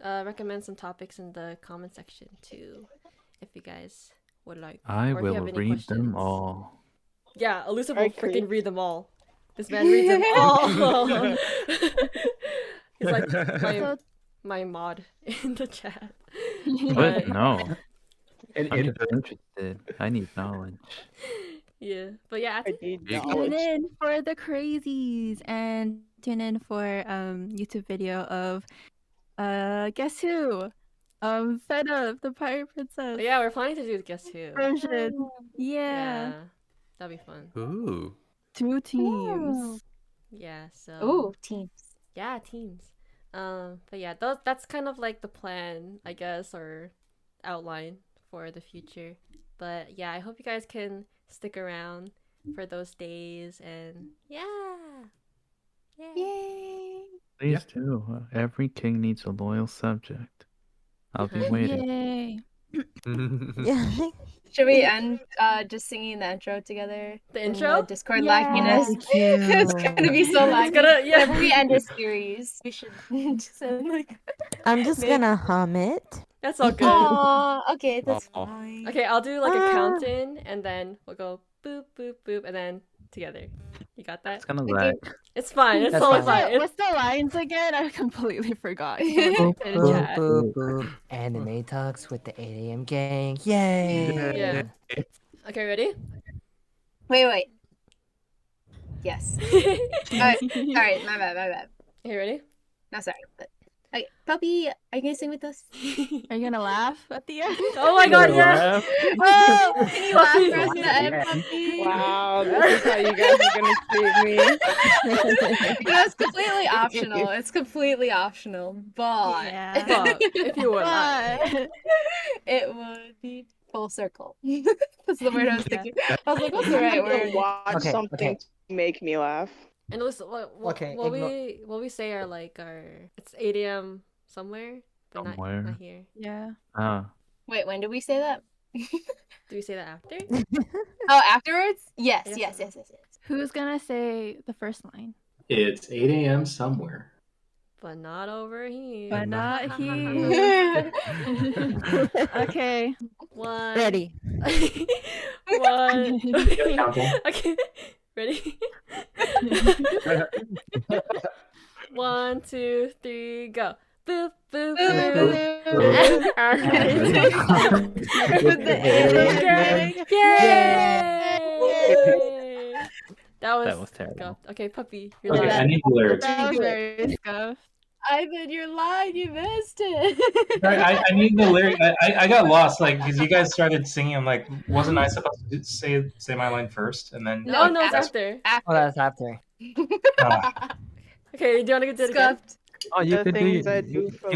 [SPEAKER 3] Recommend some topics in the comment section, too, if you guys would like.
[SPEAKER 7] I
[SPEAKER 3] or if you
[SPEAKER 7] will
[SPEAKER 3] have any
[SPEAKER 7] read them
[SPEAKER 3] questions.
[SPEAKER 7] all.
[SPEAKER 3] Yeah, Illusive will
[SPEAKER 9] Alright,
[SPEAKER 3] freaking
[SPEAKER 9] Creep.
[SPEAKER 3] read them all. This man reads them all. He's like my mod in the chat.
[SPEAKER 7] What? No. I'm
[SPEAKER 2] And
[SPEAKER 7] just interested. I need knowledge.
[SPEAKER 3] Yeah, but yeah, I think
[SPEAKER 10] Tune in for the crazies and tune in for YouTube video of guess who? Fena, the Pirate Princess.
[SPEAKER 3] yeah, we're planning to do Guess Who.
[SPEAKER 10] Version. Yeah.
[SPEAKER 3] Yeah, that'd be fun.
[SPEAKER 2] Ooh.
[SPEAKER 10] 2 teams.
[SPEAKER 3] Yeah, so
[SPEAKER 4] Ooh, teams.
[SPEAKER 3] yeah, teams. But yeah, that's kind of like the plan, I guess, or outline for the future. But yeah, I hope you guys can stick around for those days and
[SPEAKER 4] Yay!
[SPEAKER 7] Please do. Every king needs a loyal subject. I'll be waiting.
[SPEAKER 10] Yay.
[SPEAKER 12] Yeah.
[SPEAKER 4] Should we end just singing the intro together?
[SPEAKER 3] The
[SPEAKER 4] in
[SPEAKER 3] intro?
[SPEAKER 4] The Discord
[SPEAKER 10] Yeah.
[SPEAKER 4] lagginess. It's gonna be so laggy.
[SPEAKER 3] It's gonna
[SPEAKER 4] Whenever we end a series, we should just end like.
[SPEAKER 12] I'm just
[SPEAKER 4] Make-
[SPEAKER 12] gonna hum it.
[SPEAKER 3] That's all good.
[SPEAKER 4] Aw, okay, that's
[SPEAKER 2] Aw.
[SPEAKER 4] fine.
[SPEAKER 3] Okay, I'll do like a
[SPEAKER 12] Ah.
[SPEAKER 3] count in and then we'll go boop boop boop and then together. You got that?
[SPEAKER 7] It's gonna
[SPEAKER 4] Okay.
[SPEAKER 7] lag.
[SPEAKER 3] It's fine. It's
[SPEAKER 5] That's
[SPEAKER 3] totally
[SPEAKER 5] fine.
[SPEAKER 3] fine.
[SPEAKER 10] What's the lines again? I completely forgot.
[SPEAKER 5] Boop,
[SPEAKER 10] In the
[SPEAKER 5] boop,
[SPEAKER 10] chat.
[SPEAKER 5] boop, boop. Anime talks with the 8am gang. Yay!
[SPEAKER 3] Yeah. Okay, ready?
[SPEAKER 4] Wait. Yes. Alright, my bad.
[SPEAKER 3] Okay, ready?
[SPEAKER 4] No, sorry. But Puppy, are you gonna sing with us?
[SPEAKER 10] Are you gonna laugh at the end?
[SPEAKER 3] Oh my god, yeah!
[SPEAKER 4] Oh, can you laugh for us at the end,
[SPEAKER 5] Yeah.
[SPEAKER 4] Puppy?
[SPEAKER 9] Wow, this is how you guys are gonna treat me.
[SPEAKER 4] It's completely optional. It's completely optional, but
[SPEAKER 10] Yeah.
[SPEAKER 3] But if you would like.
[SPEAKER 10] But
[SPEAKER 4] it would be full circle. That's the word I was thinking. I was like, what's the right word?
[SPEAKER 9] Watch
[SPEAKER 5] Okay,
[SPEAKER 9] something
[SPEAKER 5] okay.
[SPEAKER 9] to make me laugh.
[SPEAKER 3] And listen,
[SPEAKER 5] Okay,
[SPEAKER 3] what we say are like it's 8 a.m. somewhere, but
[SPEAKER 7] Somewhere.
[SPEAKER 3] not here.
[SPEAKER 10] yeah.
[SPEAKER 4] Wait, when did we say that?
[SPEAKER 3] Do we say that after?
[SPEAKER 4] Oh, afterwards? Yes,
[SPEAKER 3] Yes.
[SPEAKER 4] yes.
[SPEAKER 10] Who's gonna say the first line?
[SPEAKER 6] It's 8 a.m. somewhere.
[SPEAKER 3] But not over here.
[SPEAKER 10] But not here. Okay.
[SPEAKER 3] One.
[SPEAKER 12] Ready.
[SPEAKER 3] One.
[SPEAKER 6] Counting.
[SPEAKER 3] Okay. Ready? 1, 2, 3, go. Boop, boop, boop. Yay! That was
[SPEAKER 7] terrible.
[SPEAKER 3] scuffed. Okay, puppy, you're
[SPEAKER 6] Okay, I
[SPEAKER 3] live.
[SPEAKER 6] need the lyrics.
[SPEAKER 10] That was very scuffed.
[SPEAKER 4] Ivan, you're lying. You missed it.
[SPEAKER 6] Sorry, I need the lyric. I got lost, like, because you guys started singing. I'm like, wasn't I supposed to say my line first and then?
[SPEAKER 3] No, it's after.
[SPEAKER 5] Oh, that's after.
[SPEAKER 3] Okay, do you want to do it again?
[SPEAKER 4] Scuffed.
[SPEAKER 7] Oh, you
[SPEAKER 9] The
[SPEAKER 7] could do
[SPEAKER 9] things I do for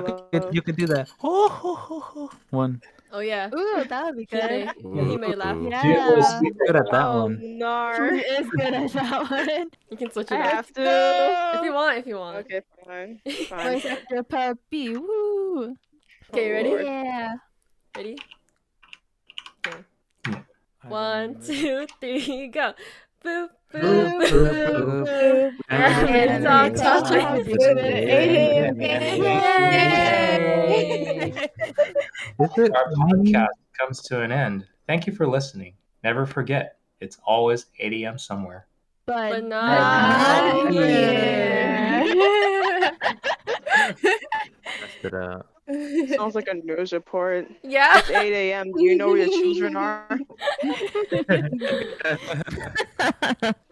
[SPEAKER 7] you could do that. One.
[SPEAKER 3] Oh yeah.
[SPEAKER 10] Ooh, that would be
[SPEAKER 3] He may,
[SPEAKER 10] good.
[SPEAKER 3] he may laugh.
[SPEAKER 7] Dude,
[SPEAKER 10] Yeah.
[SPEAKER 7] good at that
[SPEAKER 9] Oh,
[SPEAKER 7] one.
[SPEAKER 10] He
[SPEAKER 9] nar.
[SPEAKER 10] is good at that one.
[SPEAKER 3] You can switch
[SPEAKER 9] I
[SPEAKER 3] it up
[SPEAKER 9] have to.
[SPEAKER 3] if you want. If you want.
[SPEAKER 9] Okay, fine.
[SPEAKER 10] Voice actor puppy. Woo.
[SPEAKER 3] Okay, ready?
[SPEAKER 9] Lord.
[SPEAKER 10] Yeah.
[SPEAKER 3] Ready? Okay. 1, 2, 3, go. Boop, boop, boop. And talk, talk.
[SPEAKER 4] Talk.
[SPEAKER 3] Yay!
[SPEAKER 6] Our podcast comes to an end. Thank you for listening. Never forget, it's always 8 a.m. somewhere.
[SPEAKER 3] But not here.
[SPEAKER 7] Messed it up.
[SPEAKER 9] Sounds like a news report.
[SPEAKER 3] Yeah.
[SPEAKER 9] It's 8 a.m. Do you know where your children are?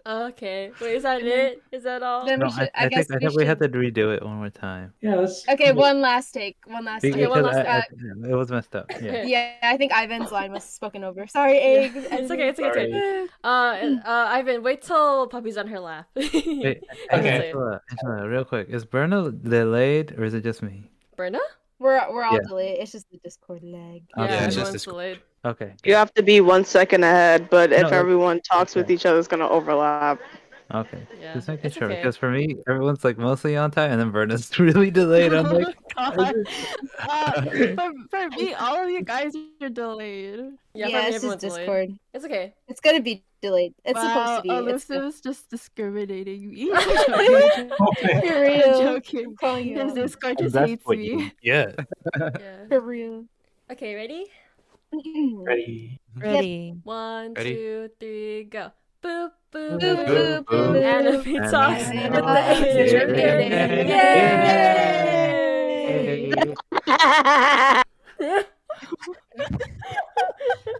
[SPEAKER 3] Okay. Wait, is that it? Is that all?
[SPEAKER 4] Then
[SPEAKER 7] No,
[SPEAKER 4] we should,
[SPEAKER 7] I
[SPEAKER 4] guess
[SPEAKER 7] think we had to redo it one more time.
[SPEAKER 6] Yeah, let's.
[SPEAKER 4] Okay, one last take. One last take.
[SPEAKER 3] Okay, one
[SPEAKER 7] Because
[SPEAKER 3] last
[SPEAKER 7] it was messed up. Yeah.
[SPEAKER 3] Okay.
[SPEAKER 4] Yeah, I think Ivan's line was spoken over. Sorry, Egg.
[SPEAKER 3] It's okay. It's okay. It's okay. Ivan, wait till Puppy's on her lap.
[SPEAKER 7] Wait,
[SPEAKER 6] Okay.
[SPEAKER 7] Angela, real quick. Is Berna delayed or is it just me?
[SPEAKER 3] Berna?
[SPEAKER 4] We're all
[SPEAKER 7] Yeah.
[SPEAKER 4] delayed. It's just the Discord lag.
[SPEAKER 3] Yeah,
[SPEAKER 7] Okay.
[SPEAKER 2] it's just
[SPEAKER 3] everyone's
[SPEAKER 2] this-
[SPEAKER 3] delayed.
[SPEAKER 7] Okay.
[SPEAKER 9] You have to be 1 second ahead, but if
[SPEAKER 7] No,
[SPEAKER 9] everyone talks with
[SPEAKER 7] okay.
[SPEAKER 9] each other, it's gonna overlap.
[SPEAKER 7] Okay.
[SPEAKER 3] Yeah,
[SPEAKER 7] Just making
[SPEAKER 3] it's
[SPEAKER 7] sure
[SPEAKER 3] okay.
[SPEAKER 7] because for me, everyone's like mostly on time, and then Berna's really delayed. I'm
[SPEAKER 10] Oh
[SPEAKER 7] like,
[SPEAKER 10] my god. For me, all of you guys are delayed.
[SPEAKER 3] Yeah,
[SPEAKER 4] Yeah,
[SPEAKER 3] for me,
[SPEAKER 4] it's just
[SPEAKER 3] everyone's delayed.
[SPEAKER 4] Discord.
[SPEAKER 3] It's okay.
[SPEAKER 4] It's gonna be delayed. It's
[SPEAKER 10] Wow,
[SPEAKER 4] supposed to be. It's
[SPEAKER 10] Illusive's just discriminating me.
[SPEAKER 6] Okay.
[SPEAKER 4] for
[SPEAKER 10] I'm
[SPEAKER 4] real.
[SPEAKER 10] joking.
[SPEAKER 4] I'm calling you
[SPEAKER 10] His
[SPEAKER 4] out.
[SPEAKER 10] Discord
[SPEAKER 7] and
[SPEAKER 10] just
[SPEAKER 7] that's
[SPEAKER 10] hates
[SPEAKER 7] what
[SPEAKER 10] me.
[SPEAKER 7] you get.
[SPEAKER 3] Yeah.
[SPEAKER 4] For real.
[SPEAKER 3] Okay, ready?
[SPEAKER 6] Ready?
[SPEAKER 12] Ready.
[SPEAKER 3] 1,
[SPEAKER 2] Ready?
[SPEAKER 3] 2, 3, go. Boop, boop,
[SPEAKER 4] Boop,
[SPEAKER 3] boop.
[SPEAKER 4] boop, boop.
[SPEAKER 3] And if he
[SPEAKER 7] And
[SPEAKER 3] talks
[SPEAKER 7] if
[SPEAKER 3] with
[SPEAKER 7] he
[SPEAKER 3] the
[SPEAKER 7] talks,
[SPEAKER 3] Yay!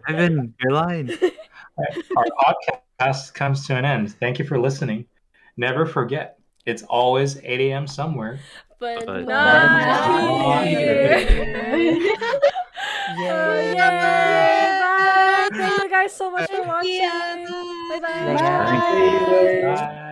[SPEAKER 7] Ivan, your line.
[SPEAKER 6] Our podcast comes to an end. Thank you for listening. Never forget, it's always 8 a.m. somewhere.
[SPEAKER 3] But
[SPEAKER 7] But
[SPEAKER 3] not here.
[SPEAKER 12] Yay.
[SPEAKER 3] Yay! Bye! Thank you guys so much for watching.
[SPEAKER 4] Yeah.
[SPEAKER 3] Bye-bye.
[SPEAKER 5] Bye.
[SPEAKER 6] Bye.